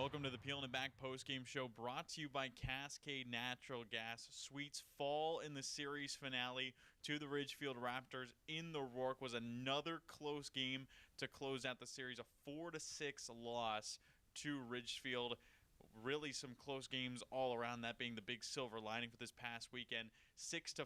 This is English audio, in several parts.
Welcome to the Peel and Back postgame show brought to you by Cascade Natural Gas. Sweets fall in the series finale to the Ridgefield Raptors in the Rourke. Was another close game to close out the series, a 4-6 loss to Ridgefield. Really some close games all around, that being the big silver lining for this past weekend. 6-5,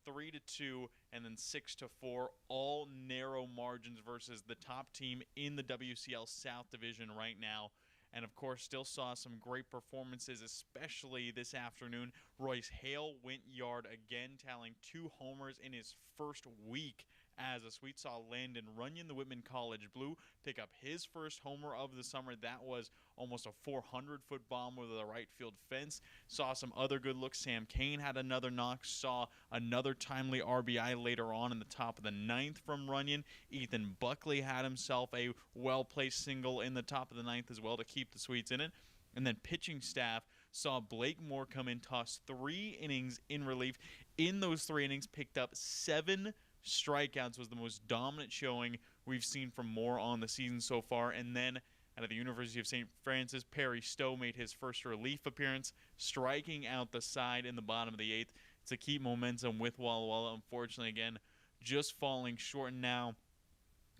3-2, and then 6-4, all narrow margins versus the top team in the WCL South Division right now. And, of course, still saw some great performances, especially this afternoon. Royce Hale went yard again, tallying 2 homers in his first week as a Sweet. Saw Landon Runyon, the Whitman College Blue, pick up his first homer of the summer. That was almost a 400-foot bomb over the right field fence. Saw some other good looks. Sam Kane had another knock. Saw another timely RBI later on in the top of the 9th from Runyon. Ethan Buckley had himself a well-placed single in the top of the 9th as well to keep the Sweets in it. And then pitching staff saw Blake Moore come in, toss 3 innings in relief. In those 3 innings, picked up 7 strikeouts, was the most dominant showing we've seen from Moore on the season so far. And then out of the University of St. Francis, Perry Stowe made his first relief appearance, striking out the side in the bottom of the 8th to keep momentum with Walla Walla. Unfortunately, again, just falling short now.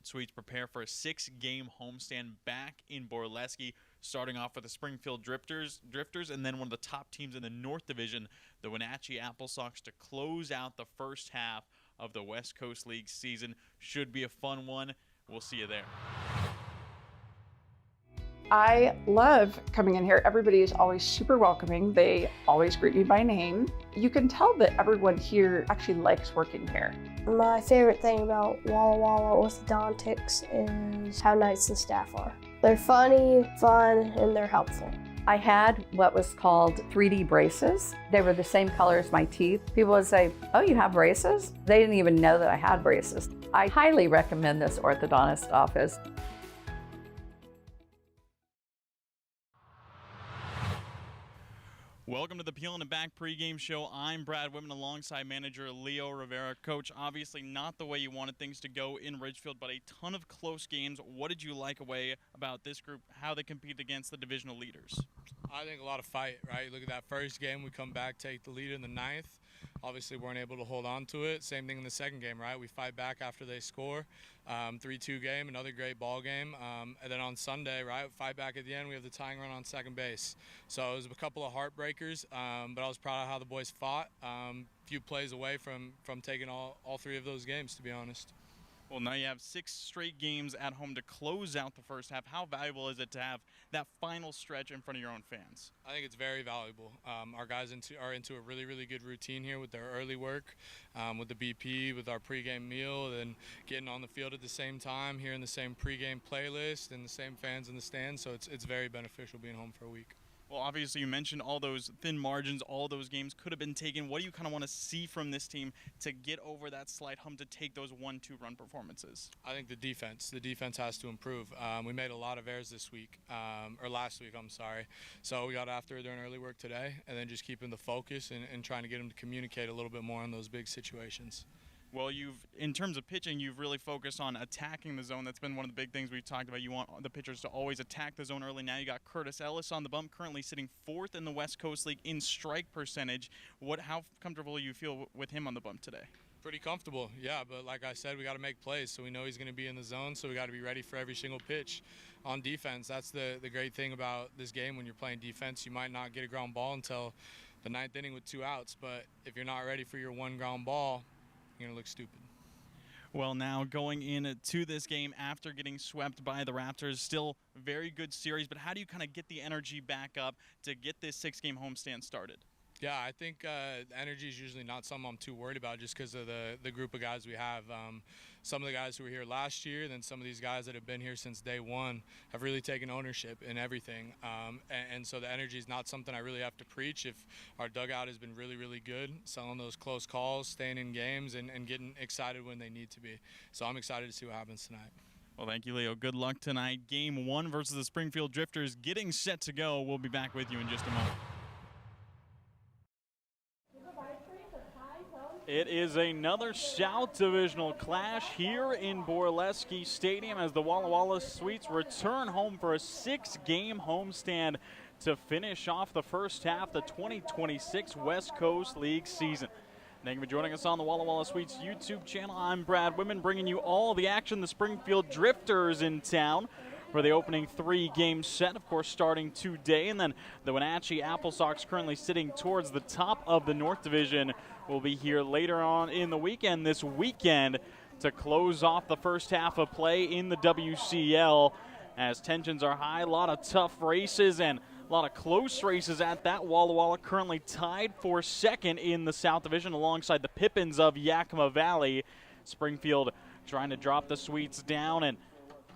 Sweets prepare for a 6-game homestand back in Borleske, starting off with the Springfield Drifters, and then one of the top teams in the North Division, the Wenatchee Apple Sox, to close out the first half of the West Coast League season. Should be a fun one. We'll see you there. I love coming in here. Everybody is always super welcoming. They always greet me by name. You can tell that everyone here actually likes working here. My favorite thing about Walla Walla Orthodontics is how nice the staff are. They're funny, fun, and they're helpful. I had what was called 3D braces. They were the same color as my teeth. People would say, "Oh, you have braces?" They didn't even know that I had braces. I highly recommend this orthodontist office. Welcome to the Peel and Back pregame show. I'm Brad Whitman alongside manager Leo Rivera. Coach, obviously not the way you wanted things to go in Ridgefield, but a ton of close games. What did you like about this group, how they compete against the divisional leaders? I think a lot of fight, right? Look at that first game. We come back, take the lead in the 9th. Obviously weren't able to hold on to it. Same thing in the second game, right? We fight back after they score. 3-2 game, another great ball game. And then on Sunday, right, fight back at the end. We have the tying run on second base. So it was a couple of heartbreakers, but I was proud of how the boys fought. Few plays away from taking all 3 of those games, to be honest. Well, now you have 6 straight games at home to close out the first half. How valuable is it to have that final stretch in front of your own fans? I think it's very valuable. Our guys are into a really, really good routine here with their early work, with the BP, with our pregame meal, and getting on the field at the same time, hearing the same pregame playlist and the same fans in the stands. So it's very beneficial being home for a week. Well, obviously you mentioned all those thin margins, all those games could have been taken. What do you kind of want to see from this team to get over that slight hump to take those 1-2 run performances? I think the defense has to improve. We made a lot of errors this week, or last week, I'm sorry. So we got after it during early work today, and then just keeping the focus and trying to get them to communicate a little bit more on those big situations. Well, in terms of pitching, you've really focused on attacking the zone. That's been one of the big things we've talked about. You want the pitchers to always attack the zone early. Now you got Curtis Ellis on the bump, currently sitting 4th in the West Coast League in strike percentage. How comfortable you feel with him on the bump today? Pretty comfortable, yeah, but like I said, we got to make plays, so we know he's going to be in the zone, so we got to be ready for every single pitch. On defense, that's the great thing about this game. When you're playing defense, you might not get a ground ball until the 9th inning with 2 outs, but if you're not ready for your 1 ground ball, you're going to look stupid. Well, now going into this game after getting swept by the Raptors, still very good series, but how do you kind of get the energy back up to get this 6-game homestand started? Yeah, I think energy is usually not something I'm too worried about just because of the group of guys we have. Some of the guys who were here last year, and then some of these guys that have been here since day one have really taken ownership in everything. And so the energy is not something I really have to preach. If our dugout has been really, really good, selling those close calls, staying in games, and getting excited when they need to be. So I'm excited to see what happens tonight. Well, thank you, Leo. Good luck tonight. Game 1 versus the Springfield Drifters getting set to go. We'll be back with you in just a moment. It is another South Divisional clash here in Borleske Stadium as the Walla Walla Sweets return home for a 6-game homestand to finish off the first half of the 2026 West Coast League season. Thank you for joining us on the Walla Walla Sweets YouTube channel. I'm Brad Whitman, bringing you all the action. The Springfield Drifters in town for the opening 3-game set, of course, starting today. And then the Wenatchee Apple Sox, currently sitting towards the top of the North Division, will be here later on in the weekend this weekend to close off the first half of play in the WCL as tensions are high. A lot of tough races and a lot of close races at that. Walla Walla currently tied for second in the South Division alongside the Pippins of Yakima Valley. Springfield trying to drop the Sweets down and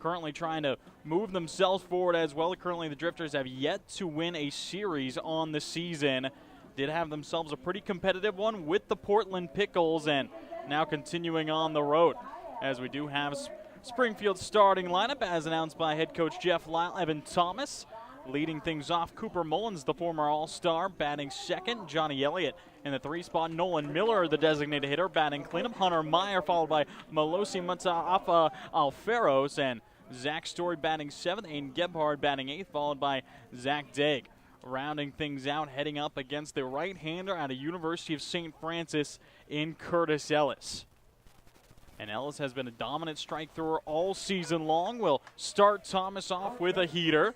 currently trying to move themselves forward as well. Currently the Drifters have yet to win a series on the season. Did have themselves a pretty competitive one with the Portland Pickles, and now continuing on the road as we do have Springfield's starting lineup as announced by head coach Jeff Lyle. Evan Thomas leading things off. Cooper Mullins, the former All-Star, batting second. Johnny Elliott in the 3 spot. Nolan Miller, the designated hitter, batting cleanup. Hunter Meyer followed by Malosi Mataafa Alferos, and Zach Story batting 7th. Aiden Gebhard batting 8th, followed by Zach Daig. Rounding things out, heading up against the right-hander out of University of St. Francis in Curtis Ellis. And Ellis has been a dominant strike thrower all season long. We'll start Thomas off with a heater.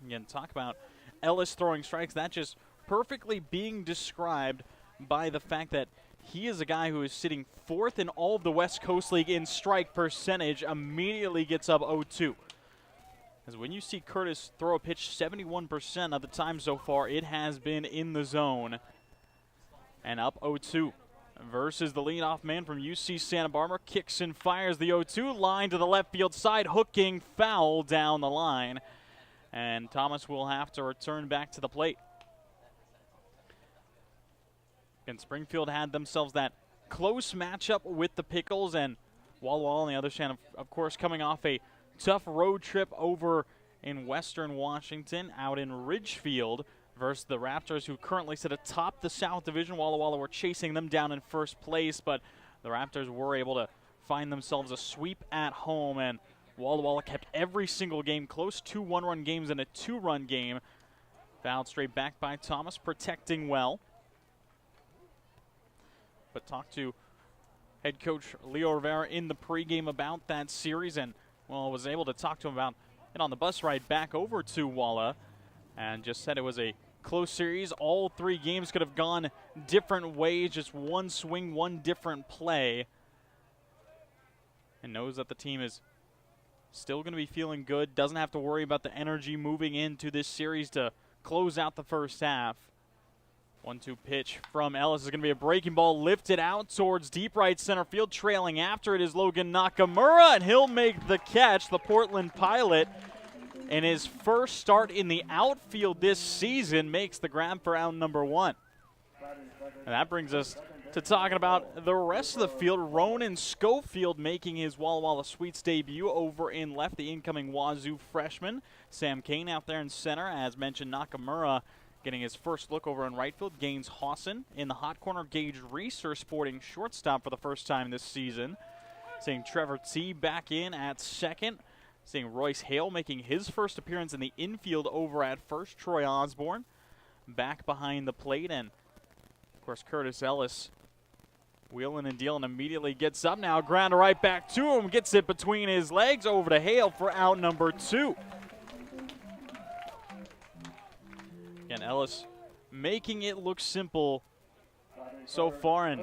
Again, talk about Ellis throwing strikes. That just perfectly being described by the fact that he is a guy who is sitting 4th in all of the West Coast League in strike percentage, immediately gets up 0-2. As when you see Curtis throw a pitch 71% of the time so far, it has been in the zone. And up 0-2 versus the leadoff man from UC Santa Barbara. Kicks and fires the 0-2 line to the left field side, hooking foul down the line. And Thomas will have to return back to the plate. And Springfield had themselves that close matchup with the Pickles, and Walla Walla on the other hand, of course, coming off a tough road trip over in Western Washington, out in Ridgefield, versus the Raptors, who currently sit atop the South Division. Walla Walla were chasing them down in first place, but the Raptors were able to find themselves a sweep at home, and Walla Walla kept every single game close. 2 one-run games and a 2-run game. Fouled straight back by Thomas, protecting well. But talked to head coach Leo Rivera in the pregame about that series, and well, was able to talk to him about it on the bus ride back over to Walla, and just said it was a close series. All 3 games could have gone different ways, just one swing, one different play, and knows that the team is still going to be feeling good. Doesn't have to worry about the energy moving into this series to close out the first half. 1-2 pitch from Ellis is going to be a breaking ball lifted out towards deep right center field. Trailing after it is Logan Nakamura, and he'll make the catch. The Portland Pilot, in his first start in the outfield this season, makes the grab for out number 1. And that brings us to talking about the rest of the field. Ronan Schofield making his Walla Walla Sweets debut over in left, the incoming Wazoo freshman. Sam Kane out there in center. As mentioned, Nakamura getting his first look over in right field. Gaines Hawson in the hot corner. Gage Reeser sporting shortstop for the first time this season. Seeing Trevor T back in at second. Seeing Royce Hale making his first appearance in the infield over at first. Troy Osborne back behind the plate. And, of course, Curtis Ellis wheeling and dealing, immediately gets up now. Grounder right back to him. Gets it between his legs over to Hale for out number 2. Again, Ellis making it look simple so far,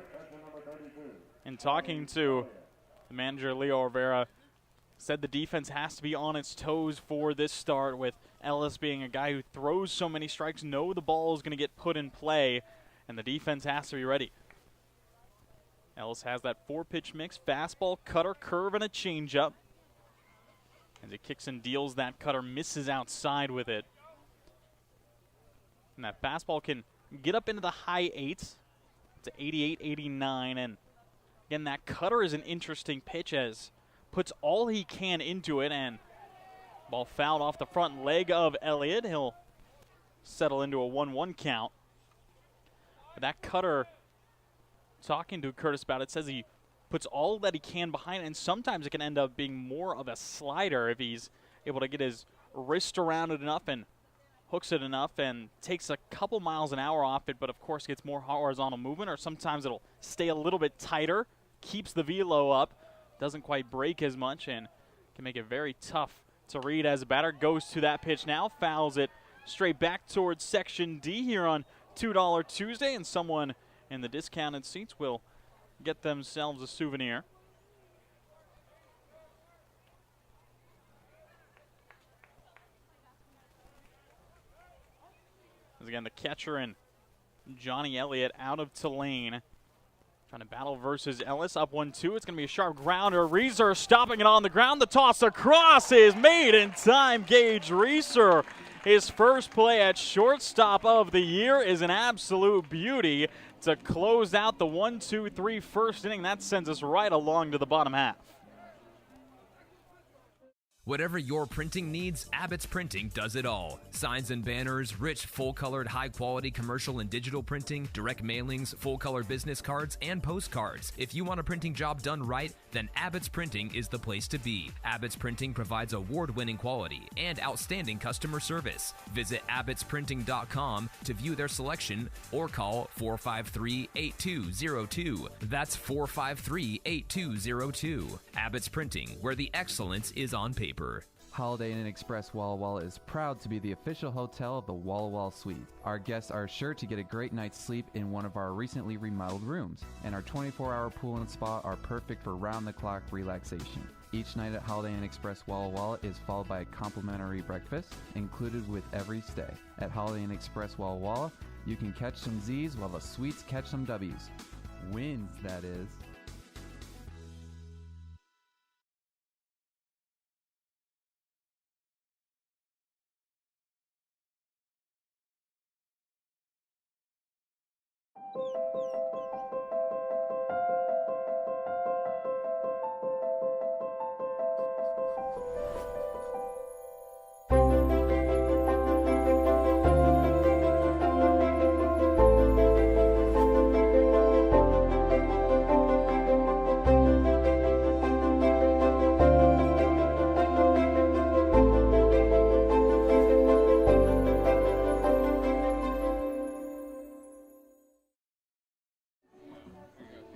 and talking to the manager, Leo Rivera, said the defense has to be on its toes for this start, with Ellis being a guy who throws so many strikes, know the ball is going to get put in play, and the defense has to be ready. Ellis has that 4-pitch mix: fastball, cutter, curve, and a changeup. As he kicks and deals that cutter, misses outside with it. And that fastball can get up into the high 8s to 88, 89. And again, that cutter is an interesting pitch, as puts all he can into it, and ball fouled off the front leg of Elliott. He'll settle into a 1-1 count. But that cutter talking to Curtis about it, says he puts all that he can behind it, and sometimes it can end up being more of a slider if he's able to get his wrist around it enough and hooks it enough and takes a couple miles an hour off it, but of course gets more horizontal movement, or sometimes it'll stay a little bit tighter, keeps the velo up, doesn't quite break as much, and can make it very tough to read as the batter goes to that pitch now, fouls it straight back towards Section D here on $2 Tuesday, and someone in the discounted seats will get themselves a souvenir. As again, the catcher and Johnny Elliott out of Tulane. Trying to battle versus Ellis. Up 1-2. It's going to be a sharp grounder. Reeser stopping it on the ground. The toss across is made in time. Gage Reeser, his first play at shortstop of the year, is an absolute beauty to close out the 1-2-3 first inning. That sends us right along to the bottom half. Whatever your printing needs, Abbott's Printing does it all. Signs and banners, rich, full-colored, high-quality commercial and digital printing, direct mailings, full-color business cards, and postcards. If you want a printing job done right, then Abbott's Printing is the place to be. Abbott's Printing provides award-winning quality and outstanding customer service. Visit abbottsprinting.com to view their selection or call 453-8202. That's 453-8202. Abbott's Printing, where the excellence is on paper. Holiday Inn Express Walla Walla is proud to be the official hotel of the Walla Walla Suite. Our guests are sure to get a great night's sleep in one of our recently remodeled rooms, and our 24-hour pool and spa are perfect for round-the-clock relaxation. Each night at Holiday Inn Express Walla Walla is followed by a complimentary breakfast included with every stay. At Holiday Inn Express Walla Walla, you can catch some Z's while the suites catch some W's. Wins, that is.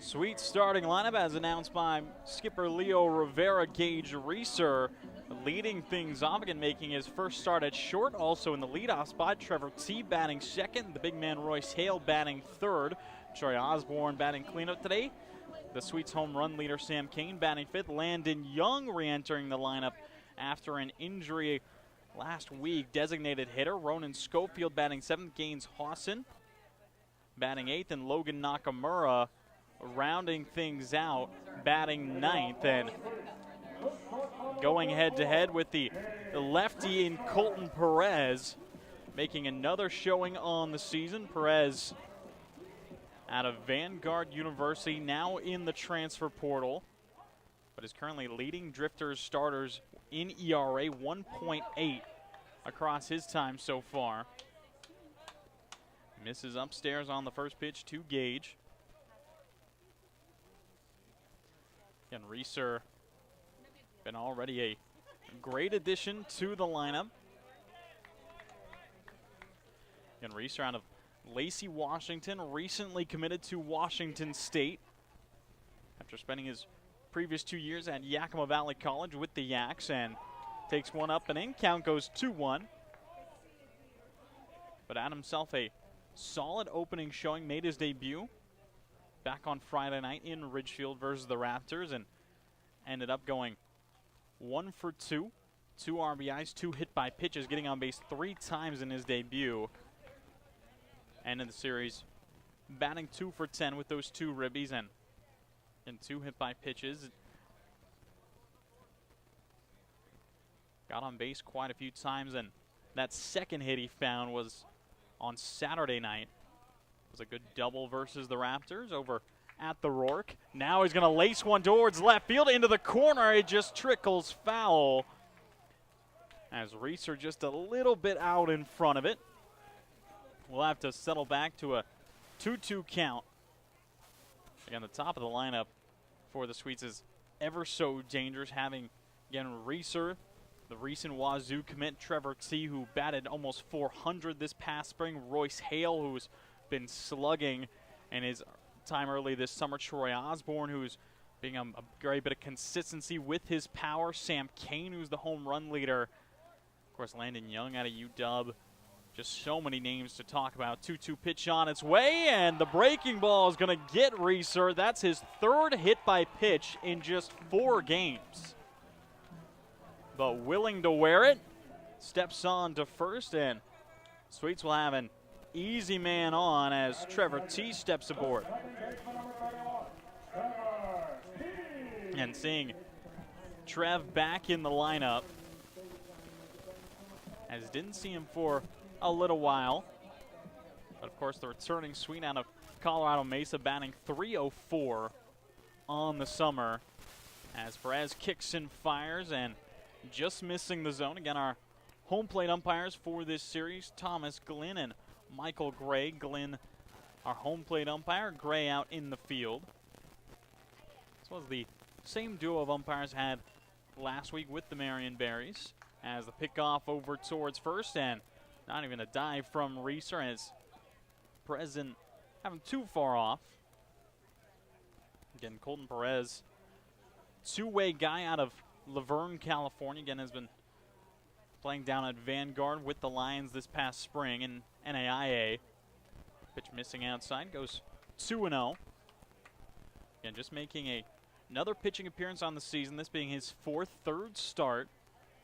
Sweet starting lineup as announced by skipper Leo Rivera. Gage Reeser leading things off again, making his first start at short. Also in the leadoff spot, Trevor T batting second. The big man Royce Hale batting third. Troy Osborne batting cleanup today. The Sweets home run leader Sam Kane batting fifth. Landon Young re-entering the lineup after an injury last week. Designated hitter Ronan Schofield batting seventh. Gaines Hawson batting eighth, and Logan Nakamura rounding things out, batting ninth, and going head-to-head with the lefty in Colton Perez, making another showing on the season. Perez out of Vanguard University, now in the transfer portal, but is currently leading Drifters starters in ERA, 1.8 across his time so far. Misses upstairs on the first pitch to Gage. And Reeser been already a great addition to the lineup. And Reeser out of Lacey, Washington, recently committed to Washington State after spending his previous 2 years at Yakima Valley College with the Yaks, and takes one up and in. Count goes 2-1. But had himself a solid opening showing, made his debut back on Friday night in Ridgefield versus the Raptors, and ended up going 1 for 2, 2 RBIs, 2 hit by pitches, getting on base 3 times in his debut. End of the series, batting 2 for 10 with those 2 ribbies and 2 hit by pitches. Got on base quite a few times, and that second hit he found was on Saturday night. It was a good double versus the Raptors over at the Rourke. Now he's going to lace one towards left field into the corner. It just trickles foul as Reeser just a little bit out in front of it. We'll have to settle back to a 2-2 count Again, the top of the lineup for the Sweets is ever so dangerous, having, again, Reeser, the recent Wazoo commit, Trevor T., who batted almost 400 this past spring, Royce Hale, who's been slugging in his time early this summer, Troy Osborne, who's being a great bit of consistency with his power, Sam Kane, who's the home run leader, of course, Landon Young out of UW. Just so many names to talk about. 2-2 pitch on its way, and the breaking ball is going to get Reeser. That's his third hit by pitch in just 4 games. But willing to wear it, steps on to first, and Sweets will have an easy man on as Trevor T. steps aboard. And seeing Trev back in the lineup, as didn't see him for a little while. But of course, the returning Sweet out of Colorado Mesa, batting .304 on the summer, as Perez kicks and fires and just missing the zone. Again, our home plate umpires for this series, Thomas Glynn and Michael Gray. Glynn, our home plate umpire, Gray out in the field. This was the same duo of umpires had last week with the Marion Berries, as the pickoff over towards first, and not even a dive from Reeser, as Perez didn't have him too far off. Again, Colton Perez, two-way guy out of Laverne, California. Again, has been playing down at Vanguard with the Lions this past spring in NAIA. Pitch missing outside, goes 2-0. Again, just making another pitching appearance on the season, this being his third start.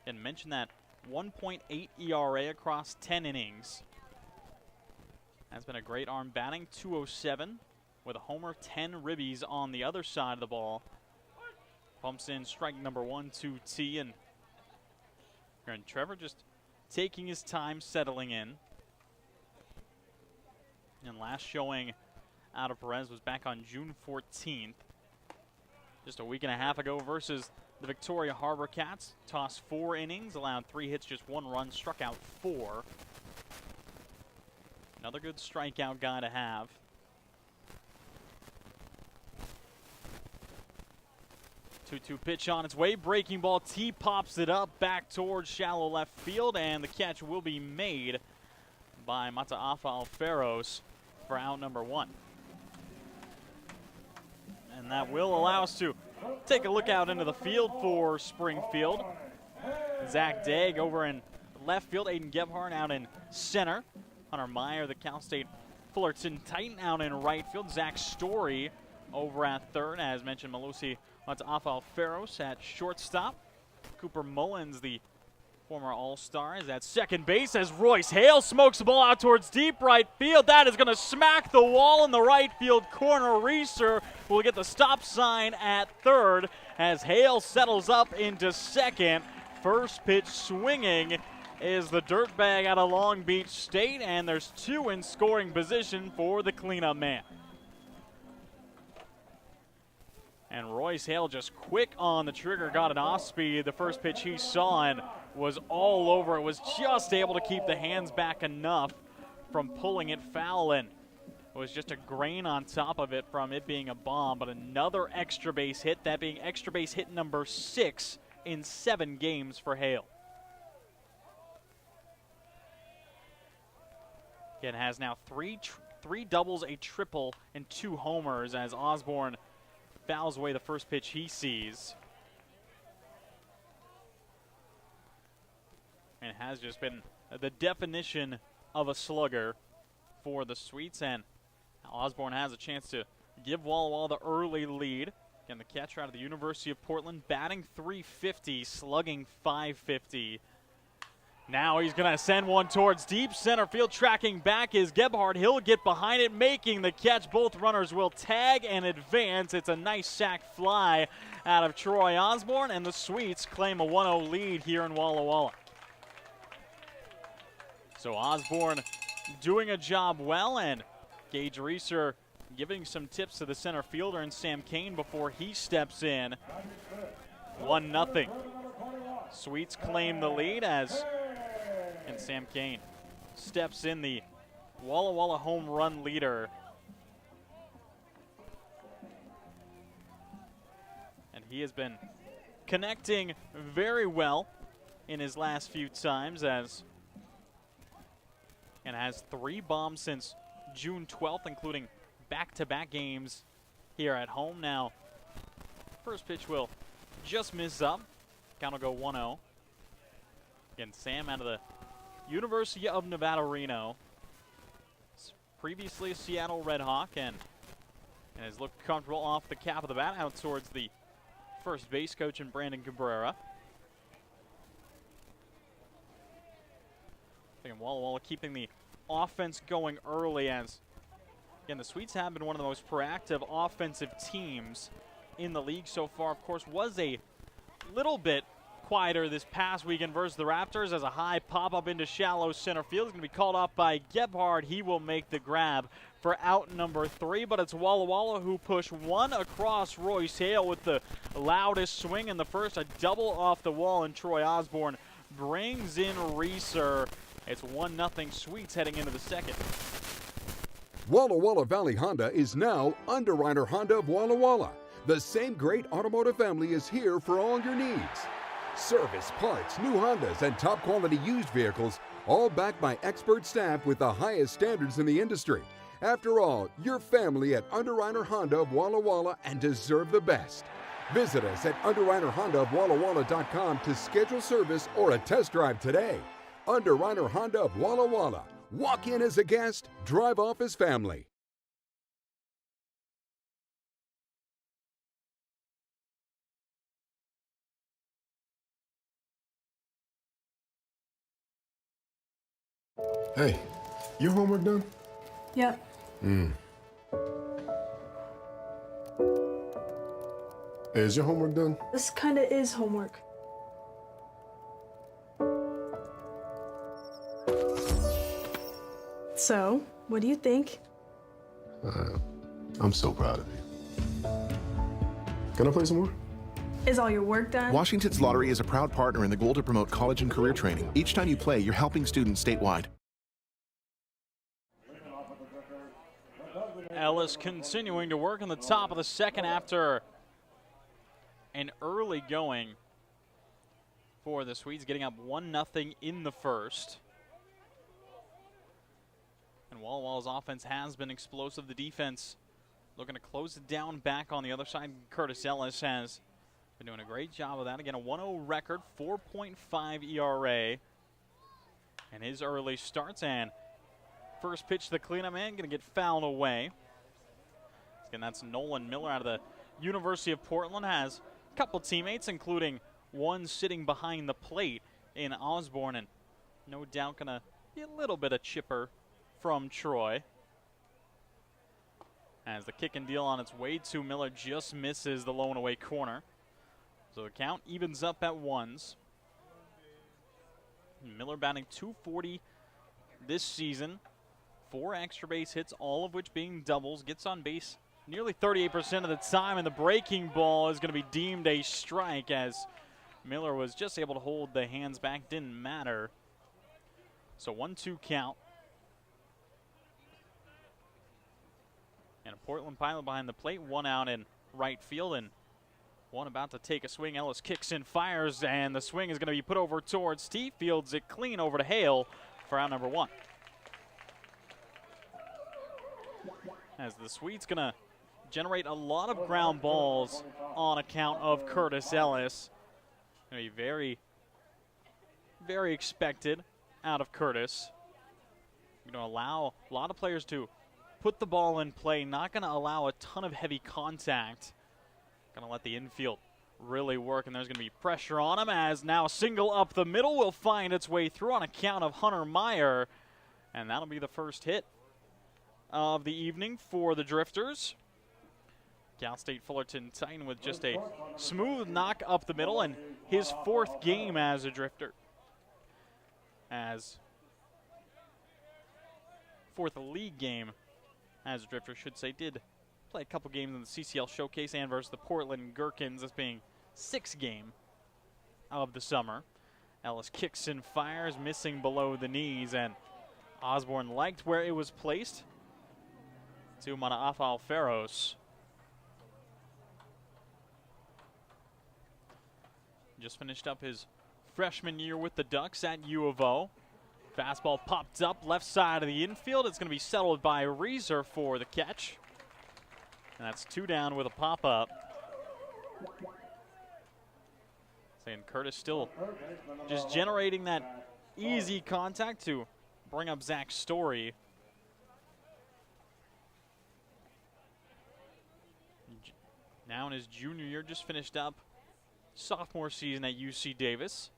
And mentioned that 1.8 ERA across 10 innings. That's been a great arm batting, 207 with a homer, 10 ribbies on the other side of the ball. Pumps in strike number 1 to T, and Trevor just taking his time settling in. And last showing out of Perez was back on June 14th, just a week and a half ago, versus the Victoria Harbor Cats. Tossed 4 innings, allowed 3 hits, just 1 run, struck out 4. Another good strikeout guy to have. Two-two pitch on its way, breaking ball. T pops it up back towards shallow left field, and the catch will be made by Mataafa Alferos for out number 1. And that will allow us to take a look out into the field for Springfield. Zach Dagg over in left field, Aiden Gebhardt out in center. Hunter Meyer, the Cal State Fullerton Titan, out in right field. Zach Story over at third. As mentioned, Malusi Mataafa Alferos at shortstop. Cooper Mullins, the former All-Star, is at second base as Royce Hale smokes the ball out towards deep right field. That is going to smack the wall in the right field corner. Reeser will get the stop sign at third as Hale settles up into second. First pitch swinging is the dirtbag out of Long Beach State, and there's 2 in scoring position for the cleanup man. And Royce Hale just quick on the trigger, got an off speed. The first pitch he saw and was all over it, was just able to keep the hands back enough from pulling it foul, and it was just a grain on top of it from it being a bomb. But another extra base hit, that being extra base hit number 6 in 7 games for Hale. It has now three doubles, a triple, and 2 homers as Osborne fouls away the first pitch he sees. And it has just been the definition of a slugger for the Sweets, and Osborne has a chance to give Walla Walla the early lead. Again, the catcher out of the University of Portland, batting .350, slugging .550. Now he's going to send one towards deep center field. Tracking back is Gebhardt. He'll get behind it, making the catch. Both runners will tag and advance. It's a nice sac fly out of Troy Osborne, and the Sweets claim a 1-0 lead here in Walla Walla. So Osborne doing a job well, and Gage Reeser giving some tips to the center fielder and Sam Kane before he steps in. 1-0. Sweets claim the lead as and Sam Kane steps in, the Walla Walla home run leader. he has been connecting very well in his last few times and has 3 bombs since June 12th, including back-to-back games here at home. Now, first pitch will just miss up. Count will go 1-0. Again, Sam out of the University of Nevada, Reno. Previously a Seattle Red Hawk and has looked comfortable off the cap of the bat out towards the first base coach in Brandon Cabrera. Again, Walla Walla keeping the offense going early as, again, the Sweets have been one of the most proactive offensive teams in the league so far. Of course, was a little bit quieter this past weekend versus the Raptors as a high pop-up into shallow center field is going to be called off by Gebhard. He will make the grab for out number 3, but it's Walla Walla who push one across Royce Hale with the loudest swing in the first, a double off the wall, and Troy Osborne brings in Reeser. It's 1-0 Sweets heading into the second. Walla Walla Valley Honda is now Underwriter Honda of Walla Walla. The same great automotive family is here for all your needs. Service, parts, new Hondas, and top quality used vehicles, all backed by expert staff with the highest standards in the industry. After all, you're family at Underwriter Honda of Walla Walla and deserve the best. Visit us at UnderwriterHondaofWallaWalla.com to schedule service or a test drive today. Underwriter Honda of Walla Walla. Walk in as a guest, drive off as family. Hey, your homework done? Yep. Hey, is your homework done? This kinda is homework. So, what do you think? I'm so proud of you. Can I play some more? Is all your work done? Washington's Lottery is a proud partner in the goal to promote college and career training. Each time you play, you're helping students statewide. Ellis continuing to work in the top of the second after an early going for the Swedes, getting up 1-0 in the first. And Walla Walla's offense has been explosive. The defense looking to close it down back on the other side. Curtis Ellis has been doing a great job of that. Again, a 1-0 record, 4.5 ERA. And his early starts, and first pitch to the cleanup man, going to get fouled away. Again, that's Nolan Miller out of the University of Portland. Has a couple teammates, including one sitting behind the plate in Osborne, and no doubt going to be a little bit of chipper from Troy. As the kick and deal on its way to Miller just misses the low and away corner. So the count evens up at 1s. Miller batting .240 this season. 4 extra base hits, all of which being doubles. Gets on base nearly 38% of the time, and the breaking ball is going to be deemed a strike as Miller was just able to hold the hands back. Didn't matter. So 1-2 count. And a Portland pilot behind the plate, one out in right field, and one about to take a swing. Ellis kicks and fires, and the swing is going to be put over towards T. Fields it clean over to Hale for out number 1. As the Swedes going to generate a lot of ground balls on account of Curtis Ellis. Going to be very, very expected out of Curtis. You're going to allow a lot of players to put the ball in play, not going to allow a ton of heavy contact. Going to let the infield really work, and there's going to be pressure on him as now a single up the middle will find its way through on account of Hunter Meyer, and that'll be the first hit of the evening for the Drifters. Cal State Fullerton Titan with just a smooth knock up the middle, and his 4th game as a Drifter. As 4th league game as a Drifter, should say. Did play a couple games in the CCL Showcase and versus the Portland Gherkins, this being 6th game of the summer. Ellis kicks and fires, missing below the knees, and Osborne liked where it was placed to Manaafa Alferos. Just finished up his freshman year with the Ducks at U of O. Fastball popped up left side of the infield. It's going to be settled by Reeser for the catch. And that's 2 down with a pop-up. Saying Curtis still just generating that easy contact to bring up Zach Story. Now in his junior year, just finished up sophomore season at UC Davis.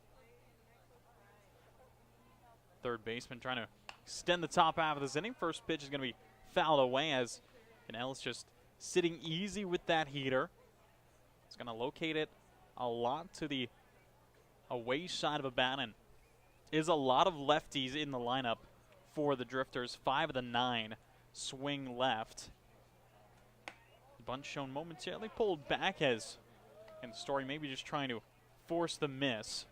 Third baseman trying to extend the top half of this inning. First pitch is going to be fouled away as Ellis just sitting easy with that heater. It's going to locate it a lot to the away side of a bat, and is a lot of lefties in the lineup for the Drifters. 5 of the 9 swing left. Bunt shown momentarily pulled back as, and Story maybe just trying to force the miss.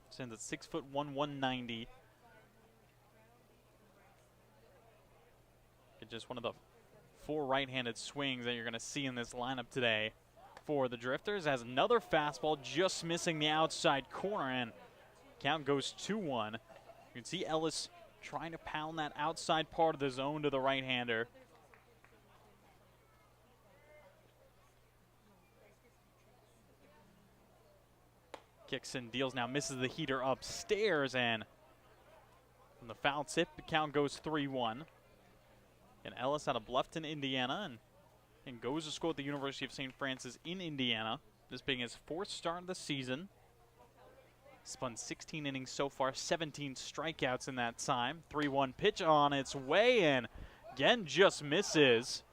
Sends at 6'1", 190. It's just one of the 4 right-handed swings that you're going to see in this lineup today for the Drifters. As another fastball just missing the outside corner, and count goes 2-1. You can see Ellis trying to pound that outside part of the zone to the right-hander. Kicks and deals now, misses the heater upstairs, and from the foul tip, the count goes 3-1. And Ellis out of Bluffton, Indiana, and goes to school at the University of St. Francis in Indiana. This being his 4th start of the season. Spun 16 innings so far, 17 strikeouts in that time. 3-1 pitch on its way, and again just misses.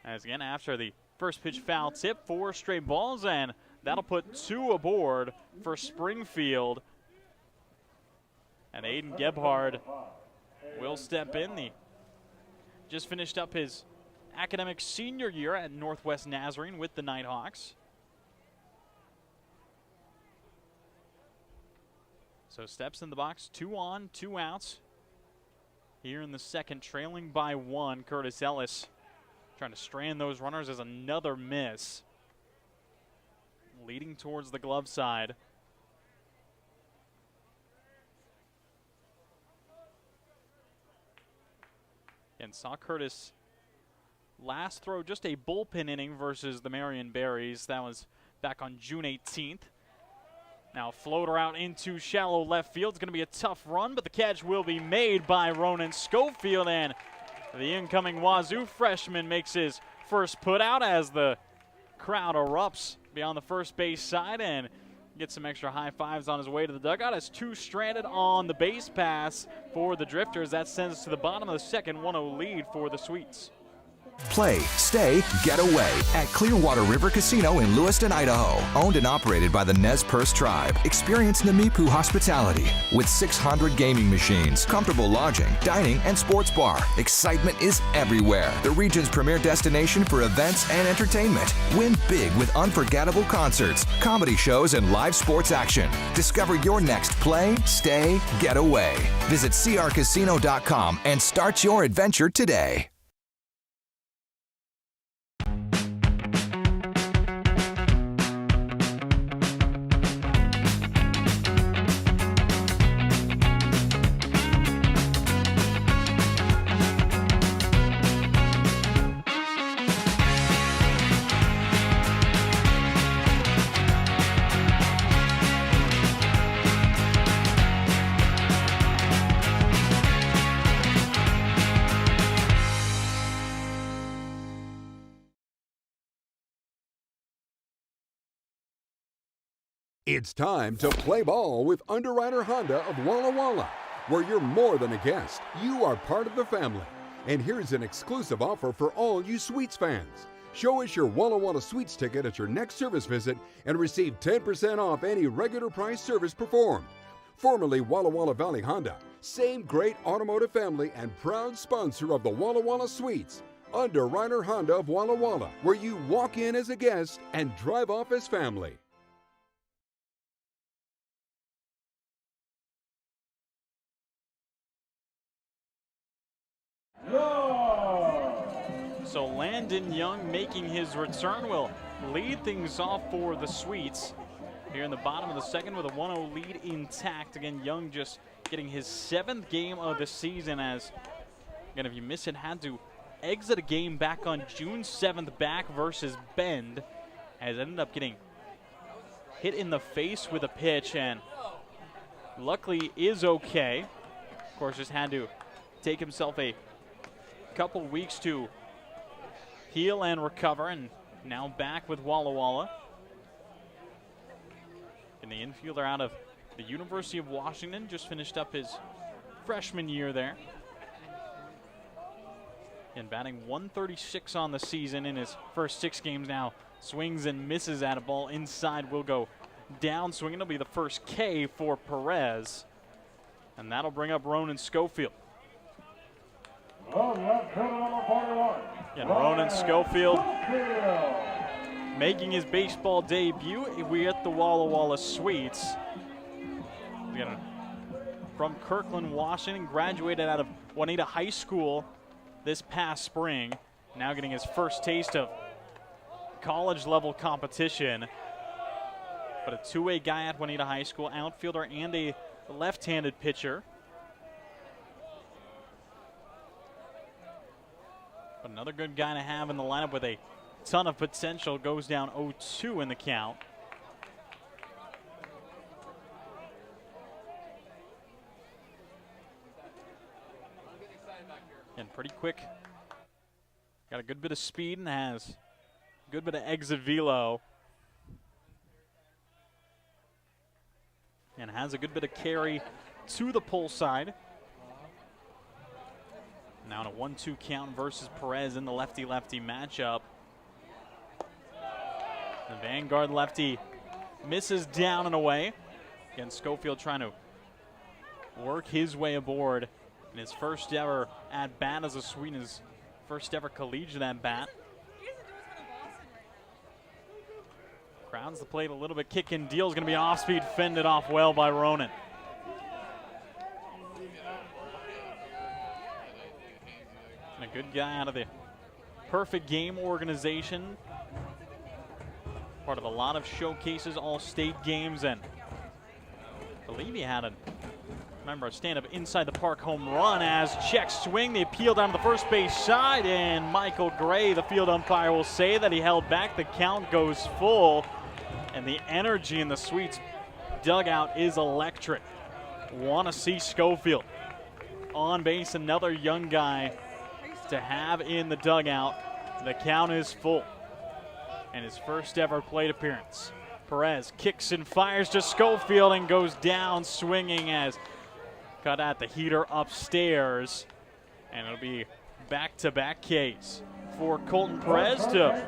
As again, after the first pitch foul tip, 4 straight balls, and that'll put 2 aboard for Springfield. And Aiden Gebhard will step in. He just finished up his academic senior year at Northwest Nazarene with the Nighthawks. So steps in the box, 2 on, 2 outs. Here in the second, trailing by 1, Curtis Ellis trying to strand those runners as another miss. Leading towards the glove side. And saw Curtis last throw just a bullpen inning versus the Marion Berries. That was back on June 18th. Now floater out into shallow left field. It's going to be a tough run, but the catch will be made by Ronan Schofield, and the incoming Wazoo freshman makes his first put out as the crowd erupts beyond the first base side and gets some extra high fives on his way to the dugout. As 2 stranded on the base pass for the Drifters. That sends us to the bottom of the second, 1-0 lead for the Sweets. Play, stay, get away at Clearwater River Casino in Lewiston, Idaho. Owned and operated by the Nez Perce Tribe. Experience Namipu hospitality with 600 gaming machines, comfortable lodging, dining, and sports bar. Excitement is everywhere. The region's premier destination for events and entertainment. Win big with unforgettable concerts, comedy shows, and live sports action. Discover your next play, stay, get away. Visit crcasino.com and start your adventure today. It's time to play ball with Underwriter Honda of Walla Walla, where you're more than a guest, you are part of the family. And here's an exclusive offer for all you Sweets fans. Show us your Walla Walla Sweets ticket at your next service visit and receive 10% off any regular price service performed. Formerly Walla Walla Valley Honda, same great automotive family and proud sponsor of the Walla Walla Sweets. Underwriter Honda of Walla Walla, where you walk in as a guest and drive off as family. So Landon Young making his return will lead things off for the Sweets here in the bottom of the second with a 1-0 lead intact. Again, Young just getting his 7th game of the season, as, again, if you miss it, had to exit a game back on June 7th back versus Bend, as ended up getting hit in the face with a pitch and luckily is okay. Of course, just had to take himself a couple weeks to heal and recover, and now back with Walla Walla. And the infielder out of the University of Washington just finished up his freshman year there. And batting .136 on the season in his first 6 games now. Swings and misses at a ball inside, will go down swinging. It'll be the first K for Perez. And that'll bring up Ronan Schofield. And Ronan Schofield making his baseball debut. We're at the Walla Walla Sweets. From Kirkland, Washington, graduated out of Juanita High School this past spring. Now getting his first taste of college level competition. But a two-way guy at Juanita High School, outfielder and a left-handed pitcher. But another good guy to have in the lineup with a ton of potential. Goes down 0-2 in the count. And pretty quick. Got a good bit of speed and has a good bit of exit velo. And has a good bit of carry to the pull side. Now in a 1-2 count versus Perez in the lefty-lefty matchup. The Vanguard lefty misses down and away. Again, Schofield trying to work his way aboard in his first ever at-bat as a Sweet, his first ever collegiate at-bat. Crowds the plate a little bit, kick and deal is going to be an off-speed, fended off well by Ronan. And a good guy out of the Perfect Game organization. Part of a lot of showcases, all state games, and I believe he had a stand-up inside the park home run as check swing, the appeal down to the first base side, and Michael Gray, the field umpire, will say that he held back. The count goes full, and the energy in the Sweets dugout is electric. Want to see Schofield on base, another young guy to have in the dugout. The count is full, and his first ever plate appearance. Perez kicks and fires to Schofield and goes down swinging as cut at the heater upstairs. And it'll be back-to-back Ks for Colton Perez to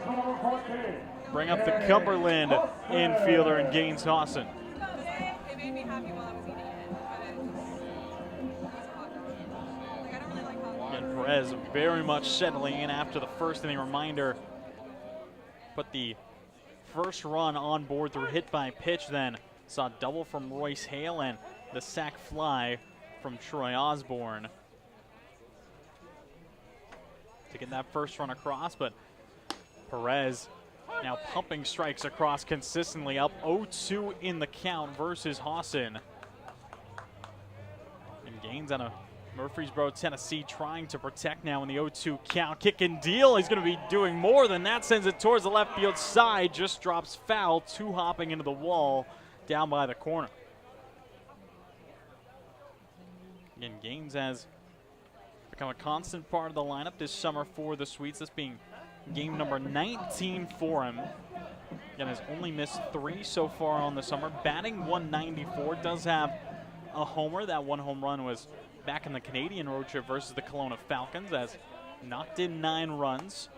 bring up the Cumberland infielder and Gaines Hawson. And Perez very much settling in after the first inning. Reminder, put the first run on board through hit by pitch, then saw a double from Royce Hale and the sac fly from Troy Osborne to get that first run across. But Perez now pumping strikes across consistently, up 0-2 in the count versus Hawson. And Gaines out of Murfreesboro, Tennessee, trying to protect now in the 0-2 count. Kick and deal. He's going to be doing more than that. Sends it towards the left field side. Just drops foul. Two hopping into the wall down by the corner. Again, Gaines has become a constant part of the lineup this summer for the Sweets. This being game number 19 for him. Again, has only missed 3 so far on the summer. Batting .194. Does have a homer. That one home run was back in the Canadian road trip versus the Kelowna Falcons, as knocked in 9 runs.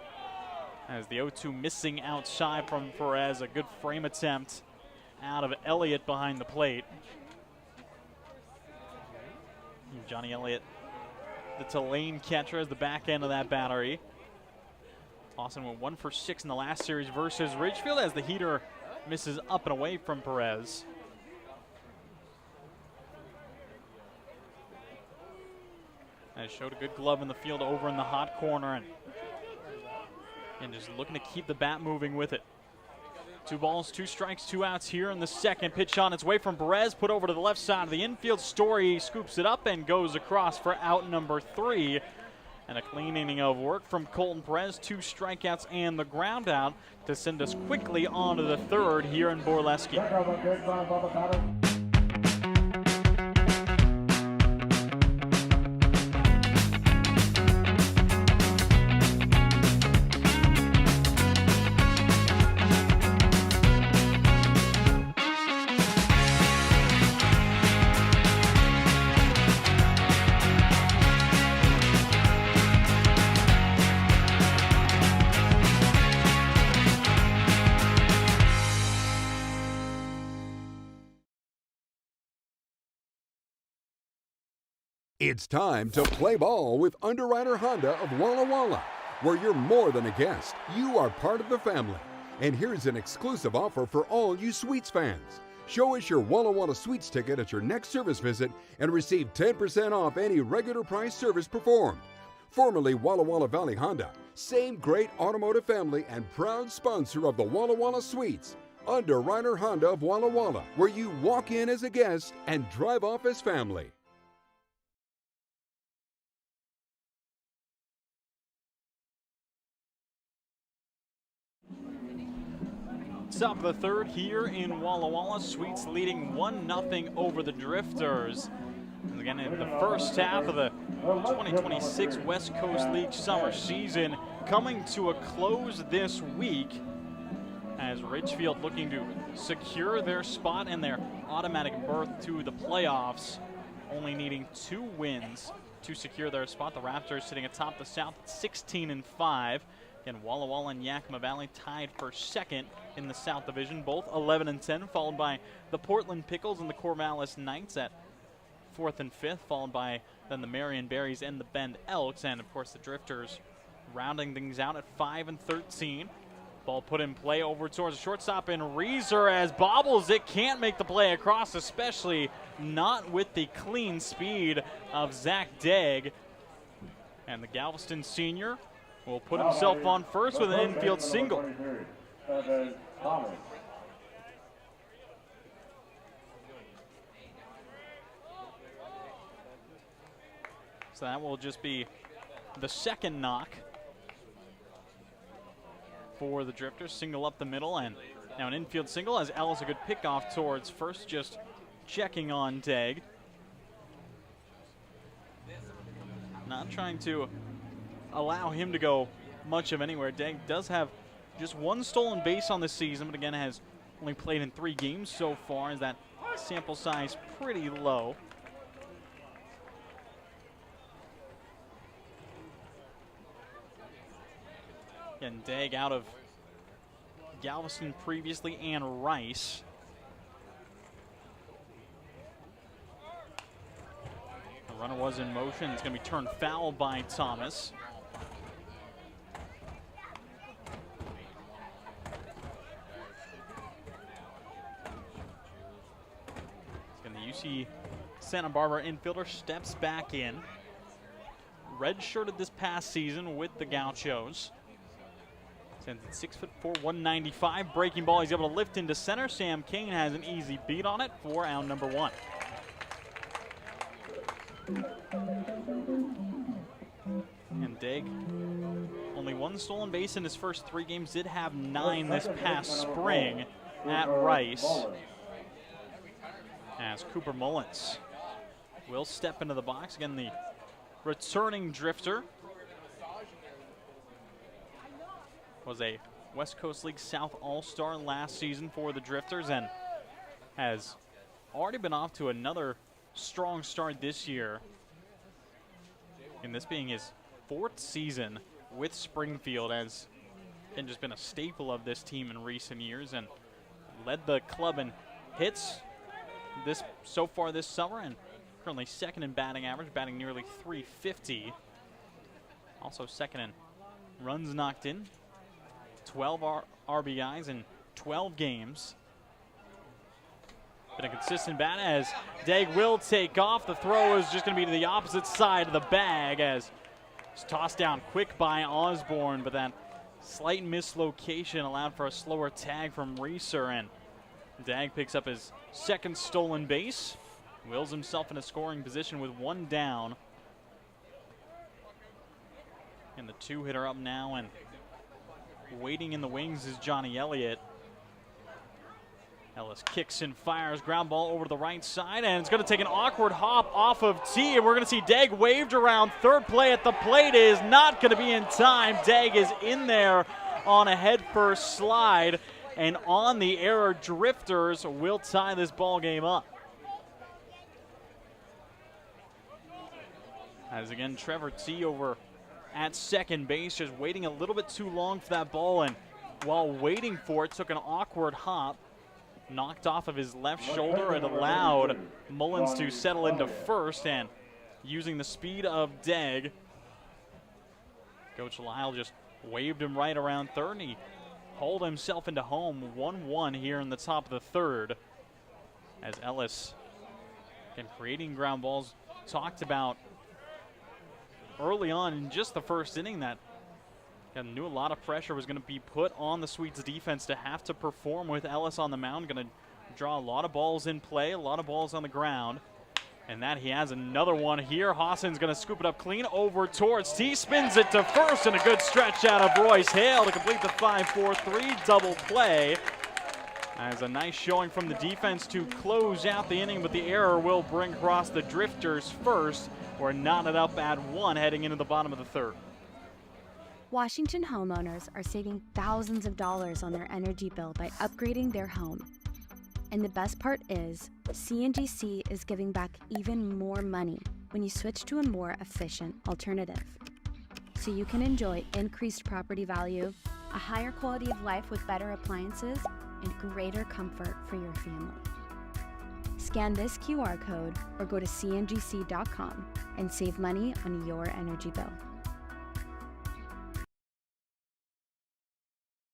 As the 0-2 missing outside from Perez, a good frame attempt out of Elliott behind the plate. And Johnny Elliott, the Tulane catcher, as the back end of that battery. Austin went 1 for 6 in the last series versus Ridgefield, as the heater misses up and away from Perez. And showed a good glove in the field over in the hot corner, and just looking to keep the bat moving with it. 2 balls, 2 strikes, 2 outs here in the second. Pitch on its way from Perez, put over to the left side of the infield. Story scoops it up and goes across for out number 3. And a clean inning of work from Colton Perez, 2 strikeouts and the ground out to send us quickly on to the third here in Borleske. It's time to play ball with Underwriter Honda of Walla Walla, where you're more than a guest, you are part of the family. And here's an exclusive offer for all you Sweets fans. Show us your Walla Walla Sweets ticket at your next service visit and receive 10% off any regular price service performed. Formerly Walla Walla Valley Honda, same great automotive family and proud sponsor of the Walla Walla Sweets. Underwriter Honda of Walla Walla, where you walk in as a guest and drive off as family. Top of the third here in Walla Walla. Sweets leading 1-0 over the Drifters. And again, in the first half of the 2026 West Coast League summer season coming to a close this week as Ridgefield looking to secure their spot and their automatic berth to the playoffs, only needing 2 wins to secure their spot. The Raptors sitting atop the South at 16-5. And Walla Walla and Yakima Valley tied for second in the South Division, both 11-10, followed by the Portland Pickles and the Corvallis Knights at 4th and 5th, followed by then the Marion Berries and the Bend Elks, and of course the Drifters rounding things out at 5-13. Ball put in play over towards the shortstop, and Reeser as bobbles it, can't make the play across, especially not with the clean speed of Zach Degg. And the Galveston senior will put himself on first with an infield single. So that will just be the second knock for the Drifters. Single up the middle, and now an infield single as Ellis a good pickoff towards first, just checking on Degg. Not trying to allow him to go much of anywhere. Degg does have just 1 stolen base on the season, but again has only played in 3 games so far, as that sample size pretty low. And Degg out of Galveston previously and Rice. The runner was in motion. It's going to be turned foul by Thomas. UC Santa Barbara infielder steps back in. Redshirted this past season with the Gauchos. Sends it 6'4", 195. Breaking ball, he's able to lift into center. Sam Kane has an easy beat on it for out number 1. And Degg, only 1 stolen base in his first 3 games, did have 9 this past spring at Rice. As Cooper Mullins will step into the box. Again, the returning Drifter was a West Coast League South All-Star last season for the Drifters and has already been off to another strong start this year, and this being his 4th season with Springfield, has just been a staple of this team in recent years and led the club in hits so far this summer, and currently 2nd in batting average, batting nearly .350. Also 2nd in runs knocked in, 12 RBIs in 12 games. Been a consistent bat as Degg will take off. The throw is just going to be to the opposite side of the bag as it's tossed down quick by Osborne, but that Slight mislocation allowed for a slower tag from Reeser, and Dag picks up his second stolen base. Wills himself in a scoring position with one down. And the two-hitter up now, and waiting in the wings is Johnny Elliott. Ellis kicks and fires, ground ball over to the right side, and it's going to take an awkward hop off of T, and we're going to see Dag waved around. Third play at the plate is not going to be in time. Dag is in there on a head-first slide, and on the error, Drifters will tie this ball game up. As again, Trevor T over at second base, just waiting a little bit too long for that ball, and while waiting for it, took an awkward hop, knocked off of his left shoulder, and allowed Mullins to settle into first, and using the speed of Dag, Coach Lyle just waved him right around third, and he hauled himself into home. 1-1 here in the top of the third, as Ellis, again, creating ground balls, talked about early on in just the first inning that knew a lot of pressure was going to be put on the Sweets defense to have to perform with Ellis on the mound. Going to draw a lot of balls in play, a lot of balls on the ground. And that he has another one here. Hawson's going to scoop it up clean over towards T. Spins it to first, and a good stretch out of Royce Hale to complete the 5-4-3 double play. As a nice showing from the defense to close out the inning, but the error will bring across the Drifters first. We're knotted up at 1 heading into the bottom of the third. Washington homeowners are saving thousands of dollars on their energy bill by upgrading their home. And the best part is, CNGC is giving back even more money when you switch to a more efficient alternative. So you can enjoy increased property value, a higher quality of life with better appliances, and greater comfort for your family. Scan this QR code or go to cngc.com and save money on your energy bill.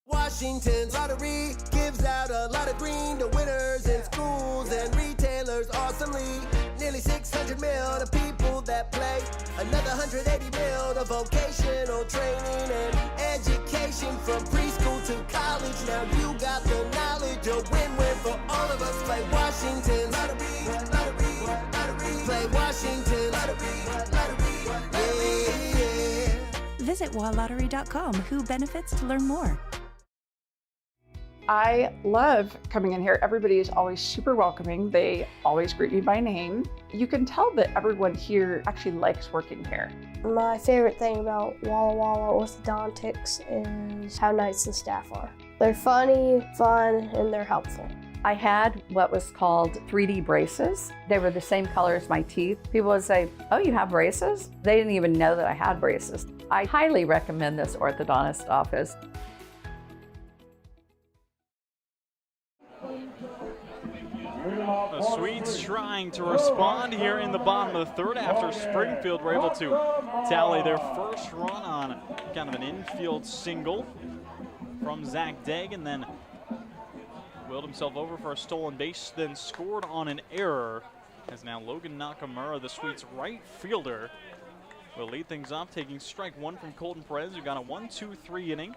Washington's lottery gives out a lot of green to winners in schools and retailers awesomely. Nearly 600 mil to people that play. Another 180 mil to vocational training and education from preschool to college. Now you got the knowledge, a win-win for all of us. Play Washington lottery, lottery, lottery. Play Washington lottery, lottery, lottery. Yeah. Visit walllottery.com. Who benefits to learn more. I love coming in here. Everybody is always super welcoming. They always greet me by name. You can tell that everyone here actually likes working here. My favorite thing about Walla Walla Orthodontics is how nice the staff are. They're funny, fun, and they're helpful. I had what was called 3D braces. They were the same color as my teeth. People would say, "Oh, you have braces?" They didn't even know that I had braces. I highly recommend this orthodontist office. The Swedes trying to respond here in the bottom of the third after Springfield were able to tally their first run on kind of an infield single from Zach Dag, and then willed himself over for a stolen base, then scored on an error, as now Logan Nakamura, the Swedes right fielder, will lead things off, taking strike one from Colton Perez, who got a 1-2-3 inning.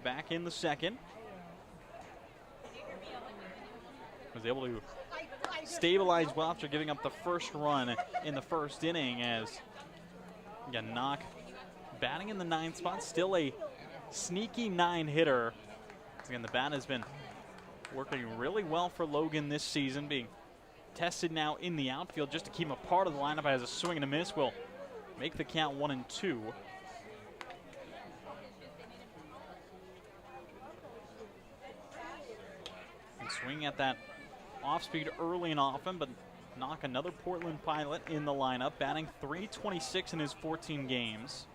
Back in the second. Was able to stabilize well after giving up the first run in the first inning, as again, Knock batting in the 9th spot, still a sneaky 9-hitter. Again, the bat has been working really well for Logan this season, being tested now in the outfield just to keep him a part of the lineup, as a swing and a miss will make the count 1-2. And swing at that off speed early and often, but Knock, another Portland pilot in the lineup, batting .326 in his 14 games.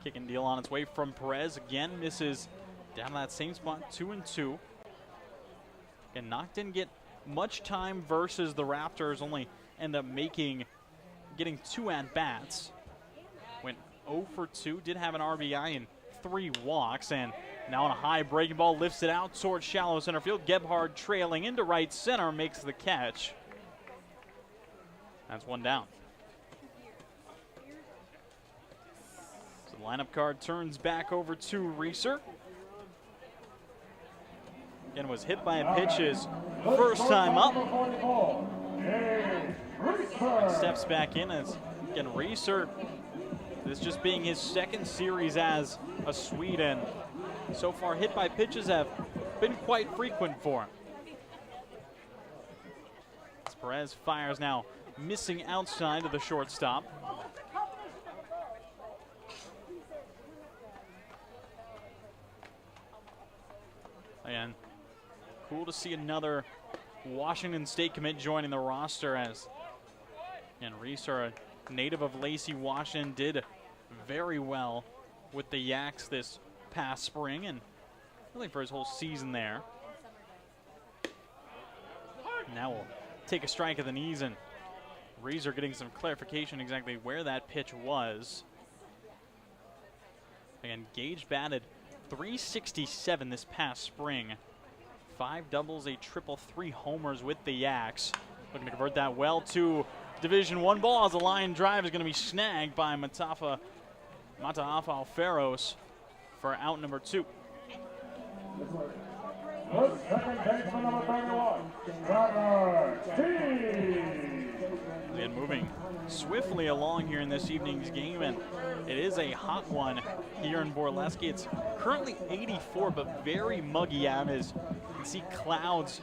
Kick and deal on its way from Perez. Again, misses down to that same spot, 2-2. And Knock didn't get much time versus the Raptors, only end up getting 2 at-bats. Went 0 for 2, did have an RBI and 3 walks, and now on a high breaking ball, lifts it out towards shallow center field. Gebhard trailing into right center, makes the catch. That's one down. Lineup card turns back over to Reeser. Again, was hit by a pitch his first time up. Steps back in as, again, Reeser, this just being his second series as a Swede, and so far hit by pitches have been quite frequent for him. As Perez fires now, missing outside of the shortstop. And cool to see another Washington State commit joining the roster, as and Reeser, a native of Lacey, Washington, did very well with the Yaks this past spring and really for his whole season there. Now we'll take a strike at the knees, and Reeser getting some clarification exactly where that pitch was. Again, Gage batted .367 this past spring. 5 doubles, a triple, 3 homers with the Yaks. Looking to convert that well to Division I ball as the line drive is going to be snagged by Mataafa Alferos for out number 2. Again, moving swiftly along here in this evening's game, and it is a hot one here in Borleske. It's currently 84, but very muggy out as you can see clouds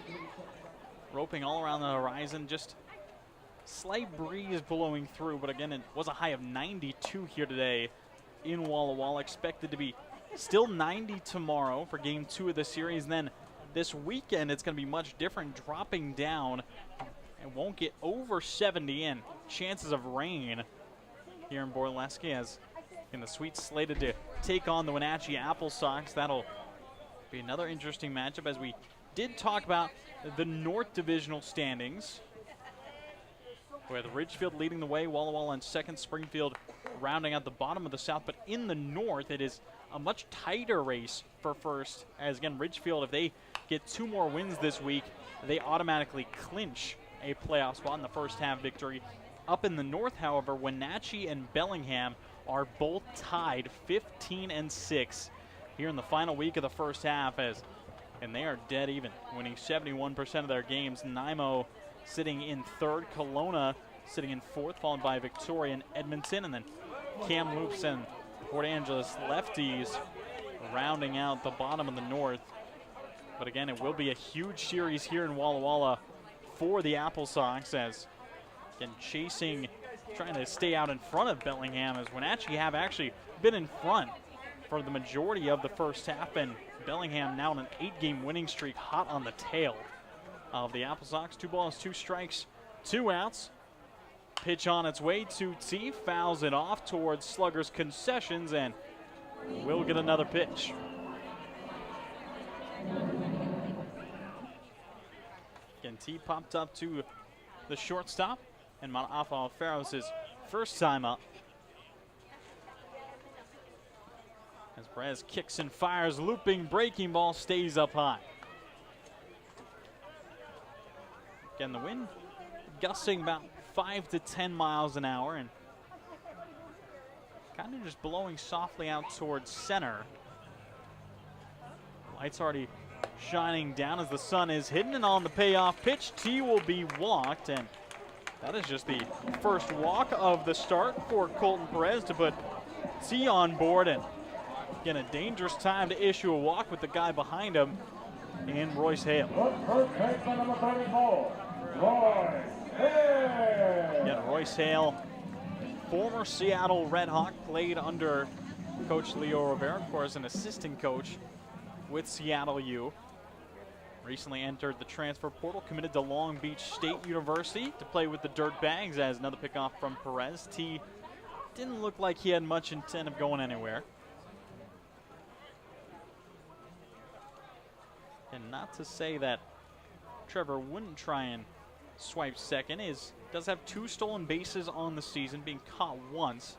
roping all around the horizon. Just slight breeze blowing through, but again, it was a high of 92 here today in Walla Walla. Expected to be still 90 tomorrow for game 2 of the series. And then this weekend, it's going to be much different, dropping down. It won't get over 70, and chances of rain here in Borleske as in the Sweets slated to take on the Wenatchee Apple Sox. That'll be another interesting matchup, as we did talk about the North Divisional standings, with Ridgefield leading the way, Walla Walla in second, Springfield rounding out the bottom of the South. But in the North, it is a much tighter race for first, as again, Ridgefield, if they get 2 more wins this week, they automatically clinch a playoff spot in the first half victory. Up in the North, however, Wenatchee and Bellingham are both tied 15-6 here in the final week of the first half, and they are dead even, winning 71% of their games. Nanaimo sitting in third, Kelowna sitting in fourth, followed by Victoria and Edmonton, and then Kamloops and Port Angeles lefties rounding out the bottom of the North. But again, it will be a huge series here in Walla Walla for the Apple Sox, as again chasing, trying to stay out in front of Bellingham, as Wenatchee have actually been in front for the majority of the first half, and Bellingham now on an 8-game winning streak, hot on the tail of the Apple Sox. 2 balls, 2 strikes, 2 outs. Pitch on its way to T, fouls it off towards Slugger's concessions, and will get another pitch. Again, T popped up to the shortstop, and Mataafa Alferos his first time up. As Perez kicks and fires, looping breaking ball stays up high. Again, the wind gusting about 5 to 10 miles an hour, and kind of just blowing softly out towards center. Lights already shining down as the sun is hidden, and on the payoff pitch, T will be walked, and that is just the first walk of the start for Colton Perez to put T on board, and again, a dangerous time to issue a walk with the guy behind him in Royce Hale. Again, Royce Hale, former Seattle Red Hawk, played under Coach Leo Rivera, of course, an assistant coach with Seattle U. Recently entered the transfer portal, committed to Long Beach State University to play with the Dirtbags, as another pickoff from Perez. T didn't look like he had much intent of going anywhere. And not to say that Trevor wouldn't try and swipe second, does have 2 stolen bases on the season, being caught once.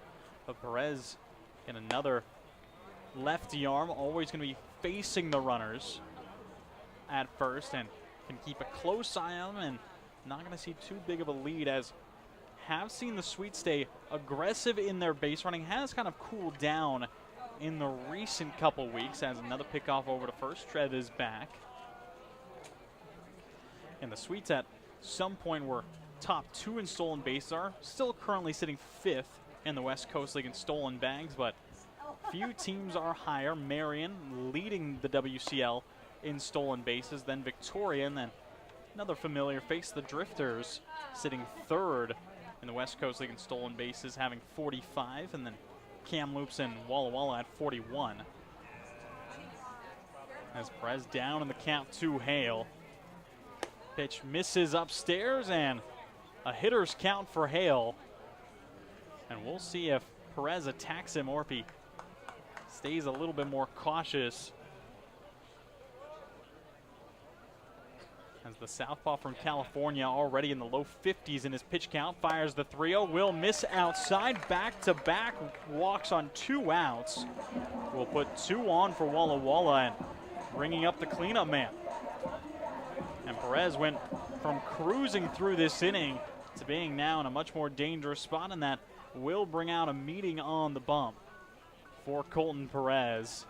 But Perez in another lefty arm, always going to be facing the runners at first, and can keep a close eye on them, and not going to see too big of a lead, as have seen the Sweets stay aggressive in their base running. Has kind of cooled down in the recent couple weeks as another pickoff over to first. Trev is back. And the Sweets at some point were top 2 in stolen bases, are still currently sitting 5th in the West Coast League in stolen bags, but few teams are higher. Marion leading the WCL in stolen bases, then Victoria, and then another familiar face, the Drifters, sitting 3rd in the West Coast League in stolen bases, having 45, and then Kamloops and Walla Walla at 41. As Perez down in the count to Hale. Pitch misses upstairs, and a hitter's count for Hale. And we'll see if Perez attacks him or if he stays a little bit more cautious. As the southpaw from California already in the low 50s in his pitch count, fires the 3-0, will miss outside, back-to-back walks on 2 outs. We'll put 2 on for Walla Walla and bringing up the cleanup man. And Perez went from cruising through this inning to being now in a much more dangerous spot, and that will bring out a meeting on the bump for Colton Perez,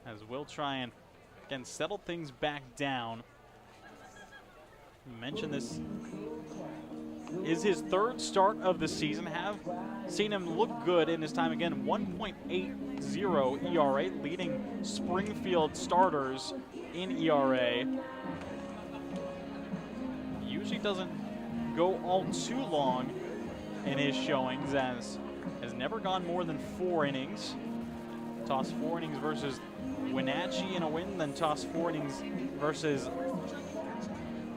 as we'll try and, again, settle things back down. I mentioned this is his 3rd start of the season. Have seen him look good in his time. Again, 1.80 ERA, leading Springfield starters in ERA. Usually doesn't go all too long in his showings, as has never gone more than 4 innings. Tossed 4 innings versus Wenatchee in a win, then tossed 4 innings versus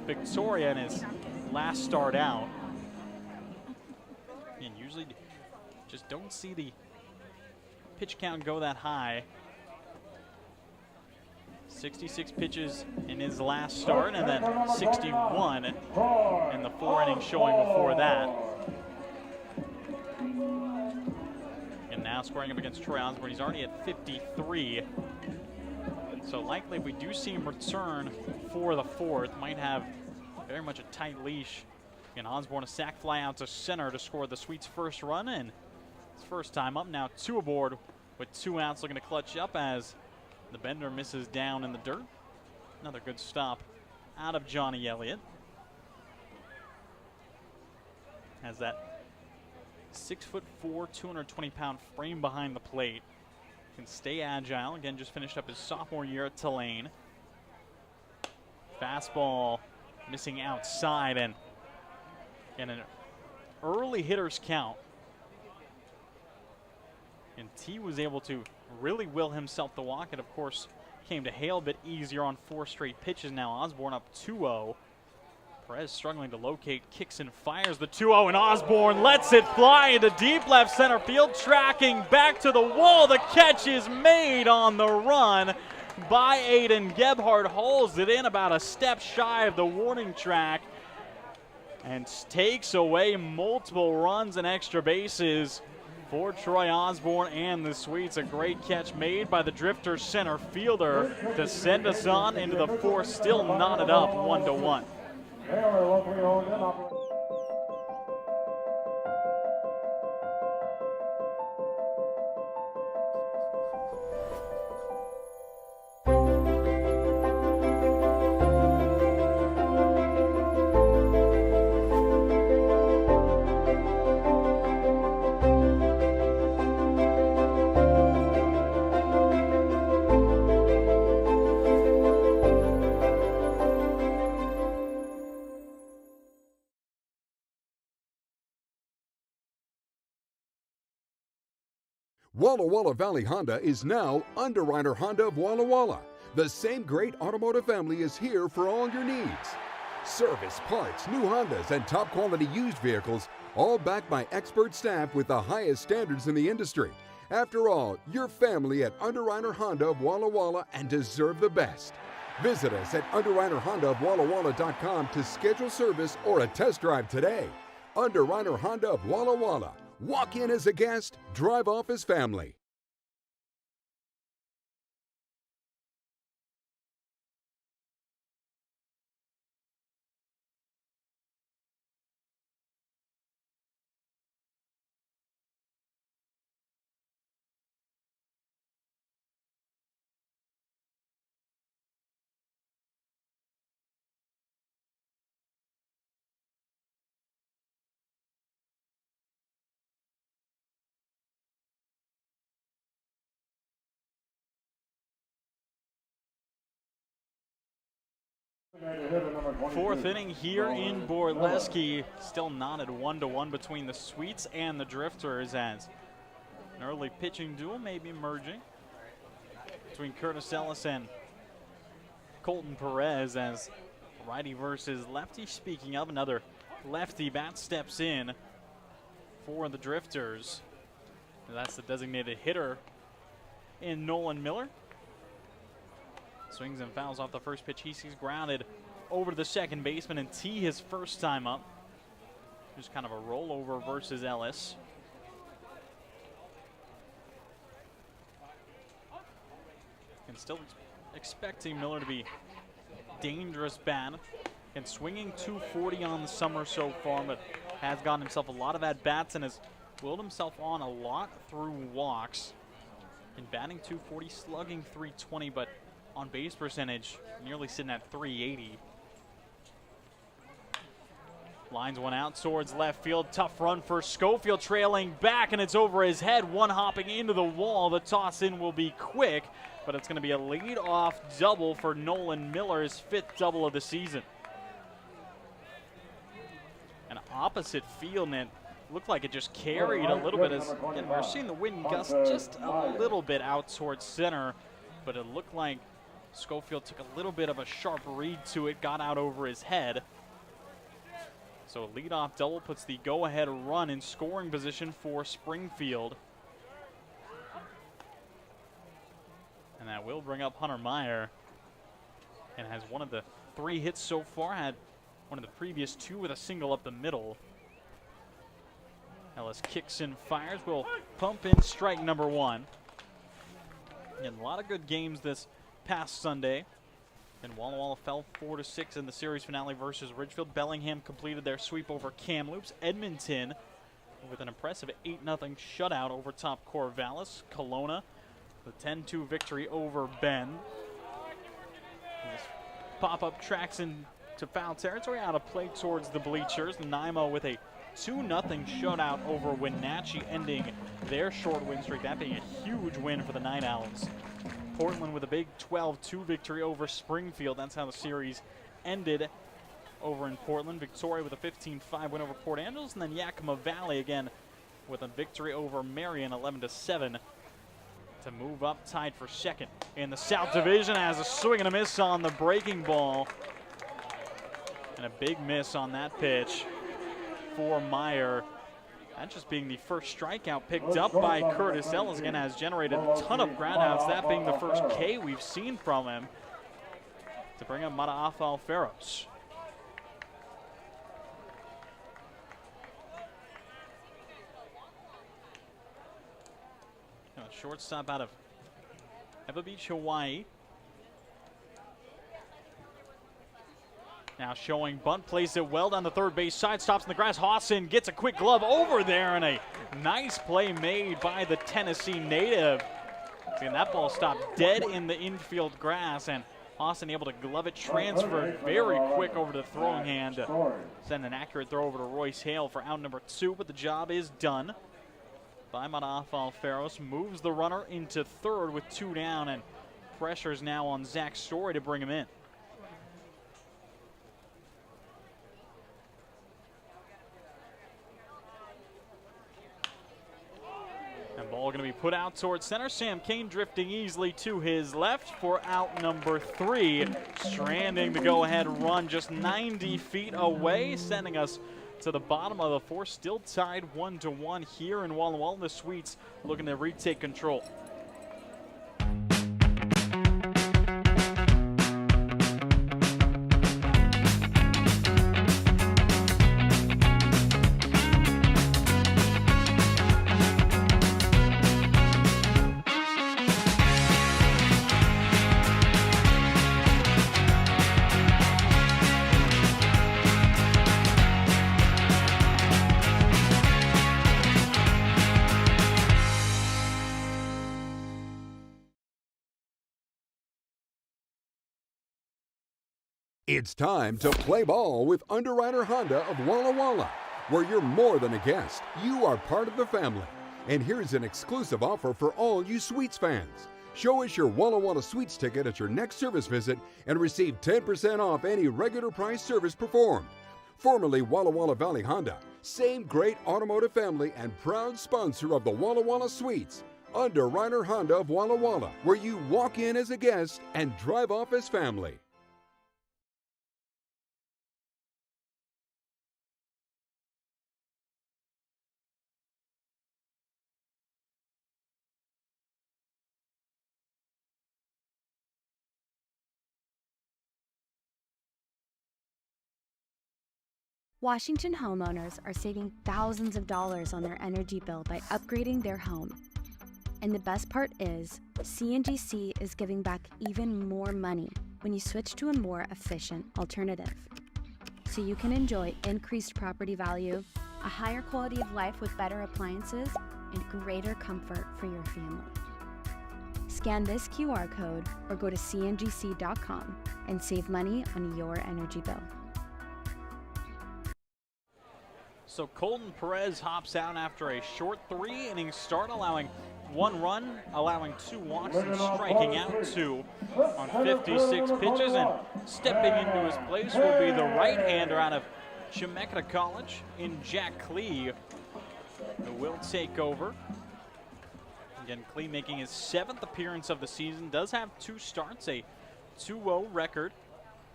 Victoria in his last start out. And usually just don't see the pitch count go that high. 66 pitches in his last start, and then 61 in the 4 innings showing before that. And now scoring up against Troy Osborne, he's already at 53. So likely if we do see him return for the 4th, might have very much a tight leash. And Osborne a sac fly out to center to score the Sweets' first run, and his first time up. Now 2 aboard with 2 outs, looking to clutch up as the bender misses down in the dirt. Another good stop out of Johnny Elliott. Has that 6'4", 220-pound frame behind the plate. Can stay agile. Again, just finished up his sophomore year at Tulane. Fastball missing outside, and an early hitter's count. And T was able to really will himself the walk. It, of course, came to Hale a bit easier on 4 straight pitches. Now Osborne up 2-0. Perez struggling to locate, kicks and fires the 2-0, and Osborne lets it fly into deep left center field, tracking back to the wall. The catch is made on the run by Aiden Gebhardt, hauls it in about a step shy of the warning track and takes away multiple runs and extra bases for Troy Osborne and the Sweets. A great catch made by the Drifter center fielder to send us on into the 4th, still knotted up 1-1. Walla Walla Valley Honda is now Underwriter Honda of Walla Walla. The same great automotive family is here for all your needs. Service, parts, new Hondas, and top quality used vehicles, all backed by expert staff with the highest standards in the industry. After all, you're family at Underwriter Honda of Walla Walla and deserve the best. Visit us at underwriterhondaofwallawalla.com to schedule service or a test drive today. Underwriter Honda of Walla Walla. Walk in as a guest, drive off as family. Fourth inning here in Borleske, still knotted 1-1 between the Sweets and the Drifters, as an early pitching duel may be emerging between Curtis Ellis and Colton Perez, as righty versus lefty. Speaking of, another lefty bat steps in for the Drifters. That's the designated hitter in Nolan Miller. Swings and fouls off the first pitch. He sees grounded over to the second baseman and T his first time up. Just kind of a rollover versus Ellis. And still expecting Miller to be dangerous bat. And swinging 240 on the summer so far, but has gotten himself a lot of at-bats and has willed himself on a lot through walks. And batting 240, slugging 320, but on base percentage nearly sitting at 380. Lines one out towards left field. Tough run for Schofield, trailing back, and it's over his head. One hopping into the wall. The toss in will be quick, but it's going to be a lead-off double for Nolan Miller, his 5th double of the season. An opposite field, and it looked like it just carried a little bit. As again, we're seeing the wind gust just a little bit out towards center, but it looked like Schofield took a little bit of a sharp read to it, got out over his head. So a leadoff double puts the go-ahead run in scoring position for Springfield. And that will bring up Hunter Meyer, and has one of the 3 hits so far, had one of the previous 2 with a single up the middle. Ellis kicks and fires, will pump in strike number 1. And a lot of good games this past Sunday. And Walla Walla fell 4-6 in the series finale versus Ridgefield. Bellingham completed their sweep over Kamloops. Edmonton with an impressive 8-0 shutout over top Corvallis. Kelowna with a 10-2 victory over Bend. This pop-up tracks into foul territory, out of play towards the bleachers. Nanaimo with a 2-0 shutout over Wenatchee, ending their short win streak, that being a huge win for the Night Owls. Portland with a big 12-2 victory over Springfield. That's how the series ended over in Portland. Victoria with a 15-5 win over Port Angeles, and then Yakima Valley again with a victory over Marion, 11-7, to move up tied for second in the South Division. Has a swing and a miss on the breaking ball, and a big miss on that pitch for Meyer. That just being the first strikeout picked up by Curtis Ellis. Again, has generated a ton of groundouts, that being the first K we've seen from him, to bring up Mataafa Alferos. Shortstop out of Eva Beach, Hawaii. Now showing bunt, plays it well down the third base side, stops in the grass. Hawson gets a quick glove over there, and a nice play made by the Tennessee native. And that ball stopped dead in the infield grass, and Hawson able to glove it, transferred very quick over to the throwing hand. Send an accurate throw over to Royce Hale for out number 2, but the job is done by Mataafa Alferos. Moves the runner into third with 2 down, and pressure's now on Zach Story to bring him in. And ball going to be put out towards center. Sam Kane drifting easily to his left for out number 3. Stranding the go-ahead run just 90 feet away, sending us to the bottom of the 4th. Still tied 1-1 here in Walla Walla. The Sweets looking to retake control. It's time to play ball with Underwriter Honda of Walla Walla, where you're more than a guest, you are part of the family. And here's an exclusive offer for all you Sweets fans. Show us your Walla Walla Suites ticket at your next service visit and receive 10% off any regular price service performed. Formerly Walla Walla Valley Honda, same great automotive family and proud sponsor of the Walla Walla Suites. Underwriter Honda of Walla Walla, where you walk in as a guest and drive off as family. Washington homeowners are saving thousands of dollars on their energy bill by upgrading their home. And the best part is, CNGC is giving back even more money when you switch to a more efficient alternative. So you can enjoy increased property value, a higher quality of life with better appliances, and greater comfort for your family. Scan this QR code or go to cngc.com and save money on your energy bill. So Colton Perez hops out after a short 3-inning start, allowing 1 run, allowing 2 walks, and striking out 2 on 56 pitches. And stepping into his place will be the right-hander out of Chemeketa College in Jack Klee, who will take over. Again, Klee making his 7th appearance of the season, does have 2 starts, a 2-0 record,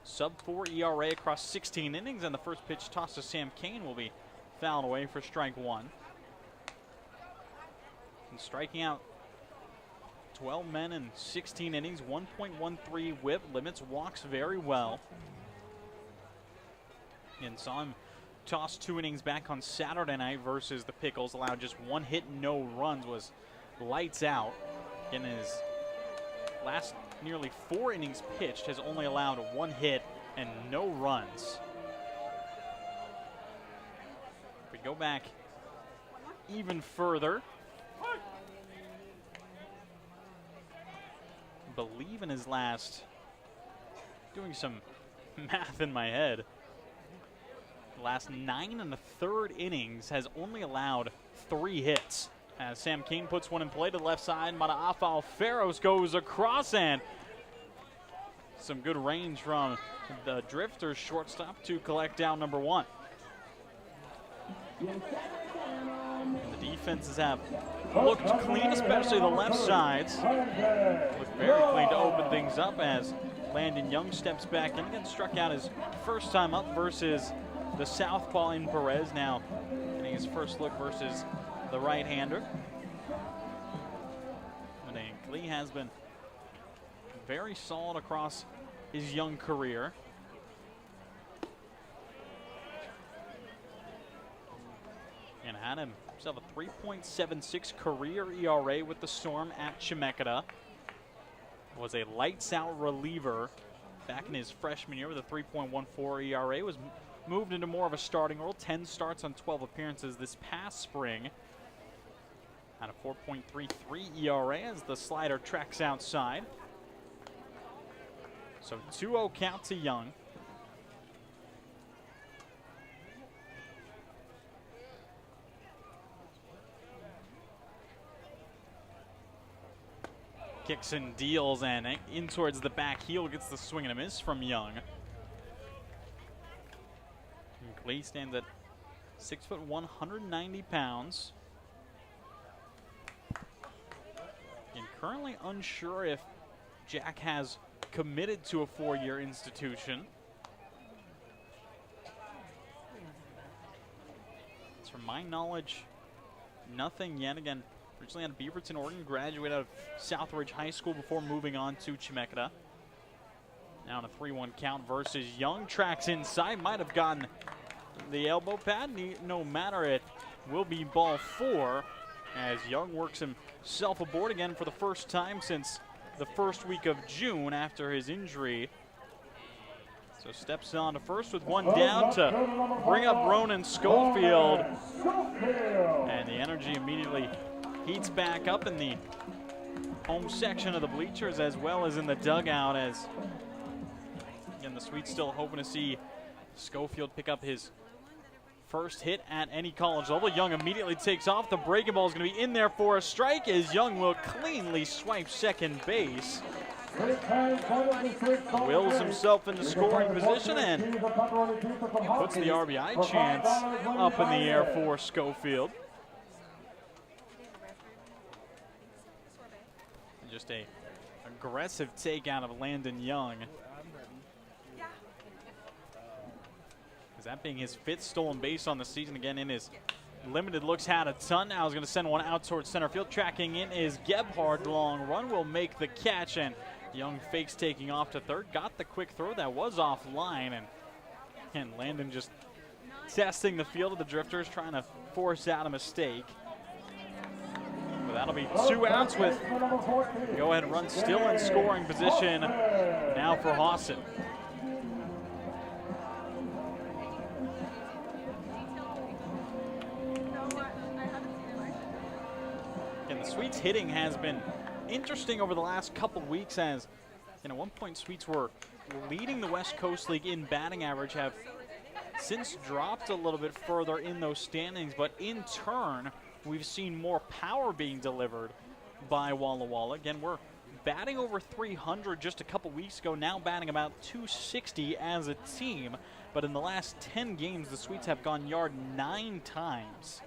sub-4 ERA across 16 innings, and the first pitch tossed to Sam Kane will be fouled away for strike 1. And striking out 12 men in 16 innings, 1.13 whip, limits walks very well. And saw him toss 2 innings back on Saturday night versus the Pickles, allowed just 1 hit, no runs, was lights out. In his last nearly 4 innings pitched, has only allowed 1 hit and no runs. If we go back even further, I believe in his last, doing some math in my head, the last 9 1/3 innings has only allowed 3 hits. As Sam Kane puts one in play to the left side, Mataafa Alferos goes across, and some good range from the Drifters shortstop to collect down number 1. The defenses have looked clean, especially the left sides. Looked very clean to open things up as Landon Young steps back in and struck out his first time up versus the southpaw in Perez. Now getting his first look versus the right-hander. And Klee has been very solid across his young career. And had himself a 3.76 career ERA with the Storm at Chemeketa. Was a lights-out reliever back in his freshman year with a 3.14 ERA. Was moved into more of a starting role, 10 starts on 12 appearances this past spring. Had a 4.33 ERA as the slider tracks outside. So 2-0 count to Young. Kicks and deals, and in towards the back heel, gets the swing and a miss from Young. And Klee stands at 6'1", 190 pounds. And currently unsure if Jack has committed to a 4-year institution. As from my knowledge, nothing yet. Again, originally out of Beaverton, Oregon, graduated out of Southridge High School before moving on to Chemeketa. Now on a 3-1 count versus Young, tracks inside, might have gotten the elbow pad. No matter, it will be ball 4 as Young works himself aboard again for the first time since the first week of June after his injury. So steps on to first with 1 down to bring up Ronan Schofield. And the energy immediately heats back up in the home section of the bleachers as well as in the dugout, as again the Swedes still hoping to see Schofield pick up his first hit at any college level. Young immediately takes off. The breaking ball is going to be in there for a strike as Young will cleanly swipe second base. Wills himself into scoring position and puts the RBI chance up in the air for Schofield. Just a aggressive take out of Landon Young. That being his 5th stolen base on the season. Again, in his limited looks, had a ton. Now he's going to send one out towards center field. Tracking in is Gebhard. Long run will make the catch, and Young fakes taking off to third. Got the quick throw that was offline, and Landon just testing the field of the Drifters, trying to force out a mistake. But that'll be 2 outs with go-ahead run still in scoring position now for Hawson. The Sweets hitting has been interesting over the last couple weeks as, at one point, Sweets were leading the West Coast League in batting average, have since dropped a little bit further in those standings, but in turn, we've seen more power being delivered by Walla Walla. Again, we're batting over 300 just a couple weeks ago, now batting about 260 as a team, but in the last 10 games, the Sweets have gone yard 9 times.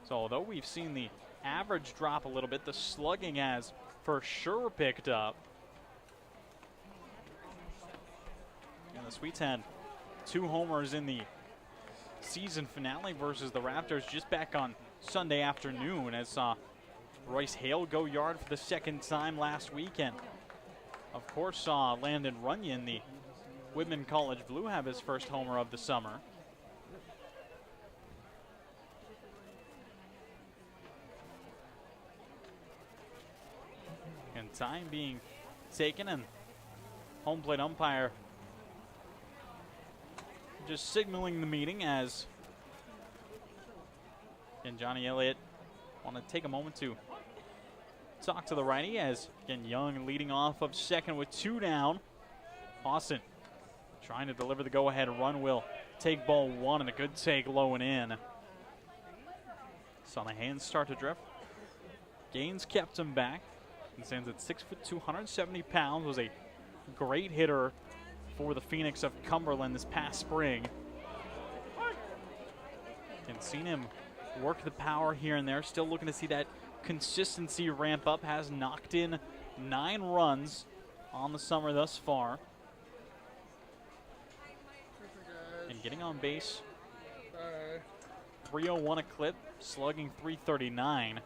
So although we've seen the average drop a little bit, the slugging has for sure picked up. And the Sweets had 2 homers in the season finale versus the Raptors just back on Sunday afternoon, as saw Royce Hale go yard for the 2nd time last weekend. Of course, saw Landon Runyon, the Whitman College Blue, have his first homer of the summer. And time being taken, and home plate umpire just signaling the meeting as and Johnny Elliott want to take a moment to talk to the righty, as again Young leading off of second with 2 down. Austin trying to deliver the go-ahead run, will take ball 1, and a good take low and in. Saw the hands start to drift. Gaines kept him back. And stands at 6'2", 270 pounds, was a great hitter for the Phoenix of Cumberland this past spring. And seen him work the power here and there. Still looking to see that consistency ramp up. Has knocked in 9 runs on the summer thus far. And getting on base, 301 a clip, slugging 339.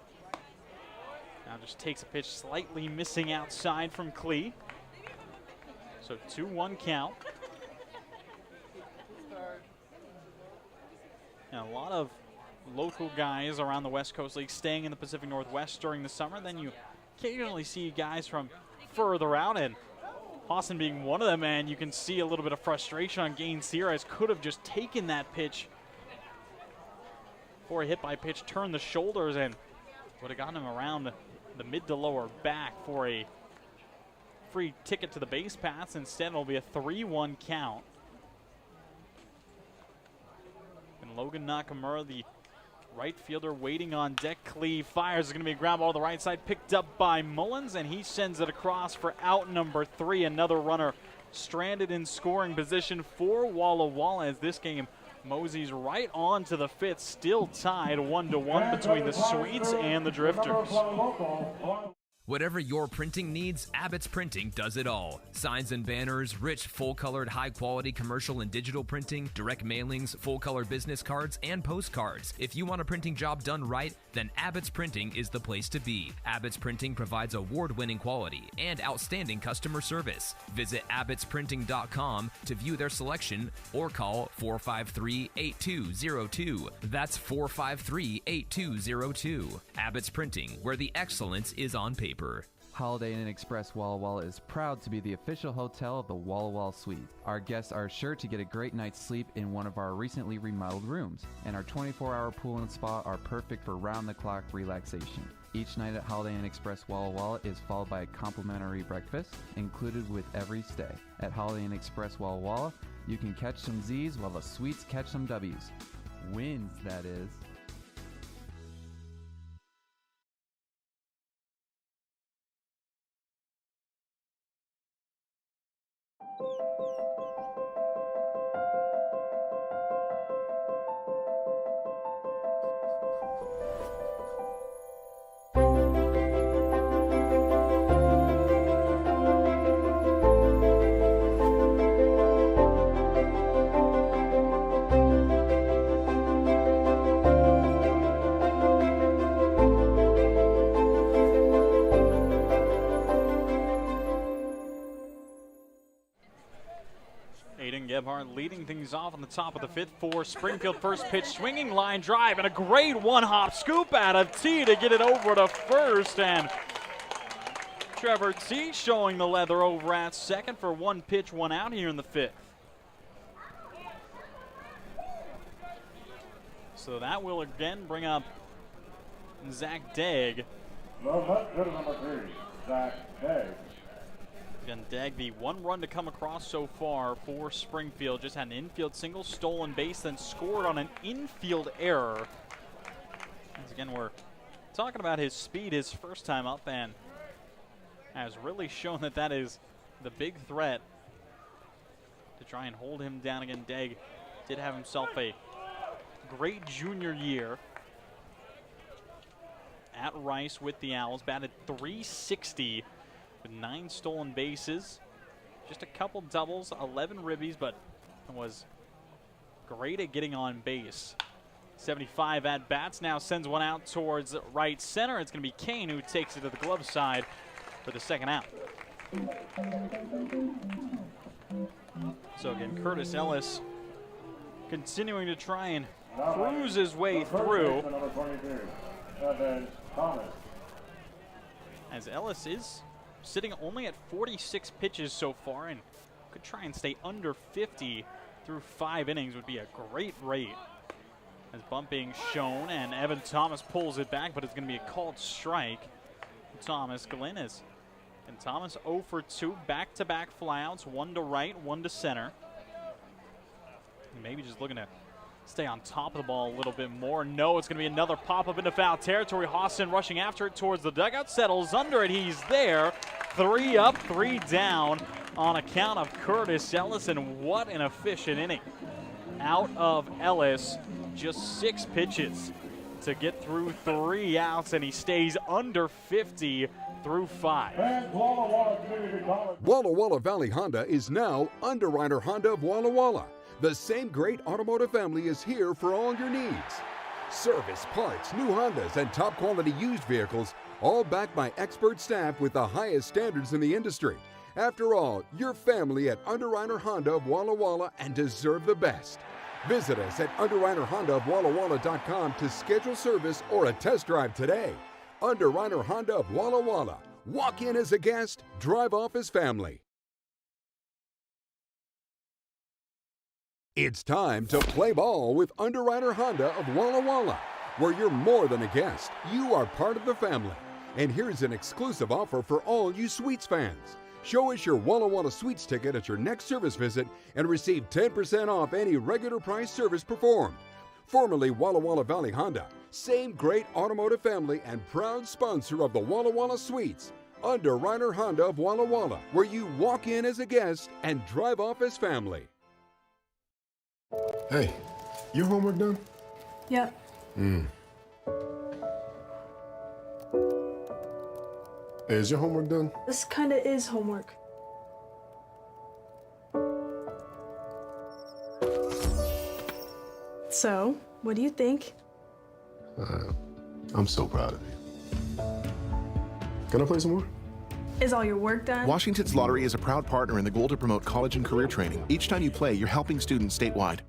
Now just takes a pitch slightly missing outside from Klee. So 2-1 count. And a lot of local guys around the West Coast League staying in the Pacific Northwest during the summer. Then you occasionally see guys from further out, and Hawson being one of them, and you can see a little bit of frustration on Gaines here, as could have just taken that pitch for a hit by pitch, turned the shoulders, and would have gotten him around the mid to lower back for a free ticket to the base paths. Instead, it'll be a 3-1 count. And Logan Nakamura, the right fielder, waiting on deck. Klee fires. It's going to be a ground ball to the right side, picked up by Mullins, and he sends it across for out number 3. Another runner stranded in scoring position for Walla Walla, as this game moseys right on to the 5th, still tied 1-1 between the Sweets and the Drifters. Whatever your printing needs, Abbott's Printing does it all. Signs and banners, rich, full-colored, high-quality commercial and digital printing, direct mailings, full-color business cards, and postcards. If you want a printing job done right, then Abbott's Printing is the place to be. Abbott's Printing provides award-winning quality and outstanding customer service. Visit abbotsprinting.com to view their selection or call 453-8202. That's 453-8202. Abbott's Printing, where the excellence is on paper. Holiday Inn Express Walla Walla is proud to be the official hotel of the Walla Walla Suite. Our guests are sure to get a great night's sleep in one of our recently remodeled rooms, and our 24-hour pool and spa are perfect for round-the-clock relaxation. Each night at Holiday Inn Express Walla Walla is followed by a complimentary breakfast included with every stay. At Holiday Inn Express Walla Walla, You can catch some Z's while the Sweets catch some W's. Wins, that is. Leading things off on the top of the fifth for Springfield. First pitch, swinging line drive, and a great one-hop scoop out of T to get it over to first. And Trevor T showing the leather over at second for one pitch, one out here in the fifth. So that will again bring up Zach Degg. Number 3, Zach Degg. Again, Degg, the one run to come across so far for Springfield. Just had an infield single, stolen base, then scored on an infield error. Once again, we're talking about his speed his first time up, and has really shown that that is the big threat to try and hold him down again. Degg did have himself a great junior year at Rice with the Owls. Batted .360 with 9 stolen bases, just a couple doubles, 11 ribbies, but was great at getting on base. 75 at bats, now sends one out towards right center. It's going to be Kane who takes it to the glove side for the second out. So again, Curtis Ellis continuing to try and cruise his way through. As Ellis is sitting only at 46 pitches so far and could try and stay under 50 through 5 innings would be a great rate. As bunt being shown, and Evan Thomas pulls it back, but it's going to be a called strike. Thomas Glenn is, and Thomas 0 for 2, back-to-back flyouts, 1 to right, 1 to center. Maybe just looking to stay on top of the ball a little bit more. No, it's going to be another pop-up into foul territory. Hostin rushing after it towards the dugout, settles under it. He's there. 3 up, 3 down on account of Curtis Ellis, and what an efficient inning. Out of Ellis, just 6 pitches to get through 3 outs, and he stays under 50 through 5. Walla Walla Valley Honda is now Underwriter Honda of Walla Walla. The same great automotive family is here for all your needs. Service, parts, new Hondas, and top quality used vehicles, all backed by expert staff with the highest standards in the industry. After all, you're family at Underwriter Honda of Walla Walla and deserve the best. Visit us at UnderwriterHondaofWallaWalla.com to schedule service or a test drive today. Underwriter Honda of Walla Walla. Walk in as a guest, drive off as family. It's time to play ball with Underwriter Honda of Walla Walla, where you're more than a guest, you are part of the family. And here's an exclusive offer for all you Sweets fans. Show us your Walla Walla Sweets ticket at your next service visit and receive 10% off any regular price service performed. Formerly Walla Walla Valley Honda, same great automotive family and proud sponsor of the Walla Walla Sweets. Underwriter Honda of Walla Walla, where you walk in as a guest and drive off as family. Hey, your homework done? Yep. Hey, is your homework done? This kind of is homework. So, what do you think? I'm so proud of you. Can I play some more? Is all your work done? Washington's Lottery is a proud partner in the goal to promote college and career training. Each time you play, you're helping students statewide.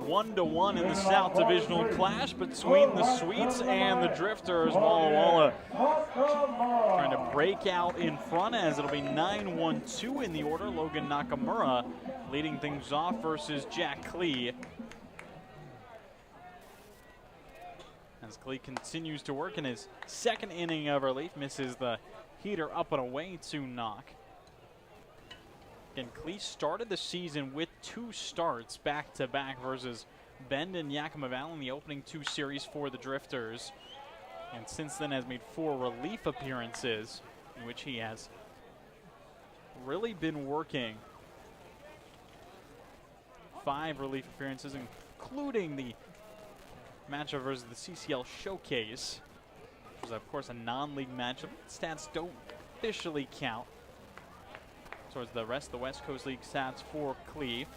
1-1 in the South Divisional clash between the Sweets and the Drifters. Walla Walla trying to break out in front as it'll be 9-1-2 in the order. Logan Nakamura leading things off versus Jack Klee. As Klee continues to work in his second inning of relief, misses the heater up and away to knock. Again, Klee started the season with 2 starts back-to-back versus Bend and Yakima Valley in the opening 2 series for the Drifters. And since then has made 4 relief appearances, in which he has really been working. 5 relief appearances, including the matchup versus the CCL Showcase, which is, of course, a non-league matchup. Stats don't officially count towards the rest of the West Coast League stats for Klee.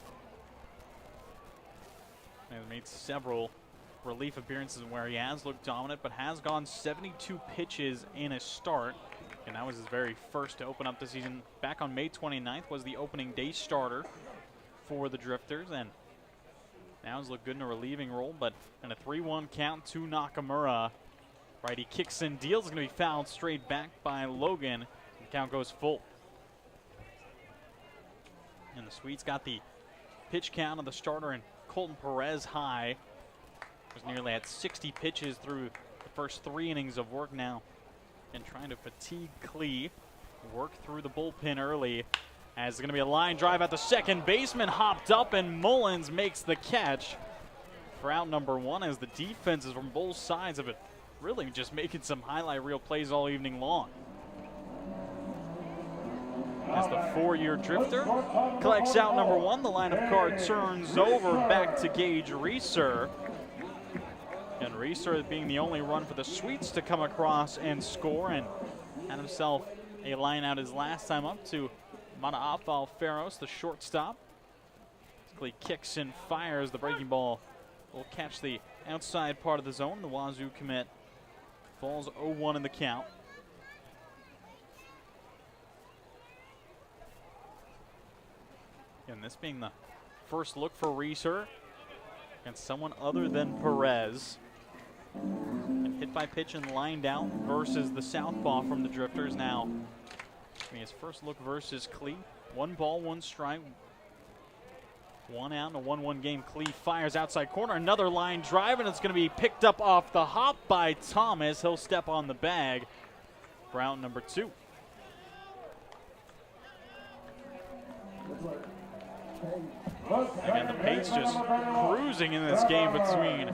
He has made several relief appearances where he has looked dominant, but has gone 72 pitches in a start. And that was his very first to open up the season. Back on May 29th was the opening day starter for the Drifters, and now he's looked good in a relieving role, but in a 3-1 count to Nakamura. Righty kicks and deals, is going to be fouled straight back by Logan. The count goes full. And the Swedes got the pitch count of the starter and Colton Perez high. Was nearly at 60 pitches through the first 3 innings of work now. And trying to fatigue Klee. Work through the bullpen early. As it's going to be a line drive at the second baseman. Hopped up and Mullins makes the catch for out number 1, as the defenses from both sides of it really just making some highlight reel plays all evening long. As the 4-year Drifter collects out number 1, the lineup card turns over back to Gage Reeser. And Reeser being the only run for the Sweets to come across and score, and had himself a line out his last time up to Mana'af Alferos, the shortstop. Klee kicks and fires. The breaking ball will catch the outside part of the zone. The Wazoo commit falls 0-1 in the count. And this being the first look for Reeser against someone other than Perez. And hit by pitch and lined out versus the southpaw from the Drifters. Now, his first look versus Klee. 1 ball, 1 strike. 1 out in a 1-1 game. Klee fires outside corner. Another line drive, and it's going to be picked up off the hop by Thomas. He'll step on the bag for out number 2. Again, the pace just cruising in this game between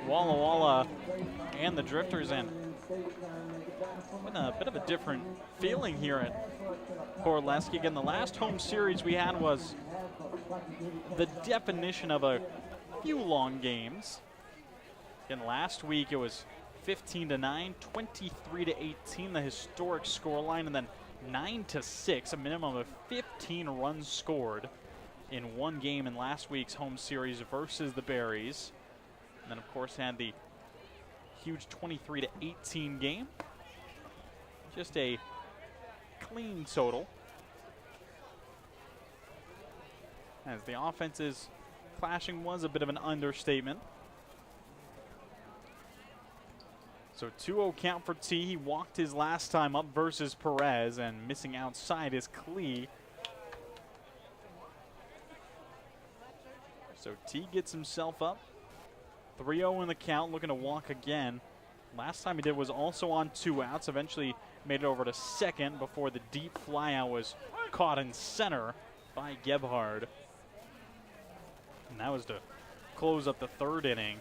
Walla Walla and the Drifters, and with a bit of a different feeling here at Borleske. Again, the last home series we had was the definition of a few long games. Again, last week it was 15-9, 23-18, the historic scoreline, and then 9-6, a minimum of 15 runs scored in one game in last week's home series versus the Berries. And then, of course, had the huge 23-18 game. Just a clean total. As the offenses clashing was a bit of an understatement. So 2-0 count for T. He walked his last time up versus Perez, and missing outside is Klee. So T gets himself up. 3-0 in the count, looking to walk again. Last time he did was also on 2 outs. Eventually made it over to second before the deep flyout was caught in center by Gebhard. And that was to close up the 3rd inning.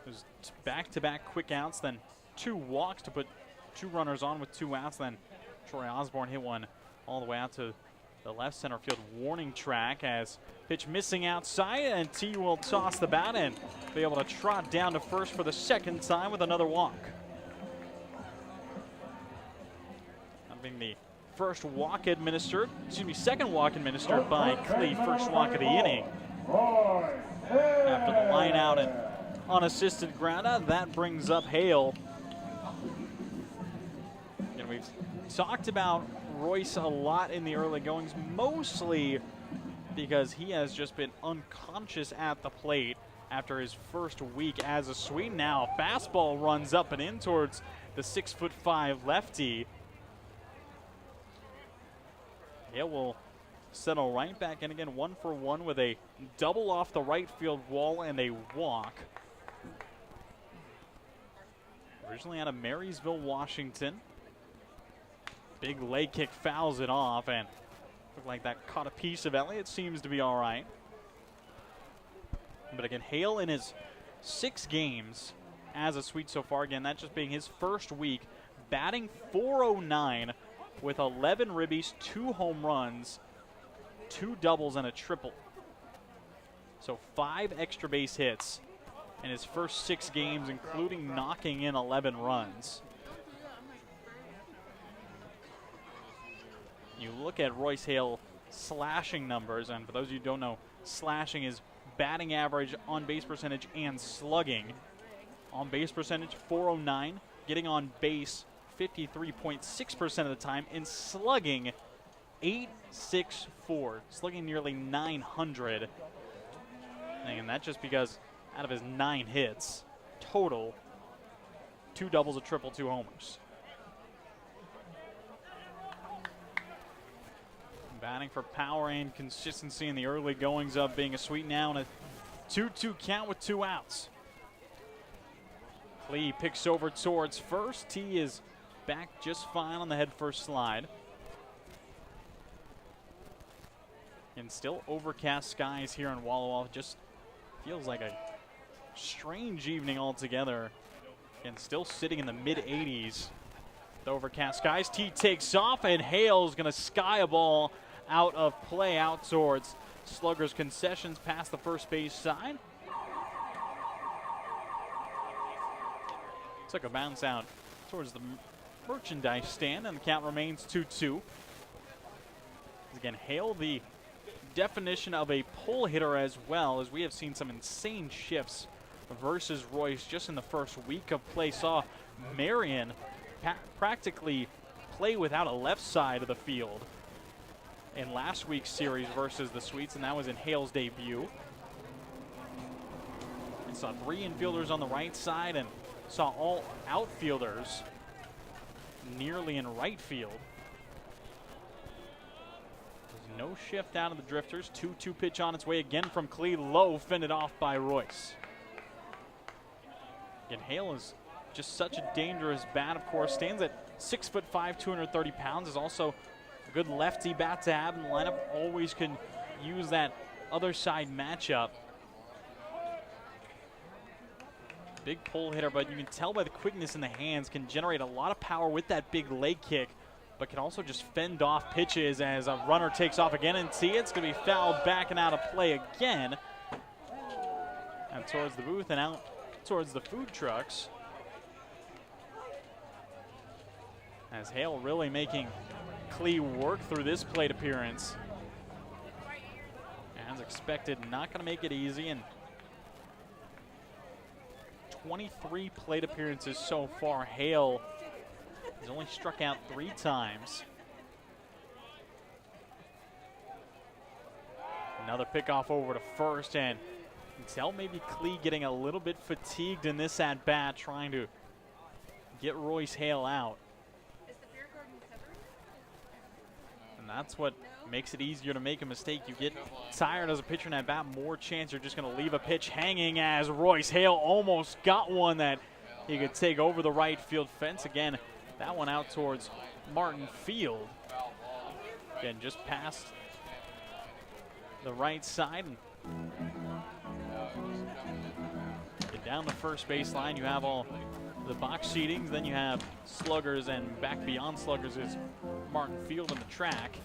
It was back-to-back quick outs, then 2 walks to put 2 runners on with 2 outs. Then Troy Osborne hit one all the way out to the left center field warning track, as pitch missing outside, and T will toss the bat and be able to trot down to first for the 2nd time with another walk. That being the first walk administered, second walk administered by Klee, first walk of the inning. After the line out and unassisted ground out, that brings up Hale. And we've talked about Royce a lot in the early goings, mostly because he has just been unconscious at the plate after his first week as a Swede. Now fastball runs up and in towards the 6'5" lefty. Hale will settle right back in again, 1 for 1 with a double off the right field wall and a walk. Originally out of Marysville, Washington. Big leg kick fouls it off, and Looked like that caught a piece of Elliott. Seems to be all right. But again, Hale in his 6 games as a Sweet so far. Again, that just being his first week, batting .409 with 11 ribbies, 2 home runs, 2 doubles, and a triple. So 5 extra base hits in his first 6 games, including knocking in 11 runs. You look at Royce Hale slashing numbers, and for those of you who don't know, slashing is batting average, on base percentage, and slugging. On base percentage, .409, getting on base 53.6% of the time, and slugging .864, slugging nearly 900. And that's just because out of his 9 hits total, 2 doubles, a triple, 2 homers. Batting for power and consistency in the early goings of being a Sweet now, and a 2-2 count with 2 outs. Klee picks over towards first. T is back just fine on the head first slide. And still overcast skies here in Walla Walla. Just feels like a strange evening altogether. And still sitting in the mid-80s. The overcast skies. T takes off, and Hale's going to sky a ball out of play, out towards Slugger's concessions, past the first base side. Took a bounce out towards the merchandise stand, and the count remains 2-2. Again, Hale, the definition of a pull hitter as well, as we have seen some insane shifts versus Royce just in the first week of play. Saw Marion practically play without a left side of the field in last week's series versus the Sweets, and that was in Hale's debut. And saw 3 infielders on the right side and saw all outfielders nearly in right field. There's no shift out of the drifters. 2-2 pitch on its way again from Klee, low, fended off by Royce. And Hale is just such a dangerous bat, of course. Stands at 6'5", 230 pounds. Is also a good lefty bat to have in the lineup. Always can use that other side matchup. Big pull hitter, but you can tell by the quickness in the hands, can generate a lot of power with that big leg kick, but can also just fend off pitches as a runner takes off again. And see, it's going to be fouled back and out of play again. And towards the booth and out towards the food trucks. As Hale really making Klee work through this plate appearance. As expected, not going to make it easy. And 23 plate appearances so far. Hale has only struck out 3 times. Another pickoff over to first, and you can tell maybe Klee getting a little bit fatigued in this at-bat, trying to get Royce Hale out. And that's what makes it easier to make a mistake. You get tired as a pitcher in that bat, more chance you're just going to leave a pitch hanging, as Royce Hale almost got one that he could take over the right field fence. Again, that one out towards Martin Field. Again, just past the right side. And get down the first baseline, you have all the box seatings, then you have sluggers, and back beyond sluggers is Martin Field in the track.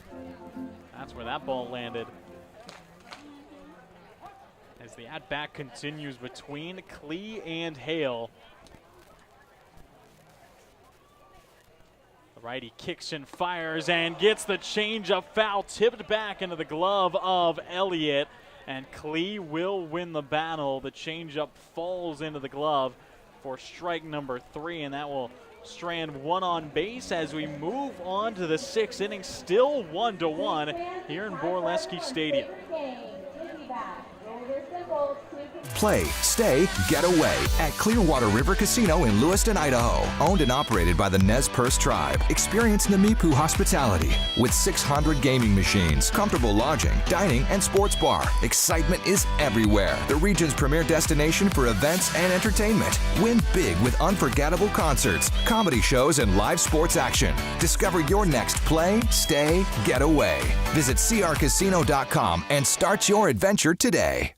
That's where that ball landed. As the at-bat continues between Klee and Hale. The righty kicks and fires and gets the changeup foul, tipped back into the glove of Elliott, and Klee will win the battle. The changeup falls into the glove for strike number 3, and that will strand one on base as we move on to the 6th inning. Still 1-1 here in Borleske Stadium. Play, stay, get away at Clearwater River Casino in Lewiston, Idaho. Owned and operated by the Nez Perce Tribe. Experience Namipu hospitality with 600 gaming machines, comfortable lodging, dining, and sports bar. Excitement is everywhere. The region's premier destination for events and entertainment. Win big with unforgettable concerts, comedy shows, and live sports action. Discover your next play, stay, get away. Visit crcasino.com and start your adventure today.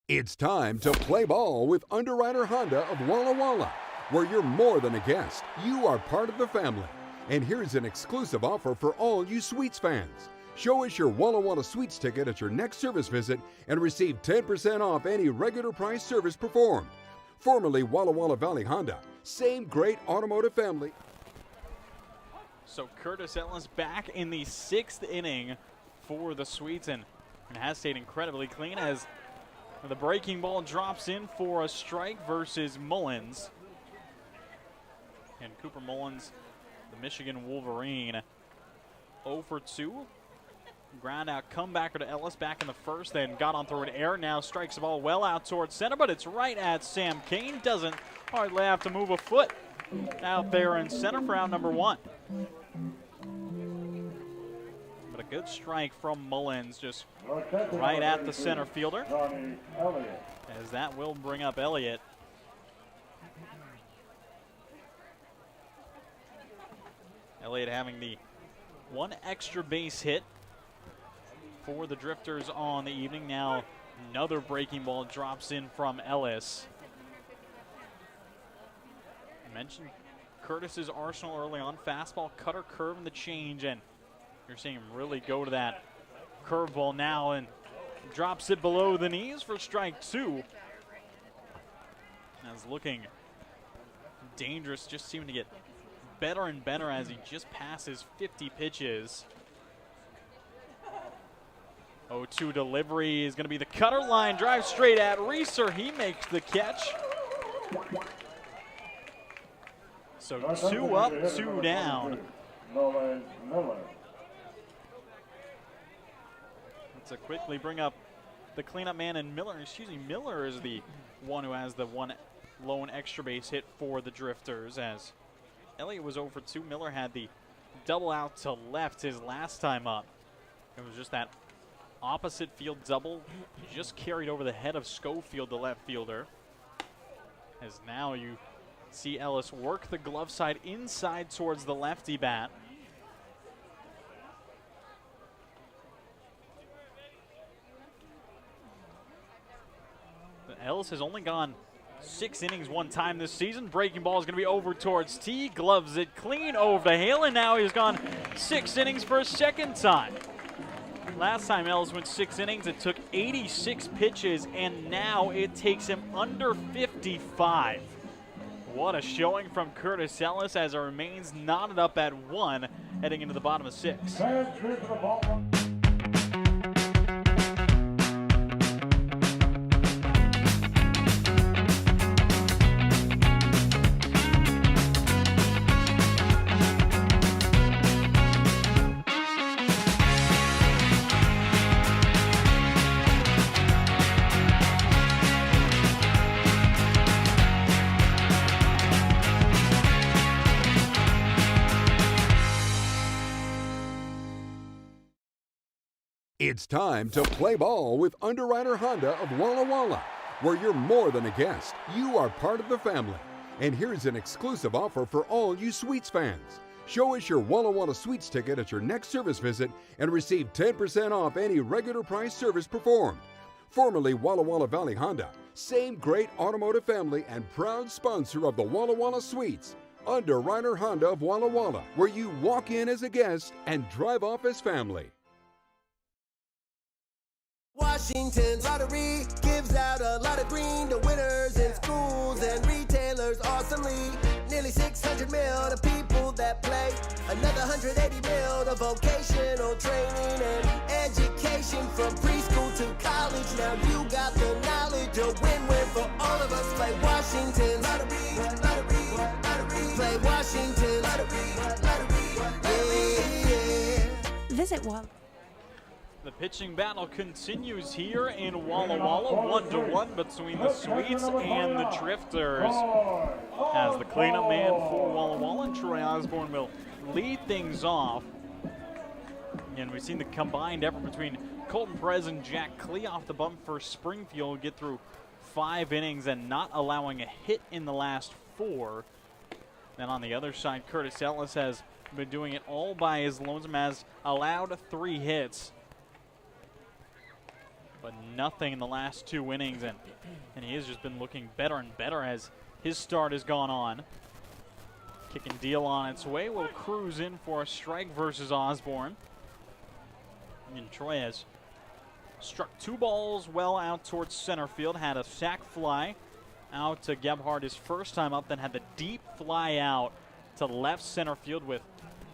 It's time to play ball with Underwriter Honda of Walla Walla, where you're more than a guest, you are part of the family. And here's an exclusive offer for all you Suites fans. Show us your Walla Walla Suites ticket at your next service visit and receive 10% off any regular price service performed. Formerly Walla Walla Valley Honda, same great automotive family. So Curtis Ellis back in the 6th inning for the Suites, and has stayed incredibly clean as the breaking ball drops in for a strike versus Mullins. And Cooper Mullins, the Michigan Wolverine, 0 for 2. Ground out comebacker to Ellis back in the first, then got on through an error, now strikes the ball well out towards center, but it's right at Sam Kane. Doesn't hardly have to move a foot out there in center for out number 1. But a good strike from Mullins, just right at the center fielder, as that will bring up Elliott. Elliott having the 1 extra base hit for the Drifters on the evening. Now another breaking ball drops in from Ellis. I mentioned Curtis's arsenal early on: fastball, cutter, curve, and the change, and you're seeing him really go to that curveball now and drops it below the knees for strike 2. That's looking dangerous, just seeming to get better and better as he just passes 50 pitches. 0-2 delivery is going to be the cutter line, drive straight at Reeser. He makes the catch. So 2 up, 2 down. To quickly bring up the cleanup man, and Miller is the one who has the 1 lone extra base hit for the Drifters, as Elliott was 0 for 2. Miller had the double out to left his last time up. It was just that opposite field double, just carried over the head of Schofield, the left fielder, as now you see Ellis work the glove side inside towards the lefty bat. Ellis has only gone 6 innings 1 time this season. Breaking ball is going to be over towards T. Gloves it clean over to Hale, and now he's gone 6 innings for a 2nd time. Last time Ellis went 6 innings, it took 86 pitches, and now it takes him under 55. What a showing from Curtis Ellis, as it remains knotted up at 1 heading into the bottom of 6. It's time to play ball with Underwriter Honda of Walla Walla, where you're more than a guest, you are part of the family. And here's an exclusive offer for all you Suites fans. Show us your Walla Walla Suites ticket at your next service visit and receive 10% off any regular price service performed. Formerly Walla Walla Valley Honda, Same great automotive family and proud sponsor of the Walla Walla Suites. Underwriter Honda of Walla Walla, where you walk in as a guest and drive off as family. Washington's lottery gives out a lot of green to winners in schools and retailers awesomely. Nearly 600 mil to people that play. Another 180 mil to vocational training and education from preschool to college. Now you got the knowledge, a win-win for all of us. Play Washington's lottery, lottery, lottery. Play Washington's lottery, yeah. Visit Walla. The pitching battle continues here in Walla Walla, 1-1 between the Sweets and the Drifters. As the cleanup man for Walla Walla, and Troy Osborne will lead things off. And we've seen the combined effort between Colton Perez and Jack Klee off the bump for Springfield get through 5 innings and not allowing a hit in the last 4. Then on the other side, Curtis Ellis has been doing it all by his lonesome, has allowed 3 hits. But nothing in the last 2 innings, and he has just been looking better and better as his start has gone on. Kick and deal on its way. Will cruise in for a strike versus Osborne. And Troy has struck 2 balls well out towards center field. Had a sac fly out to Gebhardt his first time up, then had the deep fly out to left center field with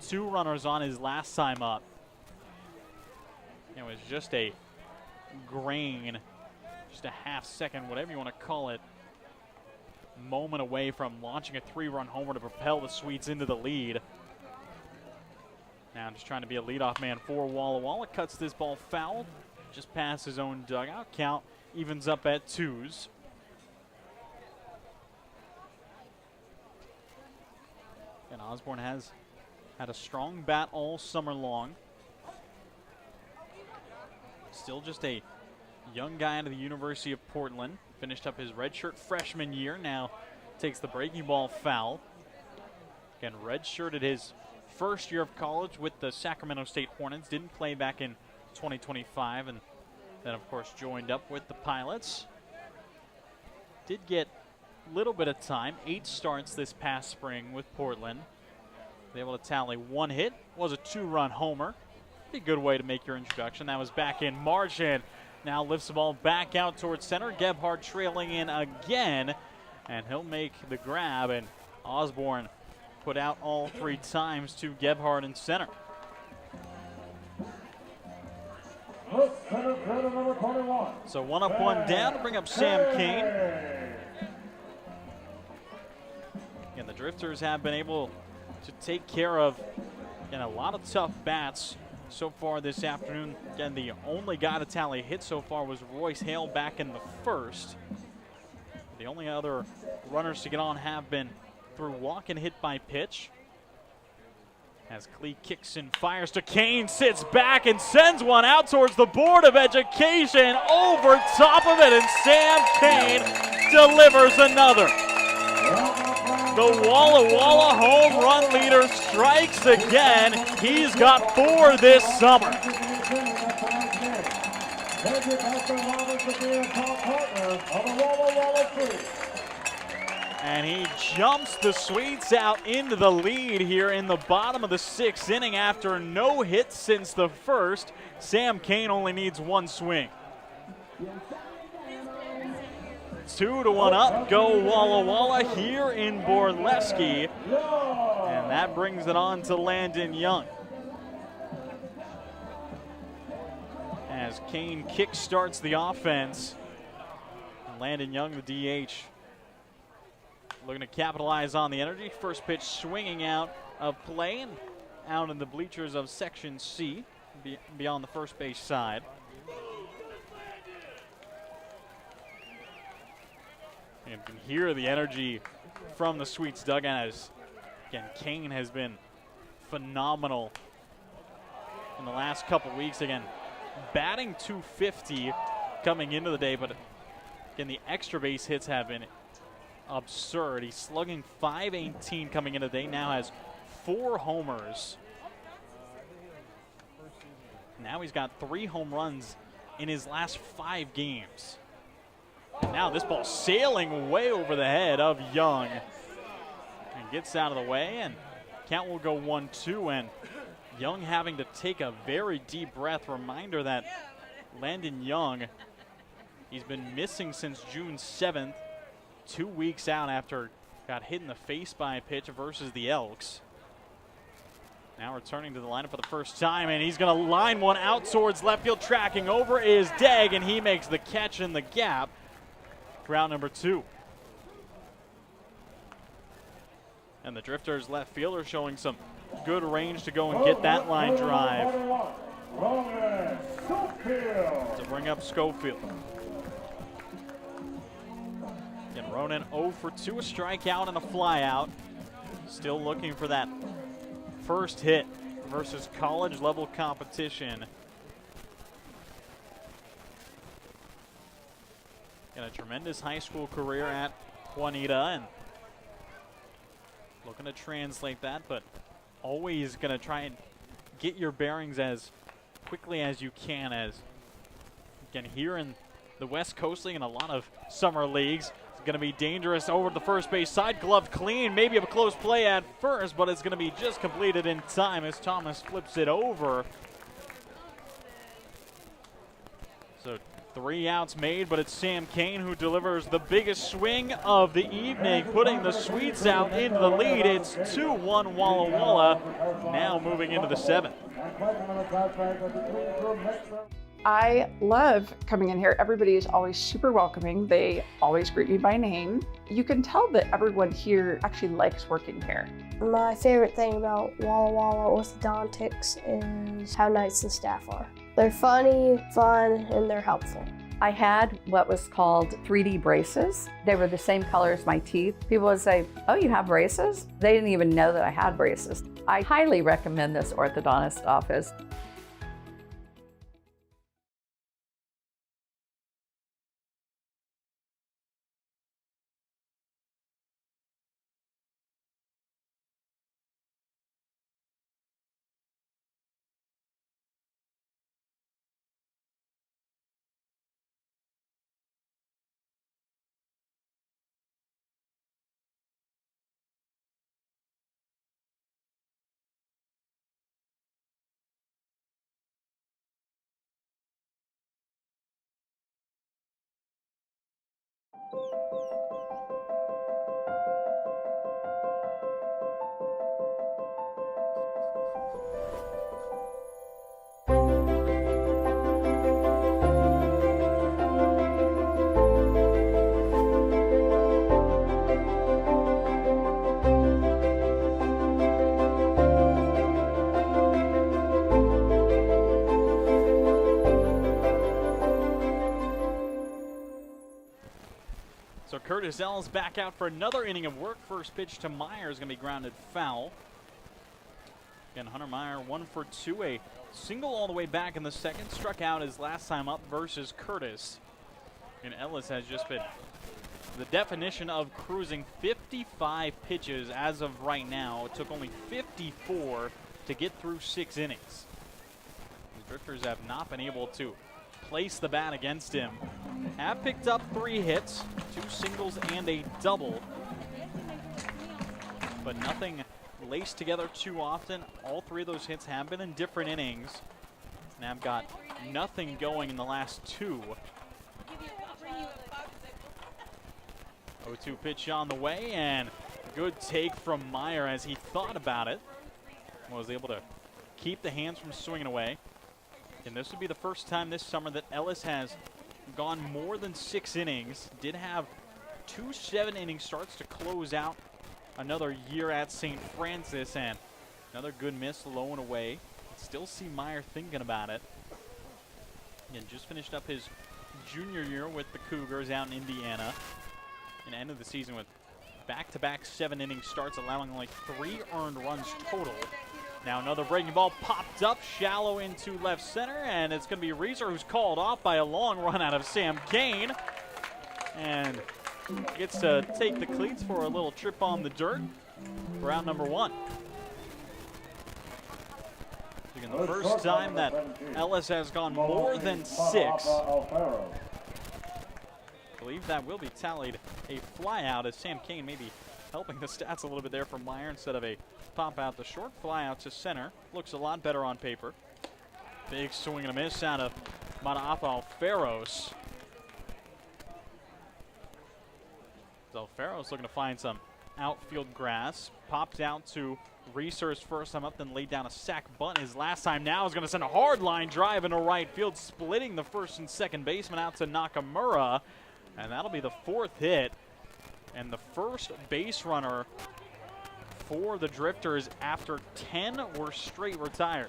2 runners on his last time up. It was just a grain, just a half second, whatever you want to call it, moment away from launching a 3-run homer to propel the Sweets into the lead. Now just trying to be a leadoff man for Walla Walla. Cuts this ball foul, just past his own dugout. Count evens up at 2s. And Osborne has had a strong bat all summer long. Still just a young guy out of the University of Portland. Finished up his redshirt freshman year. Now takes the breaking ball foul. Again, redshirted his first year of college with the Sacramento State Hornets. Didn't play back in 2025, and then of course joined up with the Pilots. Did get a little bit of time. 8 starts this past spring with Portland. Was able to tally 1 hit. Was a 2-run homer. A good way to make your introduction. That was back in March, and now lifts the ball back out towards center. Gebhardt trailing in again, and he'll make the grab, and Osborne put out all 3 times to Gebhardt in center. So 1 up, 1 down to bring up Sam Kane. And the Drifters have been able to take care of a lot of tough bats so far this afternoon. Again, the only guy to tally a hit so far was Royce Hale back in the first. The only other runners to get on have been through walk and hit by pitch. As Klee kicks and fires to Kane, sits back and sends one out towards the Board of Education, over top of it, and Sam Kane delivers another. The Walla Walla home run leader strikes again. He's got 4 this summer. And he jumps the Sweets out into the lead here in the bottom of the 6th inning after no hits since the first. Sam Kane only needs 1 swing. 2-1 up, go Walla Walla here in Borleske. And that brings it on to Landon Young. As Kane kick-starts the offense. And Landon Young, the DH, looking to capitalize on the energy. First pitch swinging out of play and out in the bleachers of Section C, beyond the first base side. And you can hear the energy from the Sweets dugout as, again, Kane has been phenomenal in the last couple weeks. Again, batting .250 coming into the day, but again, the extra base hits have been absurd. He's slugging .518 coming into the day, now has 4 homers. Now he's got 3 home runs in his last 5 games. And now this ball sailing way over the head of Young. And gets out of the way, and count will go 1-2, and Young having to take a very deep breath. Reminder that Landon Young, he's been missing since June 7th, 2 weeks out after got hit in the face by a pitch versus the Elks. Now returning to the lineup for the first time, and he's going to line one out towards left field. Tracking over is Degg, and he makes the catch in the gap for out number 2. And the Drifters left fielder showing some good range to go and get that line drive to bring up Schofield. Again, Ronan 0 for 2, a strikeout and a flyout. Still looking for that first hit versus college level competition. And a tremendous high school career at Juanita, and looking to translate that, but always going to try and get your bearings as quickly as you can, as again here in the West Coast League and a lot of summer leagues. It's going to be dangerous over the first base side, gloved clean, maybe a close play at first, but it's going to be just completed in time as Thomas flips it over. So 3 outs made, but it's Sam Kane who delivers the biggest swing of the evening, putting the Sweets out into the lead. It's 2-1 Walla Walla, now moving into the 7th. I love coming in here. Everybody is always super welcoming. They always greet me by name. You can tell that everyone here actually likes working here. My favorite thing about Walla Walla Orthodontics is how nice the staff are. They're funny, fun, and they're helpful. I had what was called 3D braces. They were the same color as my teeth. People would say, "Oh, you have braces?" They didn't even know that I had braces. I highly recommend this orthodontist office. So Curtis Ellis back out for another inning of work. First pitch to Meyer is going to be grounded foul. Again, Hunter Meyer 1 for 2, a single all the way back in the second. Struck out his last time up versus Curtis. And Ellis has just been the definition of cruising. 55 pitches as of right now. It took only 54 to get through 6 innings. The Drifters have not been able to place the bat against him. Have picked up 3 hits, 2 singles and a double, but nothing laced together too often. All 3 of those hits have been in different innings, and have got nothing going in the last 2. 0-2 pitch on the way, and good take from Meyer as he thought about it. Was able to keep the hands from swinging away. And this would be the first time this summer that Ellis has gone more than 6 innings. Did have 2 7-inning starts to close out another year at St. Francis, and another good miss low and away. Still see Meyer thinking about it. And just finished up his junior year with the Cougars out in Indiana. And ended the season with back-to-back 7-inning starts, allowing only 3 earned runs total. Now another breaking ball popped up shallow into left center, and it's going to be Reeser who's called off by a long run out of Sam Kane. And gets to take the cleats for a little trip on the dirt for out number 1. Again, the first time that Ellis has gone more than 6 believe that will be tallied a fly out as Sam Kane maybe helping the stats a little bit there for Meyer instead of a pop out. The short fly out to center looks a lot better on paper. Big swing and a miss out of Mana'afa Alferos. So Alferos looking to find some outfield grass. Popped out to Reeser's first time up, then laid down a sac bunt his last time. Now is going to send a hard line drive into right field, splitting the first and second baseman out to Nakamura. And that'll be the 4th hit. And the first base runner for the Drifters after 10 were straight retired.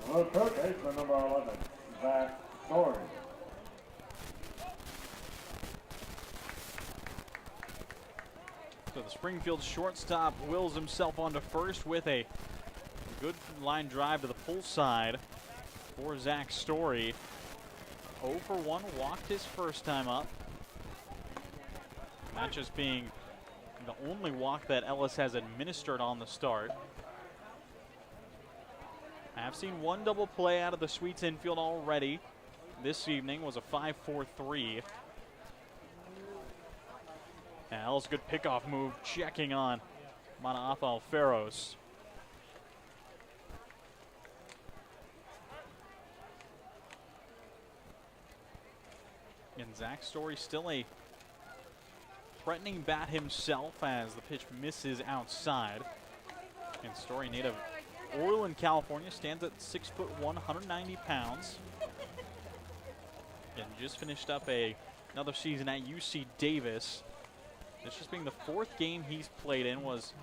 Well, coach, baseman number 11, Zach Story. So the Springfield shortstop wills himself onto first with a good line drive to the pull side for Zach Story. 0 for 1, walked his first time up. That just being the only walk that Ellis has administered on the start. I have seen one double play out of the Sweets infield already. This evening was a 5-4-3. And Ellis, good pickoff move, checking on Mana'afa Alferos. And Zach Story still a threatening bat himself as the pitch misses outside. And Story, native Orland, California, stands at 6'1", 190 pounds. And just finished up another season at UC Davis. This just being the 4th game he's played in, was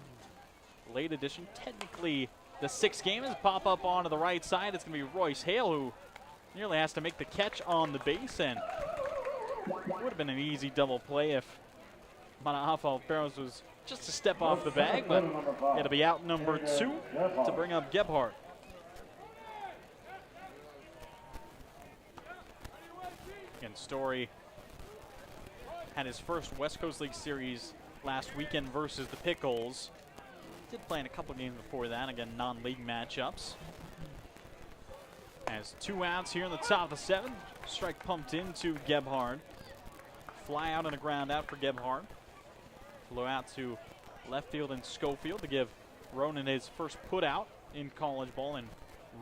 late addition. Technically, the 6th game is pop up onto the right side. It's going to be Royce Hale who nearly has to make the catch on the base, and would have been an easy double play if Mana'afa Alferos was just a step off the bag, but it'll be out number 2 to bring up Gebhardt. And Story had his first West Coast League Series last weekend versus the Pickles. Did play in a couple games before that, again, non-league matchups. Has 2 outs here in the top of the 7th. Strike pumped into Gebhardt. Fly out and a ground out for Gebhardt. Flew out to left field in Schofield to give Ronan his first put out in college ball, and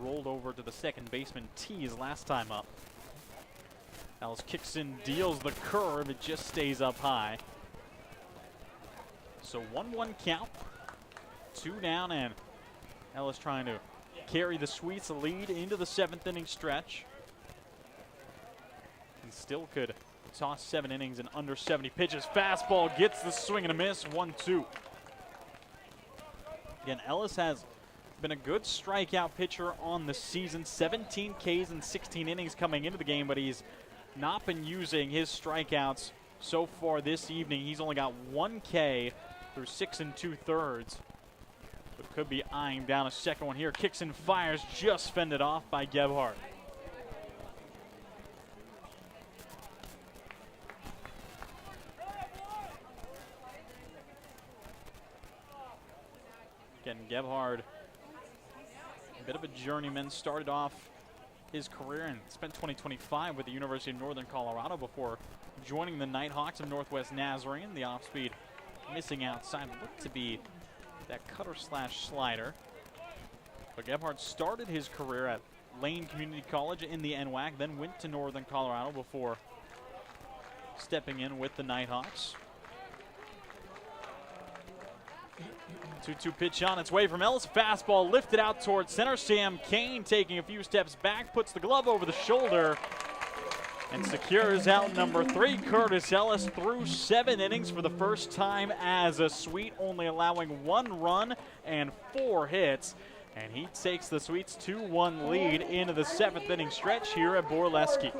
rolled over to the second baseman T his last time up. Ellis kicks in, deals the curve, it just stays up high. So 1-1 count, 2 down, and Ellis trying to carry the Sweets lead into the 7th inning stretch. And still could toss 7 innings in under 70 pitches. Fastball gets the swing and a miss, 1-2. Again, Ellis has been a good strikeout pitcher on the season. 17 Ks in 16 innings coming into the game, but he's not been using his strikeouts so far this evening. He's only got 1 K through 6 2/3. But could be eyeing down a second one here. Kicks and fires, just fended off by Gebhardt. Again, Gebhardt, a bit of a journeyman, started off his career and spent 2025 with the University of Northern Colorado before joining the Nighthawks of Northwest Nazarene. The off-speed missing outside looked to be that cutter/slider. But Gebhardt started his career at Lane Community College in the NWAC, then went to Northern Colorado before stepping in with the Nighthawks. 2-2 pitch on its way from Ellis. Fastball lifted out towards center. Sam Kane taking a few steps back, puts the glove over the shoulder, and secures out number 3. Curtis Ellis threw 7 innings for the first time as a Sweet, only allowing 1 run and 4 hits. And he takes the Sweets 2-1 lead into the 7th inning stretch here at Borleske.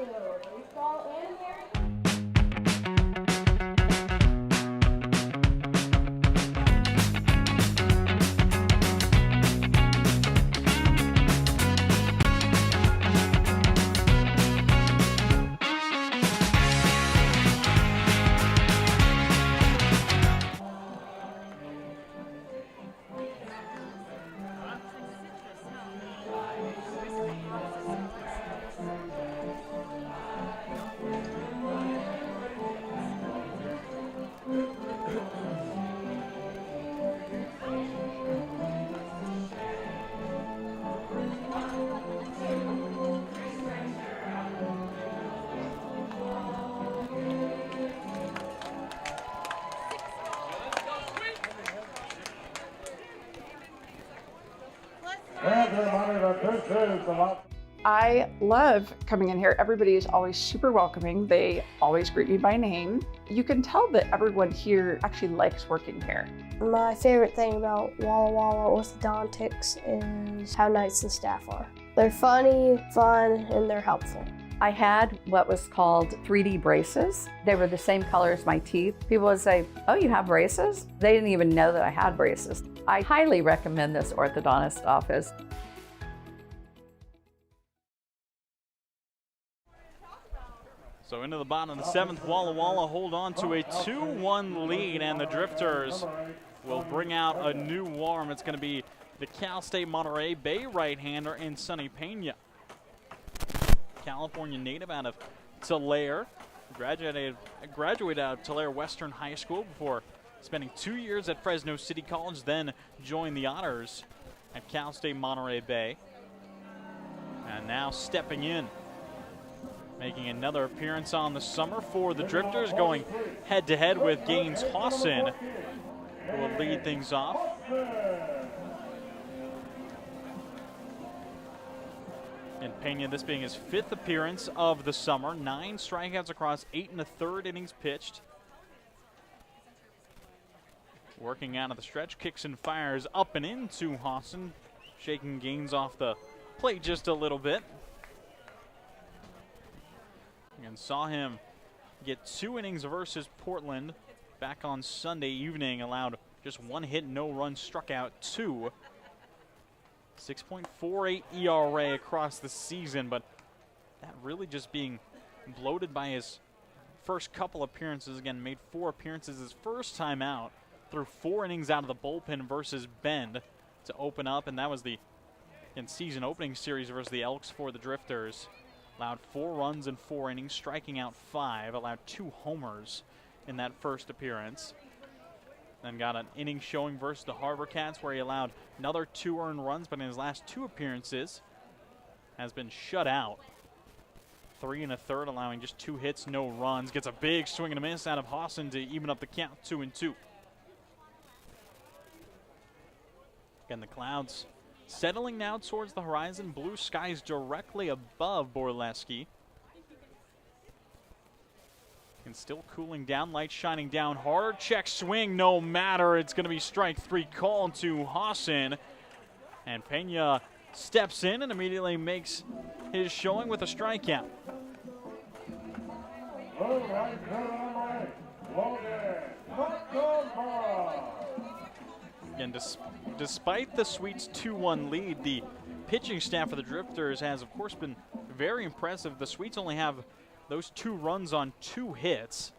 I love coming in here. Everybody is always super welcoming. They always greet me by name. You can tell that everyone here actually likes working here. My favorite thing about Walla Walla Orthodontics is how nice the staff are. They're funny, fun, and they're helpful. I had what was called 3D braces. They were the same color as my teeth. People would say, "Oh, you have braces?" They didn't even know that I had braces. I highly recommend this orthodontist office. So into the bottom of the seventh, Walla Walla hold on to a 2-1 lead, and the Drifters will bring out a new arm. It's going to be the Cal State Monterey Bay right-hander in Sonny Pena. California native out of Tulare, graduated out of Tulare Western High School before spending 2 years at Fresno City College, then joined the Otters at Cal State Monterey Bay. And now stepping in, making another appearance on the summer for the Drifters, going head-to-head with Gaines Hawson, who will lead things off. And Pena, this being his 5th appearance of the summer, 9 strikeouts across 8 1/3 innings pitched. Working out of the stretch, kicks and fires up and into Hawson, shaking Gaines off the plate just a little bit. And saw him get 2 innings versus Portland back on Sunday evening, allowed just 1 hit, no runs, struck out 2. 6.48 ERA across the season, but that really just being bloated by his first couple appearances. Again, made 4 appearances his first time out, threw 4 innings out of the bullpen versus Bend to open up, and that was the season opening series versus the Elks for the Drifters. Allowed 4 runs in 4 innings, striking out 5, allowed 2 homers in that first appearance. Then got an inning showing versus the Harbor Cats where he allowed another 2 earned runs, but in his last 2 appearances has been shut out. 3 1/3, allowing just 2 hits, no runs. Gets a big swing and a miss out of Hawson to even up the count, 2-2. Again, the clouds settling now towards the horizon. Blue skies directly above Borleske. And still cooling down, light shining down hard. Check swing, no matter. It's going to be strike 3 called to Hawson. And Pena steps in and makes his showing with a strikeout. Again, despite the Sweets' 2-1 lead, the pitching staff for the Drifters has, of course, been very impressive. The Sweets only have those 2 runs on 2 hits,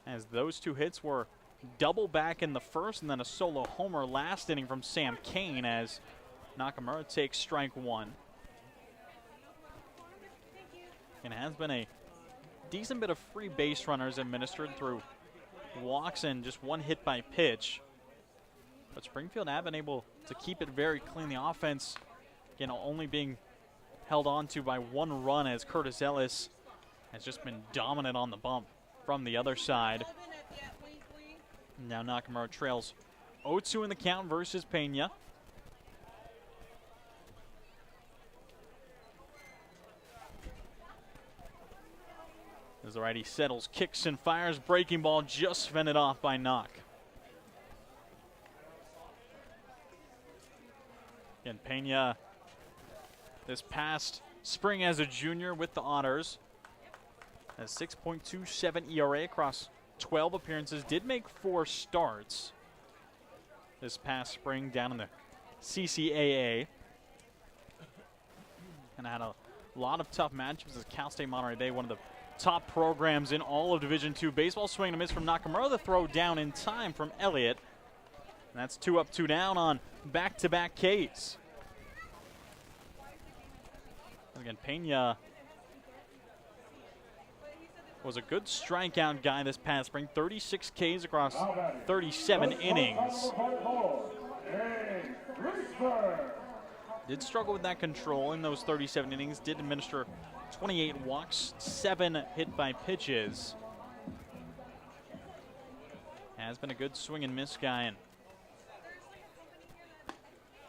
as those 2 hits were double back in the first and then a solo homer last inning from Sam Kane as Nakamura takes strike 1. And it has been a decent bit of free base runners administered through walks and just 1 hit by pitch. But Springfield have been able to keep it very clean. The offense, again, only being held on to by 1 run as Curtis Ellis has just been dominant on the bump from the other side. Now Nakamura trails 0-2 in the count versus Pena. As the righty settles, kicks and fires, breaking ball just fended off by Knock. And Pena, this past spring as a junior with the Otters, has 6.27 ERA across 12 appearances. Did make 4 starts this past spring down in the CCAA. And had a lot of tough matchups as Cal State Monterey Bay, one of the top programs in all of Division II baseball. Swing and a miss from Nakamura. The throw down in time from Elliott. And that's 2 up, 2 down on back-to-back Ks. Again, Pena was a good strikeout guy this past spring. 36 Ks across 37 innings. Did struggle with that control in those 37 innings. Did administer 28 walks, 7 hit by pitches. Has been a good swing and miss guy. And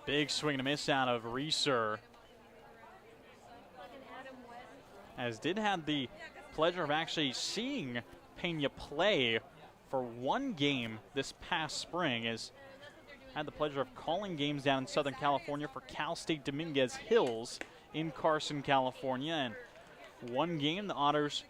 big swing and a miss out of Reeser. as did have the pleasure of actually seeing Pena play for one game this past spring, as had the pleasure of calling games down in Southern California for Cal State Dominguez Hills in Carson, California. And one game, the Otters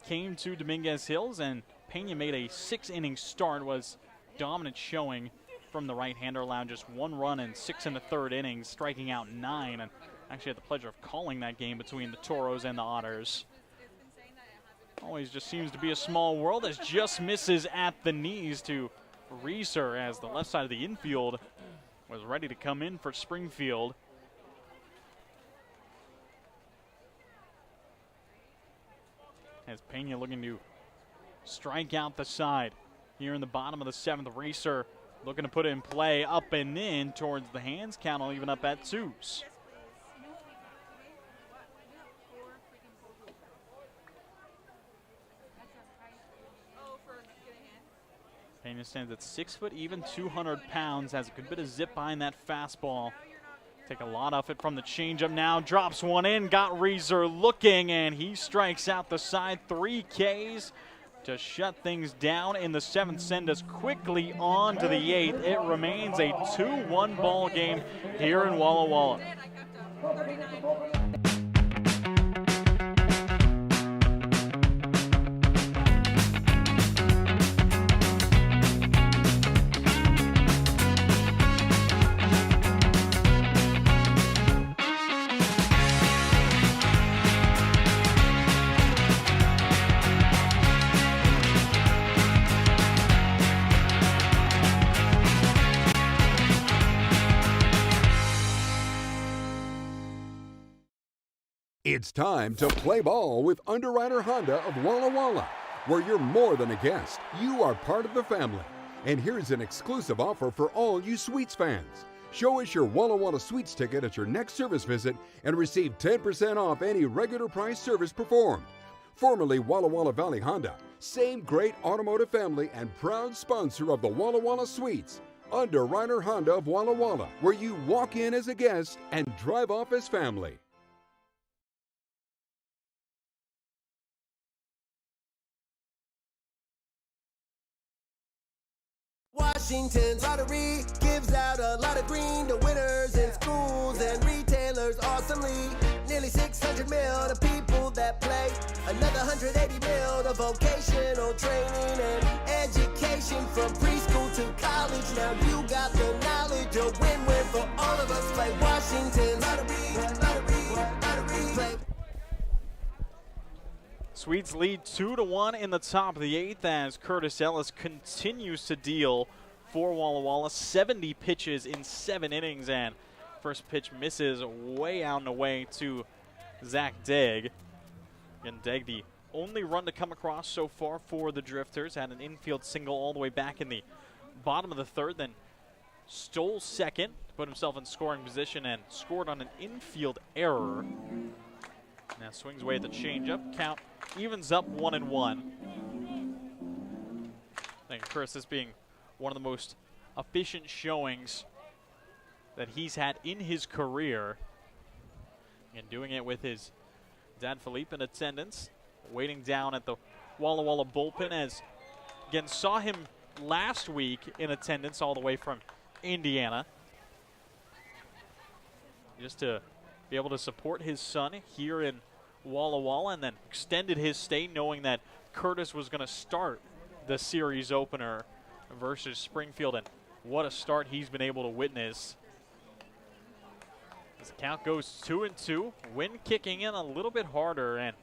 came to Dominguez Hills, and Pena made a 6-inning start, was dominant showing from the right-hander, allowed just 1 run in 6 1/3 innings, striking out 9, and actually had the pleasure of calling that game between the Toros and the Otters. Always just seems to be a small world, as just misses at the knees to Reeser, as the left side of the infield was ready to come in for Springfield. As Pena looking to strike out the side. Here in the bottom of the 7th, Reeser looking to put it in play, up and in towards the hands. Count will even up at 2s. Pena stands at 6 foot, even 200 pounds, has a good bit of zip behind that fastball. Take a lot off it from the changeup now, drops one in, got Reeser looking, and he strikes out the side. 3 Ks to shut things down in the 7th, send us quickly on to the 8th. It remains a 2-1 ball game here in Walla Walla. It's time to play ball with Underwriter Honda of Walla Walla, where you're more than a guest. You are part of the family. And here's an exclusive offer for all you Sweets fans. Show us your Walla Walla Sweets ticket at your next service visit and receive 10% off any regular price service performed. Formerly Walla Walla Valley Honda, same great automotive family and proud sponsor of the Walla Walla Sweets. Underwriter Honda of Walla Walla, where you walk in as a guest and drive off as family. Washington's lottery gives out a lot of green to winners in schools and retailers awesomely. Nearly 600 mil to people that play. Another 180 mil to vocational training and education from preschool to college. Now you got the knowledge, a win-win for all of us. Play Washington's lottery, play. Sweets lead 2-1 in the top of the 8th as Curtis Ellis continues to deal for Walla Walla. 70 pitches in 7 innings, and first pitch misses way out and away to Zach Degg. Again, Degg, the only run to come across so far for the Drifters, had an infield single all the way back in the bottom of the 3rd, then stole second to put himself in scoring position and scored on an infield error. Now swings away at the changeup. Count evens up 1-1. I think Chris, this being one of the most efficient showings that he's had in his career, and doing it with his dad Philippe in attendance, waiting down at the Walla Walla bullpen, as again saw him last week in attendance all the way from Indiana, just to be able to support his son here in Walla Walla, and then extended his stay knowing that Curtis was going to start the series opener versus Springfield, and what a start he's been able to witness. As the count goes 2-2, Wynn kicking in a little bit harder, and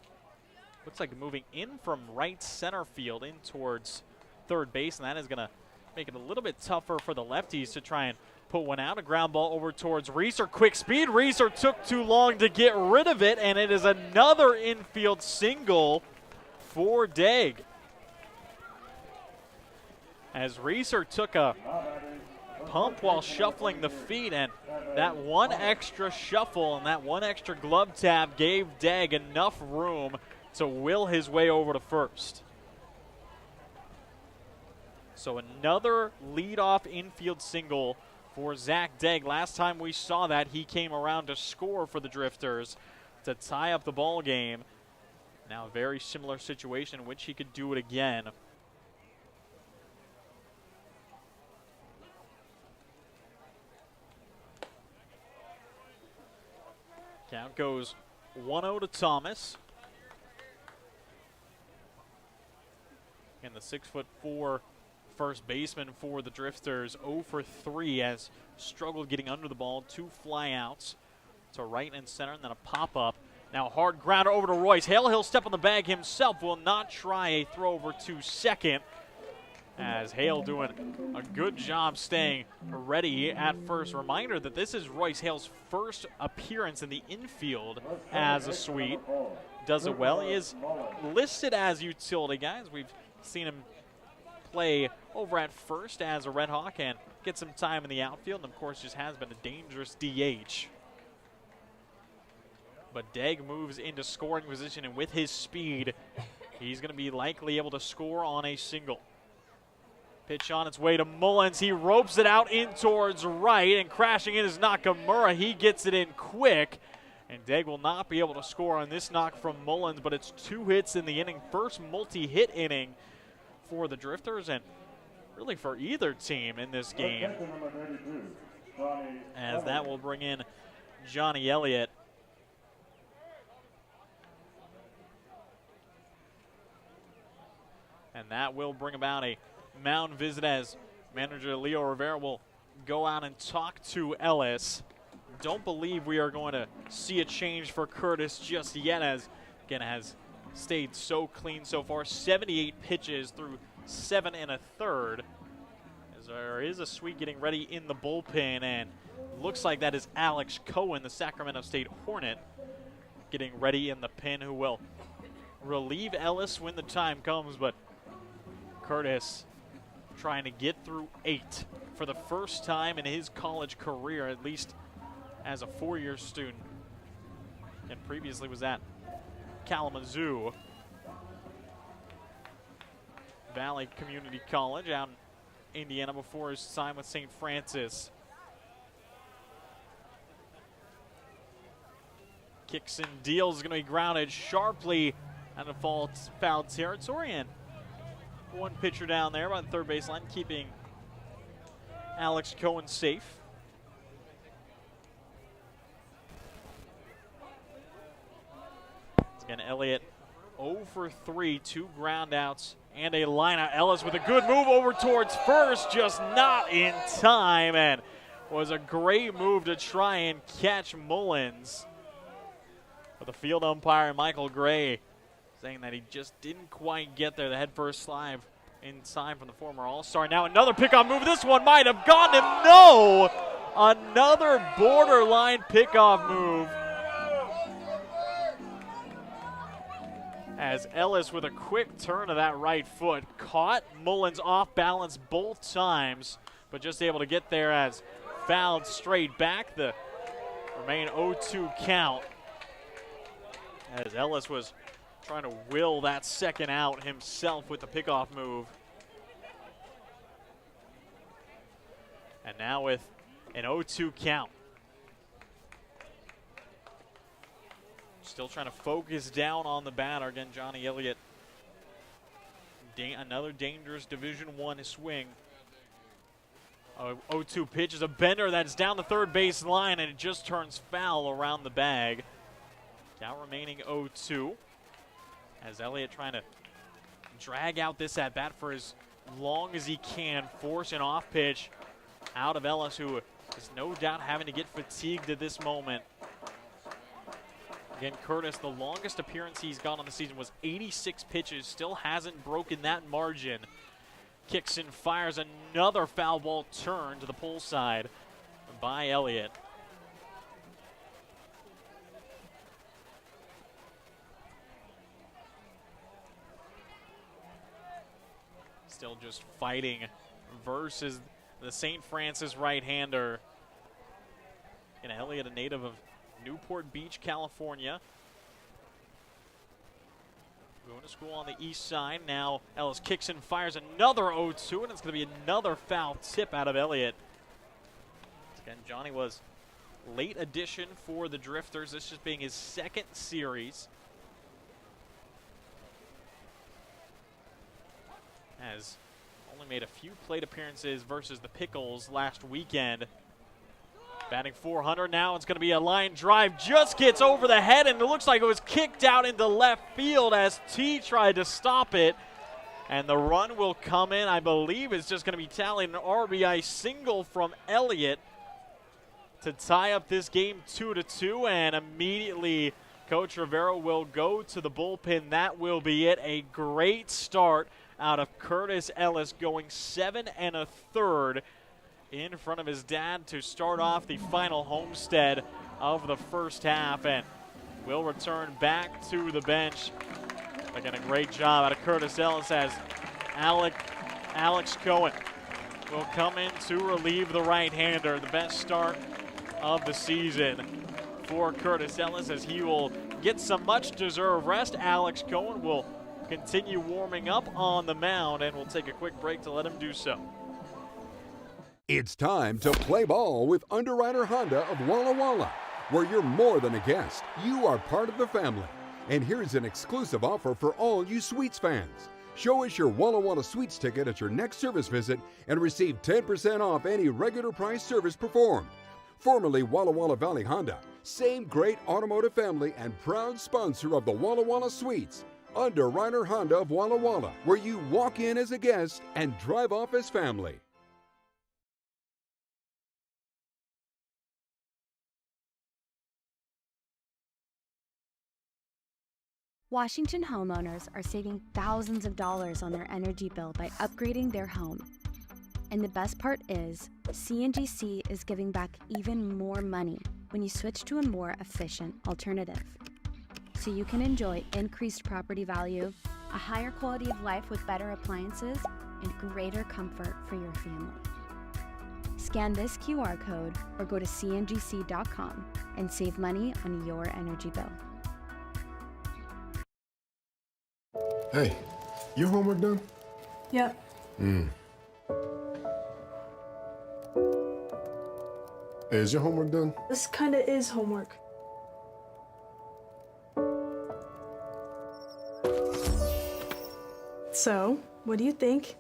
looks like moving in from right center field in towards third base, and that is going to make it a little bit tougher for the lefties to try and put one out. A ground ball over towards Reeser. Quick speed. Reeser took too long to get rid of it, and it is another infield single for Degg. As Reeser took a pump while shuffling the feet, and that one extra shuffle and that one extra glove tap gave Degg enough room to will his way over to first. So another leadoff infield single for Zach Degg. Last time we saw that, he came around to score for the Drifters to tie up the ball game. Now a very similar situation in which he could do it again. Count goes 1-0 to Thomas. And the 6'4" first baseman for the Drifters, 0 for 3, has struggled getting under the ball. 2 flyouts to right and center, and then a pop-up. Now hard grounder over to Royce. Hale, he'll step on the bag himself, will not try a throw over to second, as Hale doing a good job staying ready at first. Reminder that this is Royce Hale's first appearance in the infield as a Sweet. Does it well. He is listed as utility, guys. We've seen him play over at first as a Red Hawk and get some time in the outfield, and of course just has been a dangerous DH. But Degg moves into scoring position, and with his speed, he's going to be likely able to score on a single. Pitch on its way to Mullins. He ropes it out in towards right, and crashing in is Nakamura. He gets it in quick, and Degg will not be able to score on this knock from Mullins, but it's 2 hits in the inning. First multi-hit inning for the Drifters, and really for either team in this game, as that will bring in Johnny Elliott. And that will bring about a mound visit, as manager Leo Rivera will go out and talk to Ellis. Don't believe we are going to see a change for Curtis just yet, as again has stayed so clean so far. 78 pitches through 7 1/3. As there is a Sweet getting ready in the bullpen, and looks like that is Alex Cohen, the Sacramento State Hornet, getting ready in the pen, who will relieve Ellis when the time comes. But Curtis trying to get through 8 for the first time in his college career, at least as a 4-year student, and previously was at Kalamazoo Valley Community College out in Indiana before his time with St. Francis. Kicks and deals, is going to be grounded sharply out of foul territory, and one pitcher down there by the third baseline, keeping Alex Cohen safe. Again, Elliott 0 for 3, 2 ground outs and a lineup. Ellis with a good move over towards first, just not in time, and was a great move to try and catch Mullins. But the field umpire, Michael Gray, saying that he just didn't quite get there. The head first slide in time from the former All-Star. Now another pickoff move. This one might have gone him. No! Another borderline pickoff move, as Ellis, with a quick turn of that right foot, caught Mullins off balance both times, but just able to get there as fouled straight back. The remain 0-2 count, as Ellis was trying to will that second out himself with the pickoff move. And now with an 0-2 count, still trying to focus down on the batter. Again, Johnny Elliott, another dangerous Division I swing. 0-2 pitch is a bender that's down the third base line, and it just turns foul around the bag. Count remaining 0-2. As Elliott trying to drag out this at-bat for as long as he can, force an off pitch out of Ellis, who is no doubt having to get fatigued at this moment. Again, Curtis, the longest appearance he's got on the season was 86 pitches, still hasn't broken that margin. Kicks and fires another foul ball turn to the pull side by Elliott. Still just fighting versus the St. Francis right-hander. And Elliott, a native of Newport Beach, California. Going to school on the east side. Now Ellis kicks and fires another 0-2, and it's going to be another foul tip out of Elliott. Again, Johnny was late addition for the Drifters, this just being his second series. has only made a few plate appearances versus the Pickles last weekend. Batting 400 now. It's going to be a line drive. Just gets over the head, and it looks like it was kicked out into left field as T tried to stop it. And the run will come in. I believe it's just going to be tallied an RBI single from Elliott to tie up this game 2-2. And immediately Coach Rivera will go to the bullpen. That will be it. A great start out of Curtis Ellis, going 7 1/3 in front of his dad to start off the final homestead of the first half, and will return back to the bench. Again, a great job out of Curtis Ellis as Alex Cohen will come in to relieve the right-hander. The best start of the season for Curtis Ellis as he will get some much-deserved rest. Alex Cohen will continue warming up on the mound, and we'll take a quick break to let him do so. It's time to play ball with Underwriter Honda of Walla Walla, where you're more than a guest. You are part of the family. And here's an exclusive offer for all you Sweets fans. Show us your Walla Walla Sweets ticket at your next service visit and receive 10% off any regular price service performed. Formerly Walla Walla Valley Honda, same great automotive family and proud sponsor of the Walla Walla Sweets. Underwriter Honda of Walla Walla, where you walk in as a guest and drive off as family. Washington homeowners are saving thousands of dollars on their energy bill by upgrading their home. And the best part is, CNGC is giving back even more money when you switch to a more efficient alternative. So you can enjoy increased property value, a higher quality of life with better appliances, and greater comfort for your family. Scan this QR code or go to cngc.com and save money on your energy bill. Hey, your homework done? Yep. Hey, is your homework done? This kinda is homework. So, what do you think?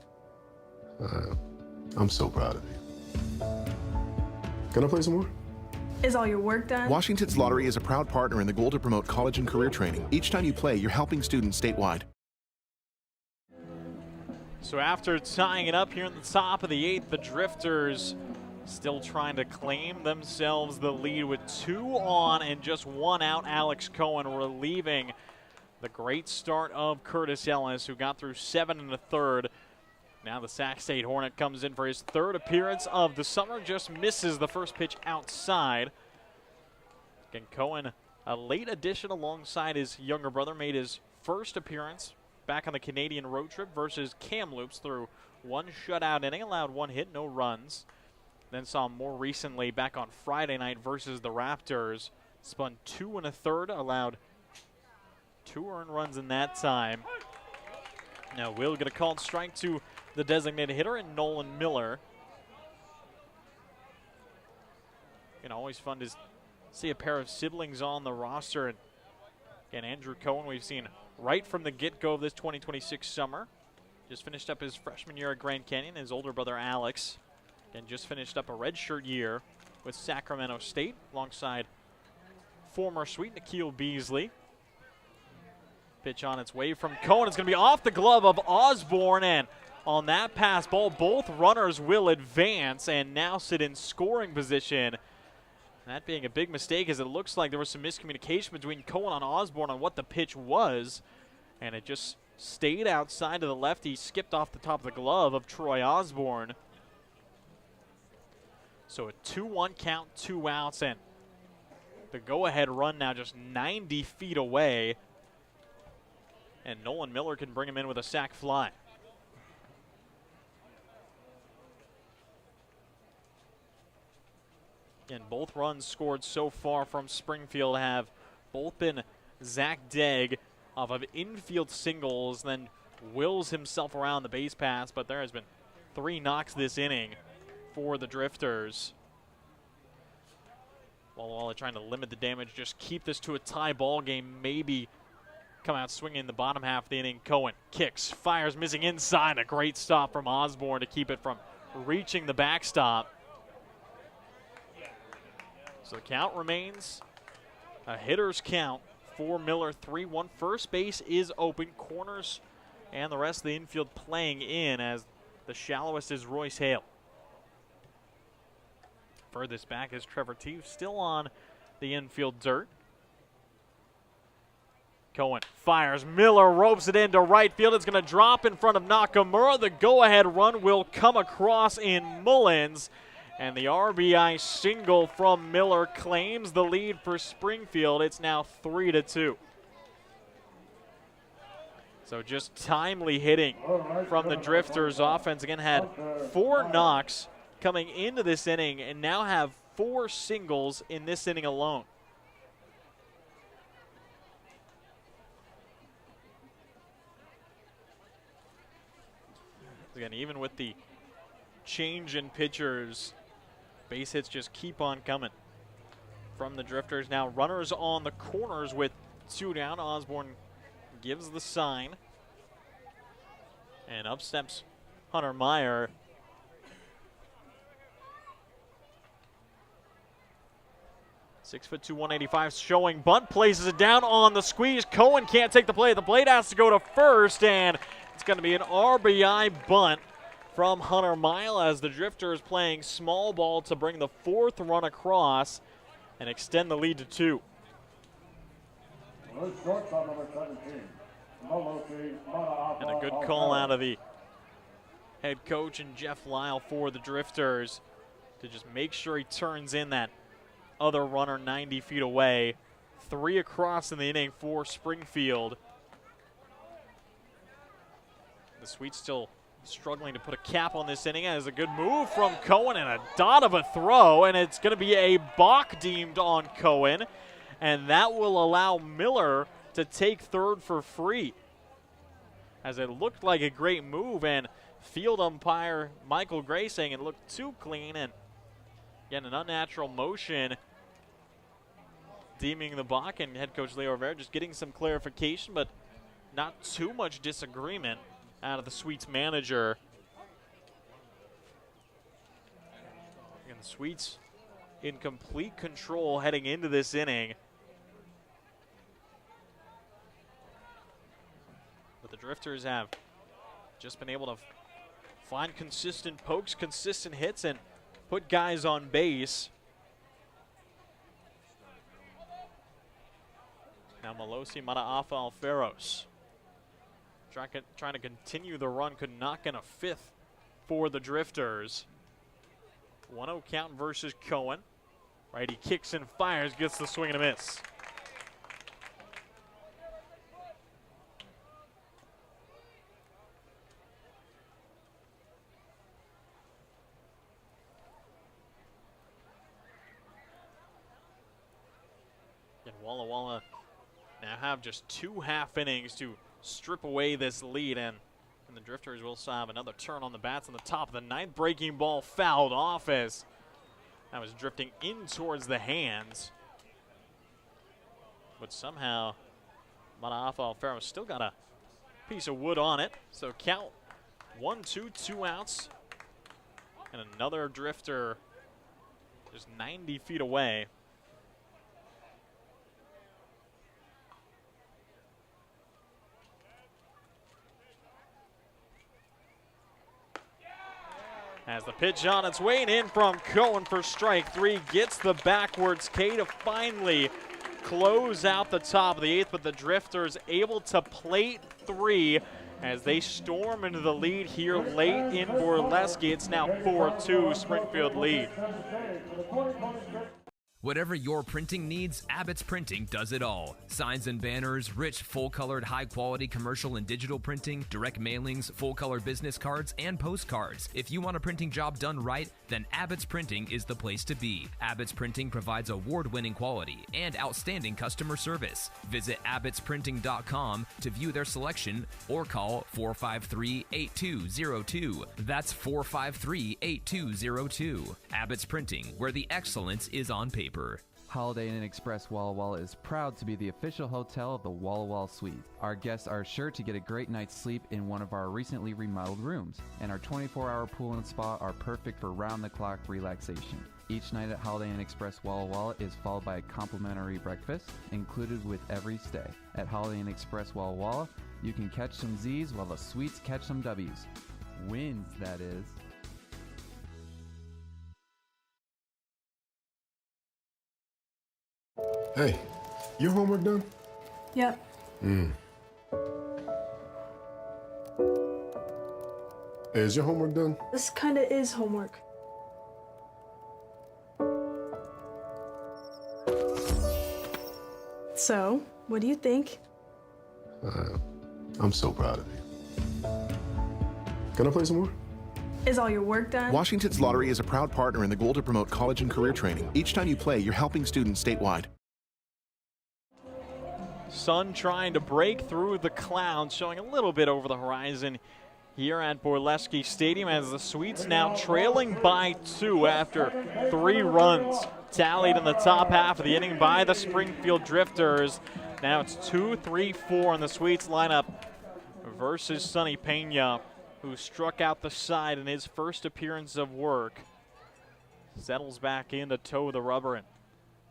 I'm so proud of you. Can I play some more? Is all your work done? Washington's Lottery is a proud partner in the goal to promote college and career training. Each time you play, you're helping students statewide. So after tying it up here in the top of the 8th, the Drifters still trying to claim themselves the lead with 2 on and just 1 out. Alex Cohen relieving the great start of Curtis Ellis, who got through 7 1/3. Now the Sac State Hornet comes in for his 3rd appearance of the summer, just misses the first pitch outside. Again, Cohen, a late addition alongside his younger brother, made his first appearance back on the Canadian road trip versus Kamloops through 1 shutout inning, allowed 1 hit, no runs. Then saw him more recently back on Friday night versus the Raptors. Spun 2 1/3, allowed 2 earned runs in that time. Now we'll get a called strike to the designated hitter and Nolan Miller. Always fun to see a pair of siblings on the roster. And again, Andrew Cohen, we've seen right from the get-go of this 2026 summer. Just finished up his freshman year at Grand Canyon. His older brother Alex, again, just finished up a redshirt year with Sacramento State alongside former Sweet Nikhil Beasley. Pitch on its way from Cohen. It's going to be off the glove of Osborne, and on that pass ball, both runners will advance and now sit in scoring position. That being a big mistake, as it looks like there was some miscommunication between Cohen and Osborne on what the pitch was, and it just stayed outside to the left. He skipped off the top of the glove of Troy Osborne. So a 2-1 count, 2 outs, and the go-ahead run now just 90 feet away. And Nolan Miller can bring him in with a sac fly. And both runs scored so far from Springfield have both been Zach Degg off of infield singles, then wills himself around the base pass, but there has been 3 knocks this inning for the Drifters. Walla Walla trying to limit the damage, just keep this to a tie ball game, maybe come out swinging in the bottom half of the inning. Cohen kicks, fires, missing inside. A great stop from Osborne to keep it from reaching the backstop. So the count remains a hitter's count for Miller, 3-1. First base is open. Corners and the rest of the infield playing in as the shallowest is Royce Hale. Furthest back is Trevor Teeve, still on the infield dirt. Cohen fires. Miller ropes it into right field. It's going to drop in front of Nakamura. The go-ahead run will come across in Mullins. And the RBI single from Miller claims the lead for Springfield. It's now 3-2. So just timely hitting from the Drifters. Offense again had 4 knocks coming into this inning and now have 4 singles in this inning alone. Again, even with the change in pitchers, base hits just keep on coming from the Drifters. Now runners on the corners with 2 down. Osborne gives the sign. And up steps Hunter Meyer. .6'2", 185, showing bunt, places it down on the squeeze. Cohen can't take the play. The plate has to go to first, and it's going to be an RBI bunt from Hunter Meyer as the Drifters playing small ball to bring the 4th run across and extend the lead to 2. And a good call out of the head coach and Jeff Lyle for the Drifters to just make sure he turns in that other runner 90 feet away. 3 across in the inning for Springfield. The Sweets still struggling to put a cap on this inning as a good move from Cohen and a dot of a throw, and it's going to be a balk deemed on Cohen, and that will allow Miller to take 3rd for free. As it looked like a great move, and field umpire Michael Gray saying it looked too clean, and again an unnatural motion deeming the balk, and head coach Leo Rivera just getting some clarification, but not too much disagreement out of the Sweets manager. And the Sweets in complete control heading into this inning. But the Drifters have just been able to find consistent pokes, consistent hits, and put guys on base. Now Melosi, Mataafa, Alferos trying to continue the run, could knock in a 5th for the Drifters. 1-0 count versus Cohen. Right, he kicks and fires, gets the swing and a miss. And Walla Walla now have just 2 half innings to strip away this lead, and the Drifters will still have another turn on the bats in the top of the 9th. Breaking ball fouled off as that was drifting in towards the hands. But somehow Mataafa Alfaro still got a piece of wood on it. So count 1-2, 2 outs. And another Drifter just 90 feet away. As the pitch on its way and in from Cohen for strike 3, gets the backwards K to finally close out the top of the 8th, but the Drifters able to plate 3 as they storm into the lead here late in Borleske. It's now 4-2 Springfield lead. Whatever your printing needs, Abbott's Printing does it all. Signs and banners, rich, full-colored, high-quality commercial and digital printing, direct mailings, full-color business cards, and postcards. If you want a printing job done right, then Abbott's Printing is the place to be. Abbott's Printing provides award-winning quality and outstanding customer service. Visit abbottsprinting.com to view their selection or call 453-8202. That's 453-8202. Abbott's Printing, where the excellence is on paper. Holiday Inn Express Walla Walla is proud to be the official hotel of the Walla Walla Suite. Our guests are sure to get a great night's sleep in one of our recently remodeled rooms, and our 24-hour pool and spa are perfect for round-the-clock relaxation. Each night at Holiday Inn Express Walla Walla is followed by a complimentary breakfast included with every stay. At Holiday Inn Express Walla Walla, you can catch some Z's while the suites catch some W's. Wins, that is. Hey, your homework done? Yep. Hey, is your homework done? This kinda is homework. So, what do you think? I'm so proud of you. Can I play some more? Is all your work done? Washington's Lottery is a proud partner in the goal to promote college and career training. Each time you play, you're helping students statewide. Sun trying to break through the clouds, showing a little bit over the horizon here at Borleske Stadium as the Sweets now trailing by 2 after 3 runs tallied in the top half of the inning by the Springfield Drifters. Now it's 2-3-4 in the Sweets lineup versus Sonny Pena, who struck out the side in his first appearance of work. Settles back in to toe the rubber and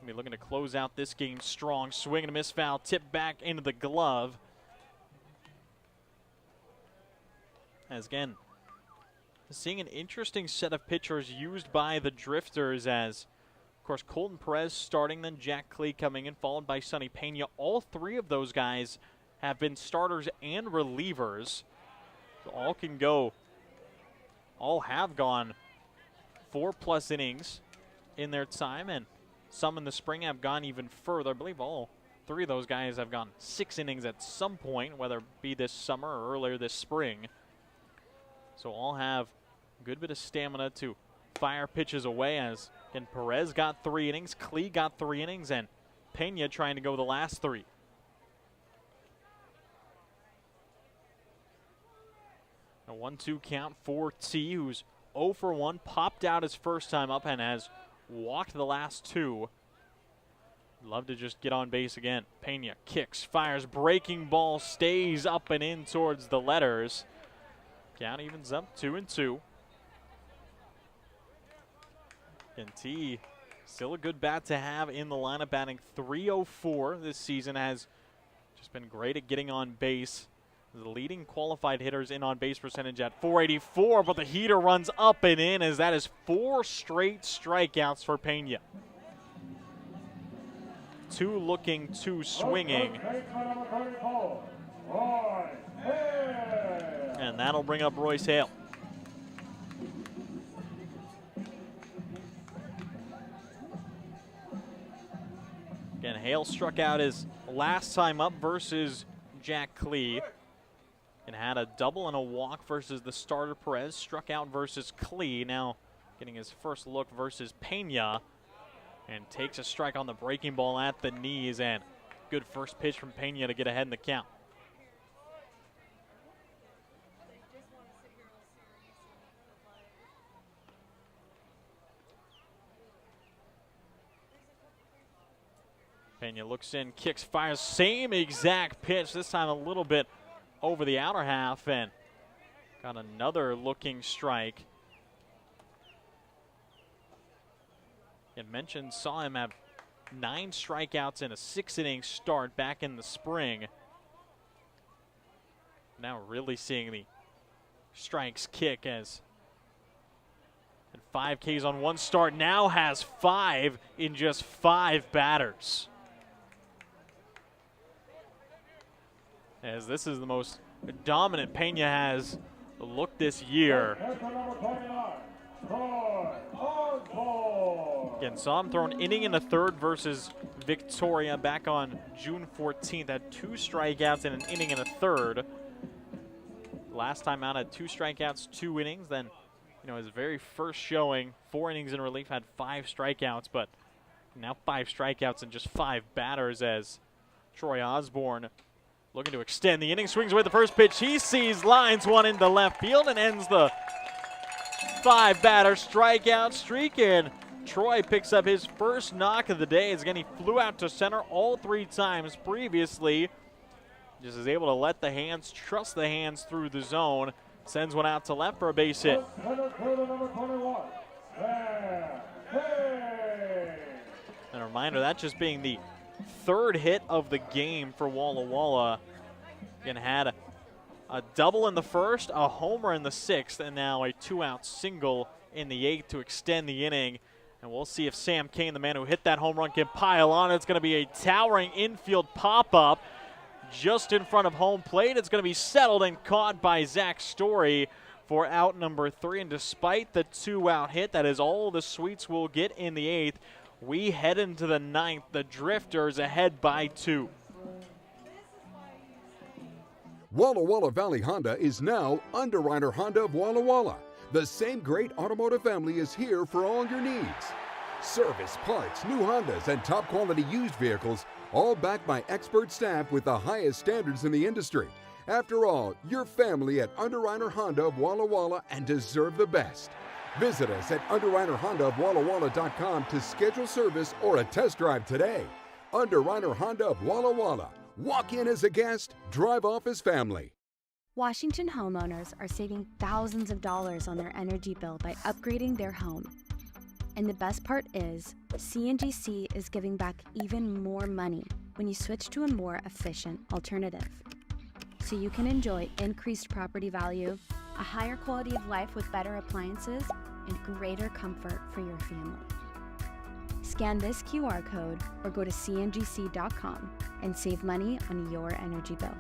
be looking to close out this game strong. Swing and a miss foul, tip back into the glove. As again, seeing an interesting set of pitchers used by the Drifters as, of course, Colton Perez starting, then Jack Klee coming in, followed by Sonny Pena. All 3 of those guys have been starters and relievers. So all can go, all have gone 4+ innings in their time, and some in the spring have gone even further. I believe all 3 of those guys have gone 6 innings at some point, whether it be this summer or earlier this spring. So all have a good bit of stamina to fire pitches away as, again, Perez got 3 innings, Klee got 3 innings, and Pena trying to go the last 3. A 1-2 count for T, who's 0 for 1, popped out his first time up and has walked the last 2. Love to just get on base again. Pena kicks, fires, breaking ball, stays up and in towards the letters. Count evens up 2-2. And T, still a good bat to have in the lineup, batting .304 this season. Has just been great at getting on base. The leading qualified hitters in on base percentage at .484, but the heater runs up and in as that is 4 straight strikeouts for Pena. 2 looking, 2 swinging. And that'll bring up Royce Hale. Again, Hale struck out his last time up versus Jack Klee and had a double and a walk versus the starter Perez. Struck out versus Klee, now getting his first look versus Pena, and takes a strike on the breaking ball at the knees, and good first pitch from Pena to get ahead in the count. Pena looks in, kicks, fires, same exact pitch, this time a little bit over the outer half, and got another looking strike. And mentioned, saw him have 9 strikeouts in a 6-inning start back in the spring. Now really seeing the strikes kick as 5 Ks on 1 start, now has 5 in just 5 batters. As this is the most dominant Pena has looked this year. Again, saw him throw an inning in the 3rd versus Victoria back on June 14th. Had 2 strikeouts in an inning in a 3rd. Last time out had 2 strikeouts, 2 innings. Then, his very first showing, 4 innings in relief, had 5 strikeouts, but now 5 strikeouts and just 5 batters as Troy Osborne looking to extend the inning. Swings away the first pitch. He sees, lines one into left field and ends the 5-batter strikeout streak. And Troy picks up his first knock of the day. Again, he flew out to center all 3 times previously. Just is able to let the hands, trust the hands through the zone. Sends one out to left for a base hit. And a reminder, that just being the 3rd hit of the game for Walla Walla. Again, had a double in the 1st, a homer in the 6th, and now a 2-out single in the 8th to extend the inning. And we'll see if Sam Kane, the man who hit that home run, can pile on. It's going to be a towering infield pop-up just in front of home plate. It's going to be settled and caught by Zach Story for out number 3. And despite the 2-out hit, that is all the Sweets will get in the 8th. We head into the 9th. The Drifters ahead by 2. Walla Walla Valley Honda is now Underwriter Honda of Walla Walla. The same great automotive family is here for all your needs. Service, parts, new Hondas, and top quality used vehicles, all backed by expert staff with the highest standards in the industry. After all, you're family at Underwriter Honda of Walla Walla and deserve the best. Visit us at UnderwriterHondaofWallaWalla.com to schedule service or a test drive today. Underwriter Honda of Walla Walla. Walk in as a guest, drive off as family. Washington homeowners are saving thousands of dollars on their energy bill by upgrading their home. And the best part is, CNGC is giving back even more money when you switch to a more efficient alternative. So you can enjoy increased property value, a higher quality of life with better appliances, and greater comfort for your family. Scan this QR code or go to cngc.com and save money on your energy bill.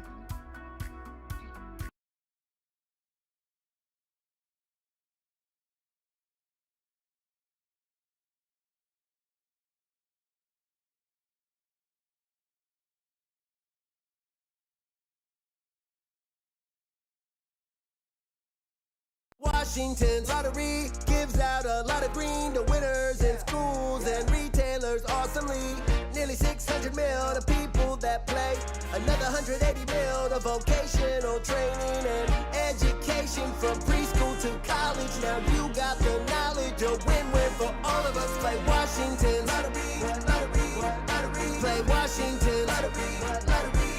Washington's lottery gives out a lot of green to winners in schools and retailers awesomely. Nearly 600 mil to people that play. Another 180 mil to vocational training and education from preschool to college. Now you got the knowledge, a win-win for all of us. Play Washington lottery, lottery, lottery. Play Washington lottery, lottery,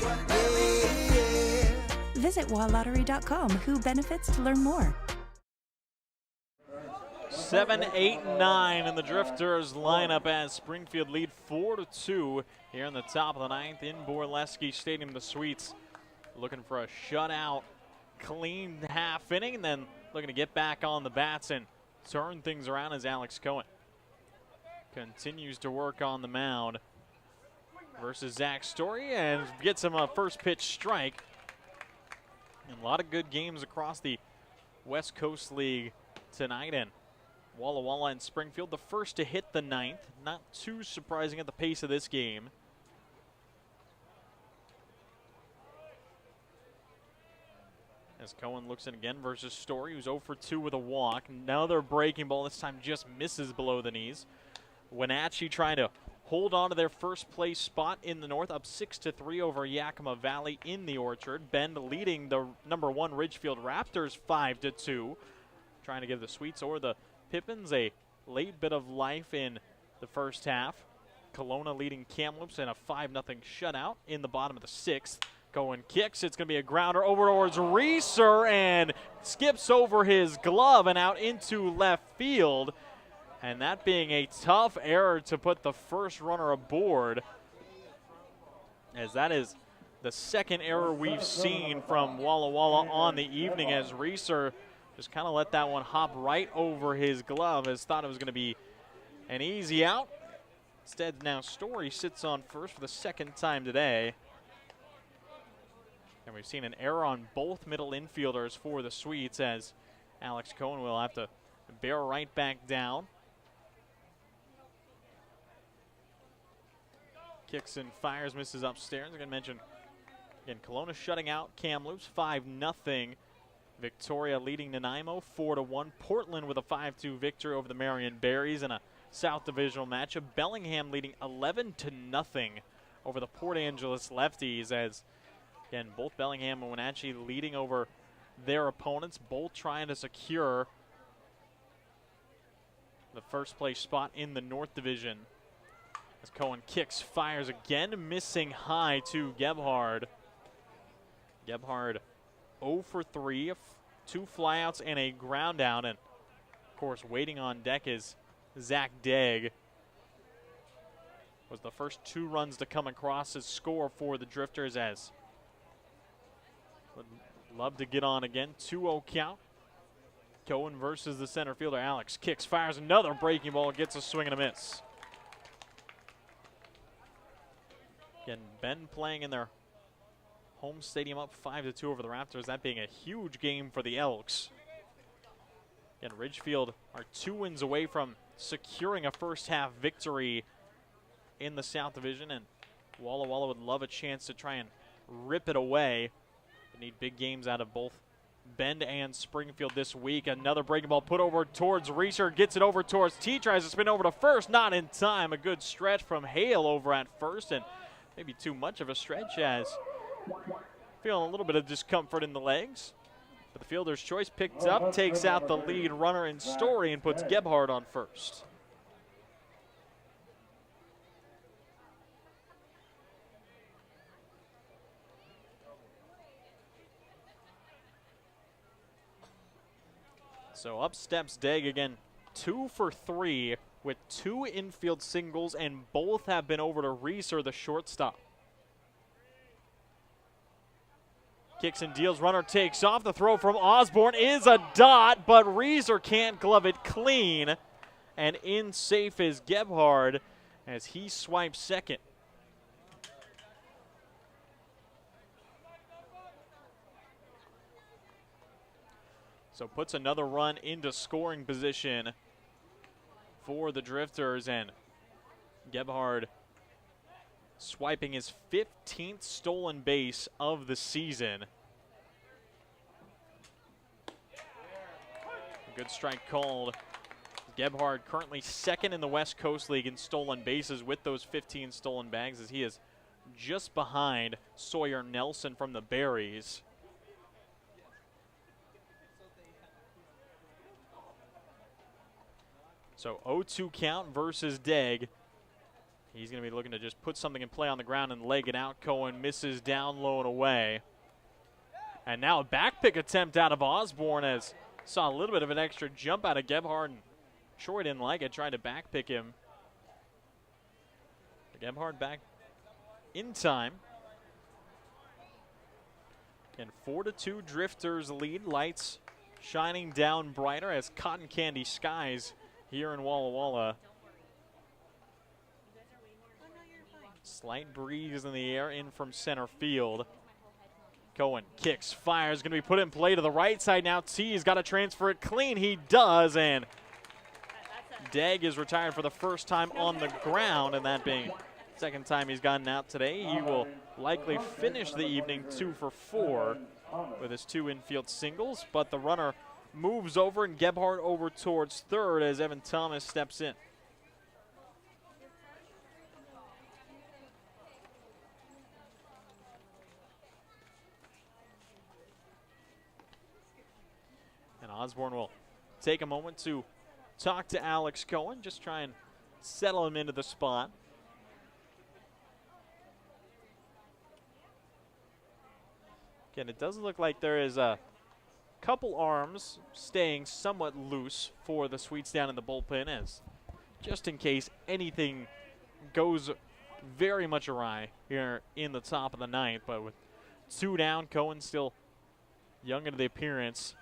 yeah. Visit walllottery.com. Who benefits to learn more. 7, 8, 9 in the Drifters lineup as Springfield lead 4-2 here in the top of the 9th in Borleske Stadium. The Sweets looking for a shutout, clean half inning, and then looking to get back on the bats and turn things around as Alex Cohen continues to work on the mound versus Zach Story and gets him a first pitch strike. And a lot of good games across the West Coast League tonight, and Walla Walla and Springfield, the first to hit the 9th. Not too surprising at the pace of this game. As Cohen looks in again versus Story, who's 0 for 2 with a walk. Another breaking ball, this time just misses below the knees. Wenatchee trying to hold on to their first place spot in the North, up 6-3 over Yakima Valley in the Orchard. Bend leading the number 1 Ridgefield Raptors 5-2. Trying to give the Sweets or the Pippins a late bit of life in the first half. Kelowna leading Kamloops in a 5-0 shutout in the bottom of the 6th. Cohen kicks. It's going to be a grounder over towards Reeser and skips over his glove and out into left field. And that being a tough error to put the first runner aboard, as that is the second error we've seen from Walla Walla on the evening, as Reeser just kind of let that one hop right over his glove, as thought it was going to be an easy out. Instead, now Story sits on first for the second time today. And we've seen an error on both middle infielders for the Sweets, as Alex Cohen will have to bear right back down. Kicks and fires, misses upstairs. I'm going to mention, again, Kelowna shutting out Kamloops 5-0. Victoria leading Nanaimo 4-1. Portland with a 5-2 victory over the Marion Berries in a South Divisional matchup. Bellingham leading 11-0 over the Port Angeles Lefties, as, again, both Bellingham and Wenatchee leading over their opponents, both trying to secure the first place spot in the North Division. As Cohen kicks, fires again, missing high to Gebhard. Gebhard 0 for 3, 2 flyouts and a ground out. And of course, waiting on deck is Zach Degg. Was the first 2 runs to come across his score for the Drifters, as would love to get on again. 2-0 count. Cohen versus the center fielder. Alex kicks, fires another breaking ball, gets a swing and a miss. Again, Bend playing in their home stadium, up 5-2 over the Raptors. That being a huge game for the Elks. Again, Ridgefield are 2 wins away from securing a first half victory in the South Division, and Walla Walla would love a chance to try and rip it away. They need big games out of both Bend and Springfield this week. Another breaking ball put over towards Reeser, gets it over towards T, tries to spin over to first, not in time. A good stretch from Hale over at first, and maybe too much of a stretch, as feeling a little bit of discomfort in the legs. But the fielder's choice picked up, takes out the lead runner in Story, and puts Gebhard on first. So up steps Degg again, 2 for 3 with 2 infield singles, and both have been over to Reeser, the shortstop. Kicks and deals, runner takes off. The throw from Osborne is a dot, but Reeser can't glove it clean. And in safe is Gebhard as he swipes second. So puts another run into scoring position for the Drifters, and Gebhard swiping his 15th stolen base of the season. A good strike called. Gebhard currently second in the West Coast League in stolen bases with those 15 stolen bags, as he is just behind Sawyer Nelson from the Berries. So 0-2 count versus Degg. He's going to be looking to just put something in play on the ground and leg it out. Cohen misses down low and away. And now a back pick attempt out of Osborne, as saw a little bit of an extra jump out of Gebhard, and Troy didn't like it, tried to back pick him. Gebhard back in time. And 4-2 Drifters lead. Lights shining down brighter as cotton candy skies here in Walla Walla. Slight breeze in the air in from center field. Cohen kicks, fires, going to be put in play to the right side now. T's got to transfer it clean. He does, and Degg is retired for the first time on the ground, and that being the second time he's gotten out today. He will likely finish the evening 2 for 4 with his 2 infield singles, but the runner moves over, and Gebhard over towards third as Evan Thomas steps in. And Osborne will take a moment to talk to Alex Cohen, just try and settle him into the spot. Again, it does look like there is a couple arms staying somewhat loose for the Sweets down in the bullpen, as just in case anything goes very much awry here in the top of the ninth. But with 2 down, Cohen still young into the appearance,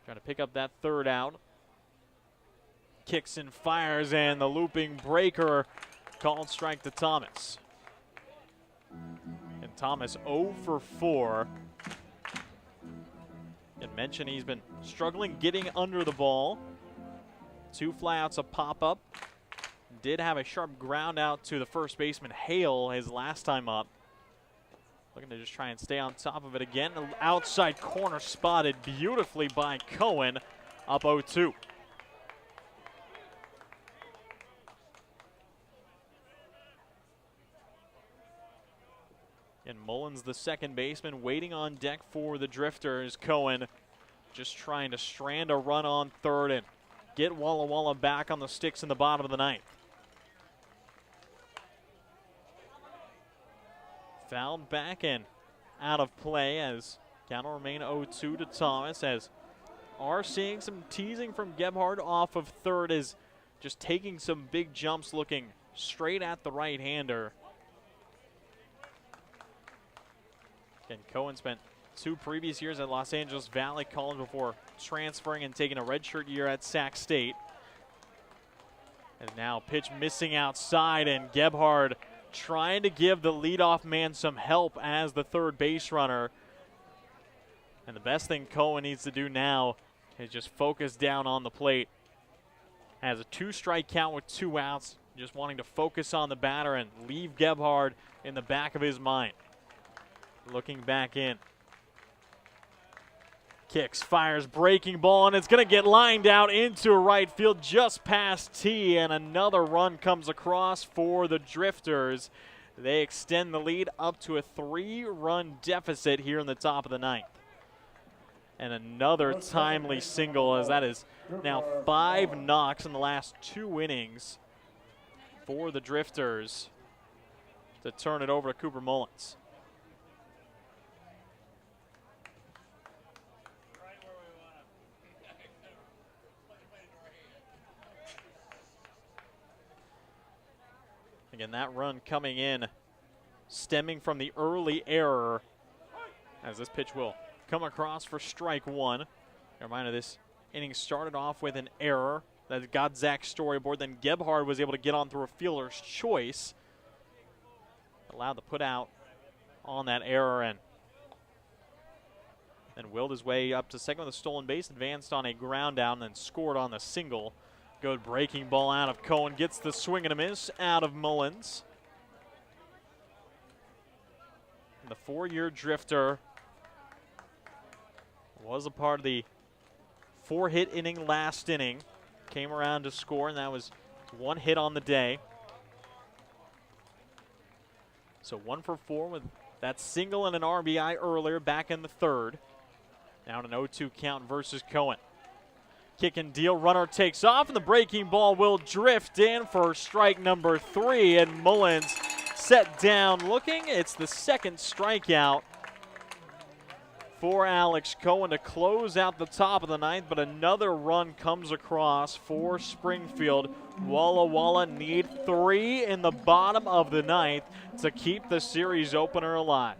trying to pick up that third out. Kicks and fires, and the looping breaker called strike to Thomas. And Thomas 0 for 4. And mentioned he's been struggling getting under the ball. 2 flyouts, a pop-up. Did have a sharp ground out to the first baseman, Hale, his last time up. Looking to just try and stay on top of it again. Outside corner spotted beautifully by Cohen, up 0-2. And Mullins, the second baseman, waiting on deck for the Drifters. Cohen just trying to strand a run on third, and get Walla Walla back on the sticks in the bottom of the ninth. Fouled back and out of play as count will remain 0-2 to Thomas, as are seeing some teasing from Gebhard off of third, is just taking some big jumps, looking straight at the right-hander. Again, Cohen spent 2 previous years at Los Angeles Valley College before transferring and taking a redshirt year at Sac State. And now pitch missing outside, and Gebhard trying to give the leadoff man some help as the third base runner. And the best thing Cohen needs to do now is just focus down on the plate. Has a 2-strike count with 2 outs, just wanting to focus on the batter and leave Gebhard in the back of his mind. Looking back in. Kicks, fires, breaking ball, and it's going to get lined out into right field just past T, and another run comes across for the Drifters. They extend the lead up to a 3-run deficit here in the top of the ninth. And another timely single, as that is now 5 knocks in the last 2 innings for the Drifters to turn it over to Cooper Mullins. Again, that run coming in, stemming from the early error, as this pitch will come across for strike 1. A reminder, this inning started off with an error that got Zach's storyboard. Then Gebhard was able to get on through a fielder's choice, allowed the put out on that error, and then willed his way up to second with a stolen base, advanced on a ground out, and then scored on the single. Good breaking ball out of Cohen, gets the swing and a miss out of Mullins. And the 4-year Drifter was a part of the 4-hit inning last inning. Came around to score, and that was 1 hit on the day. So 1 for 4 with that single and an RBI earlier back in the third. Now an 0-2 count versus Cohen. Kick and deal, runner takes off, and the breaking ball will drift in for strike number 3, and Mullins set down looking. It's the second strikeout for Alex Cohen to close out the top of the ninth, but another run comes across for Springfield. Walla Walla need 3 in the bottom of the ninth to keep the series opener alive.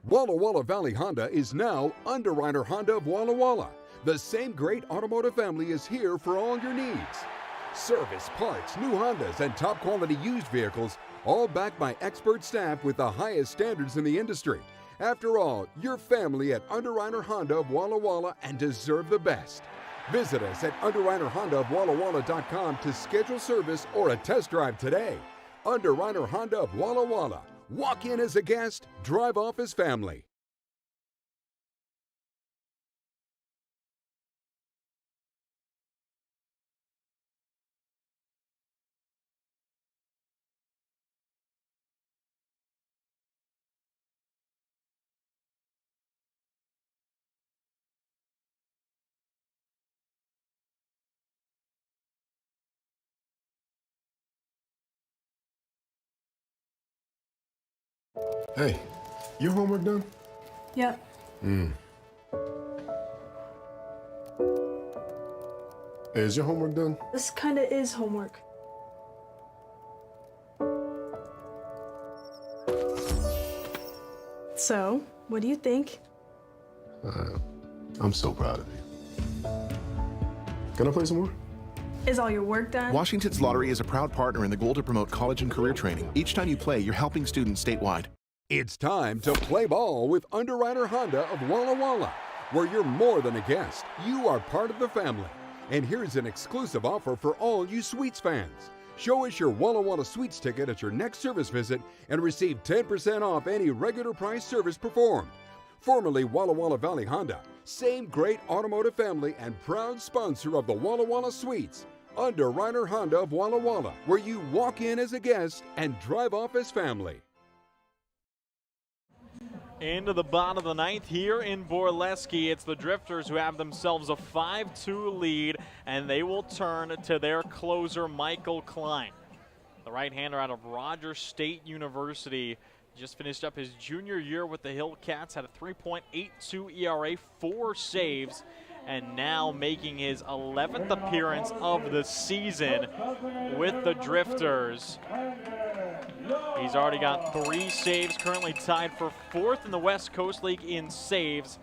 Walla Walla Valley Honda is now Underwriter Honda of Walla Walla. The same great automotive family is here for all your needs. Service, parts, new Hondas, and top quality used vehicles, all backed by expert staff with the highest standards in the industry. After all, you're family at Underwriter Honda of Walla Walla and deserve the best. Visit us at UnderwriterHondaofWallaWalla.com to schedule service or a test drive today. Underwriter Honda of Walla Walla. Walk in as a guest, drive off as family. Hey, your homework done? Yep. Hey, is your homework done? This kinda is homework. So, what do you think? I'm so proud of you. Can I play some more? Is all your work done? Washington's Lottery is a proud partner in the goal to promote college and career training. Each time you play, you're helping students statewide. It's time to play ball with Underwriter Honda of Walla Walla, where you're more than a guest. You are part of the family. And here's an exclusive offer for all you Sweets fans. Show us your Walla Walla Sweets ticket at your next service visit and receive 10% off any regular price service performed. Formerly Walla Walla Valley Honda, same great automotive family and proud sponsor of the Walla Walla Sweets. Underwriter Honda of Walla Walla, where you walk in as a guest and drive off as family. into the bottom of the ninth here in Borleske. It's the Drifters who have themselves a 5-2 lead, and they will turn to their closer, Michael Klein. The right-hander out of Rogers State University just finished up his junior year with the Hillcats, had a 3.82 ERA, 4 saves, and now making his 11th appearance of the season with the Drifters. He's already got 3 saves, currently tied for 4th in the West Coast League in saves,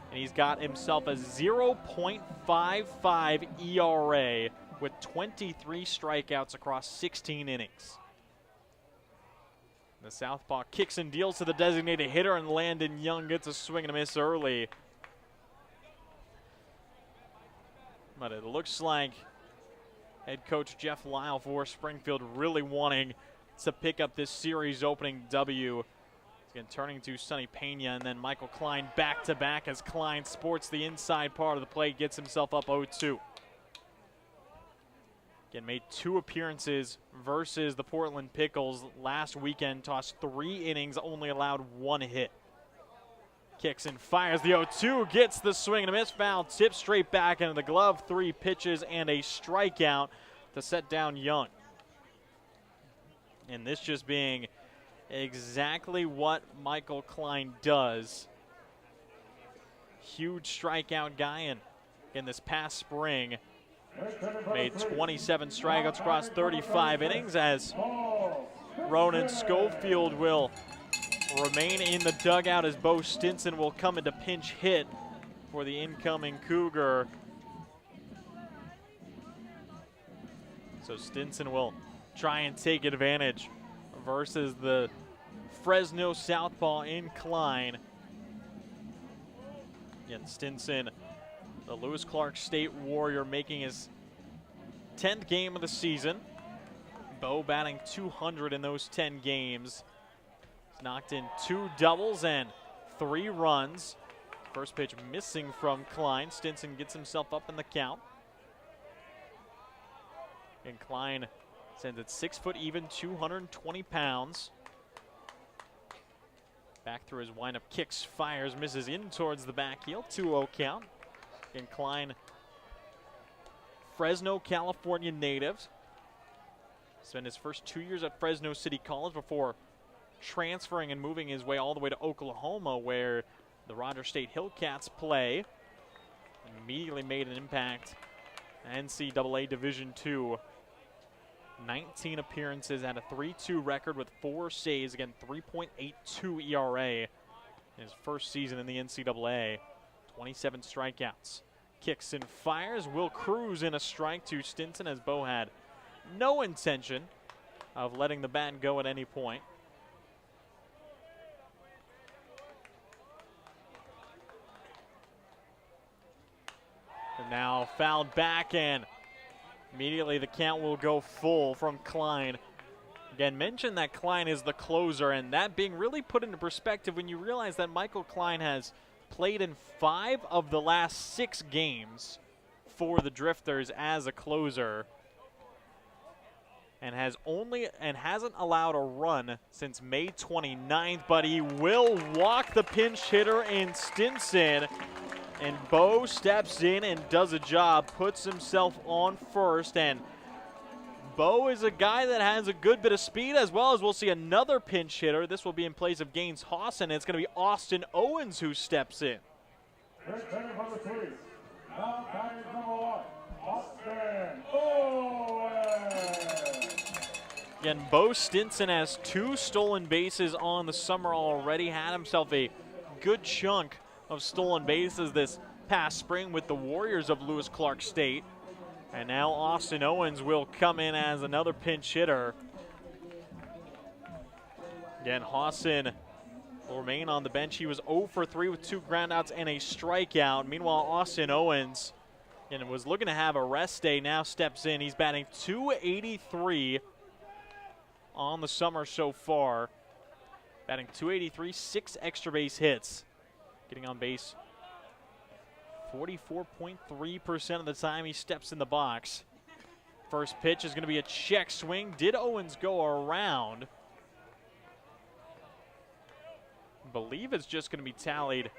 and he's got himself a 0.55 ERA with 23 strikeouts across 16 innings. The southpaw kicks and deals to the designated hitter, and Landon Young gets a swing and a miss early. But it looks like head coach Jeff Lyle for Springfield really wanting to pick up this series opening W. Again, turning to Sonny Pena, and then Michael Klein back-to-back as Klein sports the inside part of the plate, gets himself up 0-2. Again, made 2 appearances versus the Portland Pickles last weekend, tossed 3 innings, only allowed 1 hit. Kicks and fires the 0-2, gets the swing and a miss, foul, tips straight back into the glove, 3 pitches and a strikeout to set down Young. And this just being exactly what Michael Klein does. Huge strikeout guy, and in this past spring, made 27 strikeouts across 35 innings, as Ronan Schofield will remain in the dugout as Bo Stinson will come into pinch hit for the incoming Cougar. So Stinson will try and take advantage versus the Fresno southpaw in Klein. Again, Stinson, the Lewis Clark State Warrior, making his 10th game of the season. Bo batting .200 in those 10 games. He's knocked in 2 doubles and 3 runs. First pitch missing from Klein. Stinson gets himself up in the count. And Klein sends it 6 foot even, 220 pounds. Back through his windup, kicks, fires, misses in towards the back heel, 2-0 count. And Klein, Fresno, California native. Spent his first 2 years at Fresno City College before transferring and moving his way all the way to Oklahoma, where the Rogers State Hillcats play. Immediately made an impact. NCAA Division II. 19 appearances, had a 3-2 record with 4 saves. Again, 3.82 ERA in his first season in the NCAA. 27 strikeouts. Kicks and fires. Will Cruz in a strike to Stinson, as Bo had no intention of letting the bat go at any point. And now fouled back, and immediately the count will go full from Klein. Again, mentioned that Klein is the closer, and that being really put into perspective when you realize that Michael Klein has played in 5 of the last 6 games for the Drifters as a closer, and hasn't allowed a run since May 29th, but he will walk the pinch hitter in Stinson. And Bo steps in and does a job, puts himself on first, and Bo is a guy that has a good bit of speed, as well as we'll see another pinch hitter. This will be in place of Gaines Hawson. It's going to be Austin Owens who steps in. Again, Bo Stinson has 2 stolen bases on the summer already, had himself a good chunk of stolen bases this past spring with the Warriors of Lewis Clark State. And now Austin Owens will come in as another pinch hitter. Again, Hawson will remain on the bench. He was 0 for 3 with 2 groundouts and a strikeout. Meanwhile, Austin Owens, and was looking to have a rest day, now steps in. He's batting .283 on the summer so far. Batting .283, 6 extra base hits. Getting on base 44.3% of the time he steps in the box. First pitch is going to be a check swing. Did Owens go around? believe it's just going to be tallied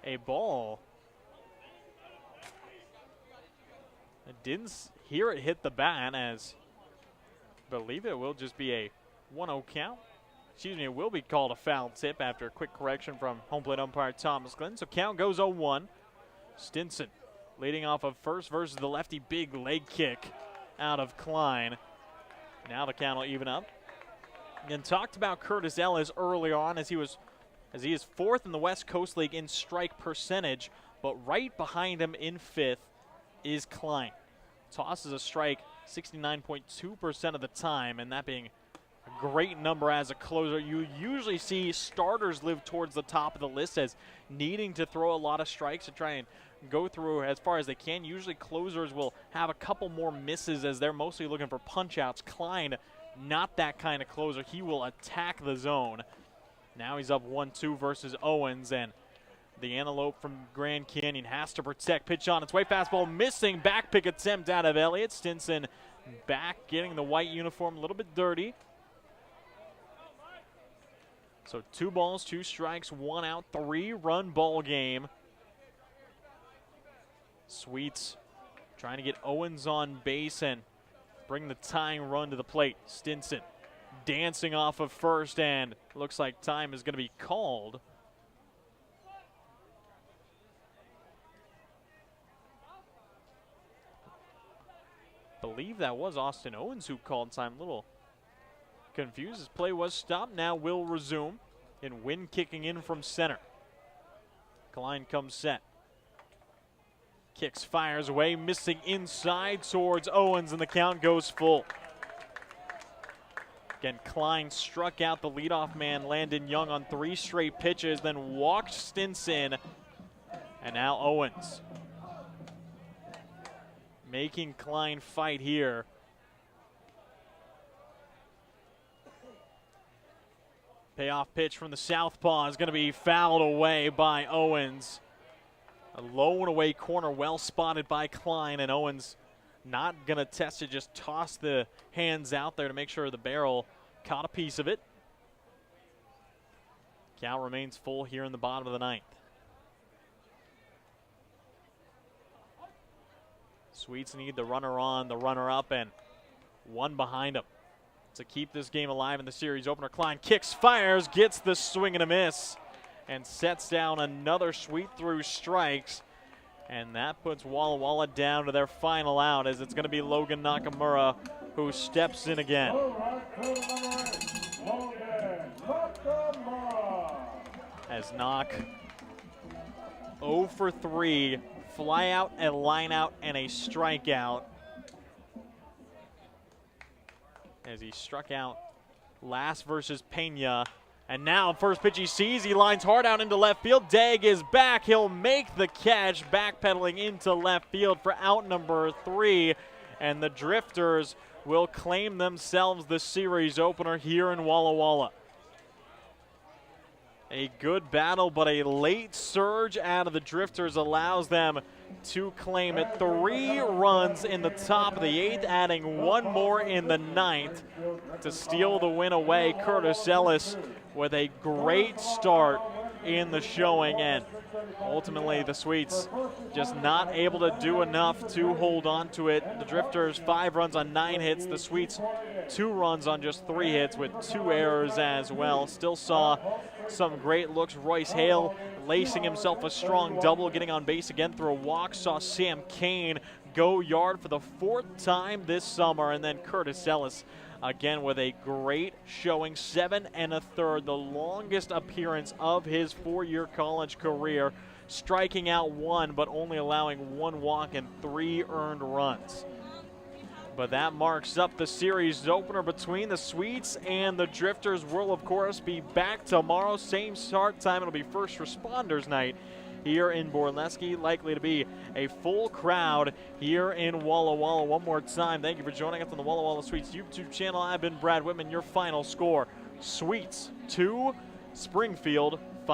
a ball. I didn't hear it hit the bat, as I believe it will just be a 1-0 count. Excuse me, it will be called a foul tip after a quick correction from home plate umpire Thomas Glenn. So count goes 0-1. Stinson leading off of first versus the lefty, big leg kick out of Klein. Now the count will even up. And talked about Curtis Ellis early on as he is fourth in the West Coast League in strike percentage, but right behind him in fifth is Klein. Tosses a strike 69.2% of the time, and that being a great number as a closer. You usually see starters live towards the top of the list as needing to throw a lot of strikes to try and go through as far as they can. Usually closers will have a couple more misses as they're mostly looking for punch-outs. Klein, not that kind of closer. He will attack the zone. Now he's up 1-2 versus Owens, and the Antelope from Grand Canyon has to protect. Pitch on its way, fastball missing. Back pick attempt out of Elliott. Stinson back, getting the white uniform a little bit dirty. So 2 balls, 2 strikes, 1 out, 3-run ball game. Sweets trying to get Owens on base and bring the tying run to the plate. Stinson dancing off of first, and looks like time is going to be called. Believe that was Austin Owens who called time. A little confused. His play was stopped. Now will resume. And Wynn kicking in from center. Klein comes set. Kicks, fires away, missing inside towards Owens, and the count goes full. Again, Klein struck out the leadoff man, Landon Young, on 3 straight pitches, then walked Stinson, and now Owens making Klein fight here. Payoff pitch from the southpaw is going to be fouled away by Owens. A low and away corner, well spotted by Klein, and Owens not going to test it, just toss the hands out there to make sure the barrel caught a piece of it. Count remains full here in the bottom of the 9th. Sweets need the runner on, the runner up, and 1 behind him to keep this game alive in the series opener. Klein kicks, fires, gets the swing and a miss, and sets down another sweep through strikes. And that puts Walla Walla down to their final out, as it's going to be Logan Nakamura who steps in again. As Knock 0 for 3, fly out, a line out, and a strikeout. As he struck out last versus Pena. And now first pitch he sees, he lines hard out into left field. Degg is back, he'll make the catch, backpedaling into left field for out number 3. And the Drifters will claim themselves the series opener here in Walla Walla. A good battle, but a late surge out of the Drifters allows them to claim it. 3 runs in the top of the 8th, adding 1 more in the 9th to steal the win away. Curtis Ellis with a great start in the showing, and ultimately the Sweets just not able to do enough to hold on to it. The Drifters 5 runs on 9 hits. The Sweets 2 runs on just 3 hits with 2 errors as well. Still saw some great looks. Royce Hale lacing himself a strong double, getting on base again through a walk. Saw Sam Kane go yard for the 4th time this summer, and then Curtis Ellis again with a great showing, 7 1/3, the longest appearance of his 4-year college career, striking out 1 but only allowing 1 walk and 3 earned runs. But that marks up the series opener between the Sweets and the Drifters. We'll, of course, be back tomorrow. Same start time. It'll be First Responders Night here in Borleske. Likely to be a full crowd here in Walla Walla. One more time, thank you for joining us on the Walla Walla Sweets YouTube channel. I've been Brad Whitman. Your final score, Sweets 2, Springfield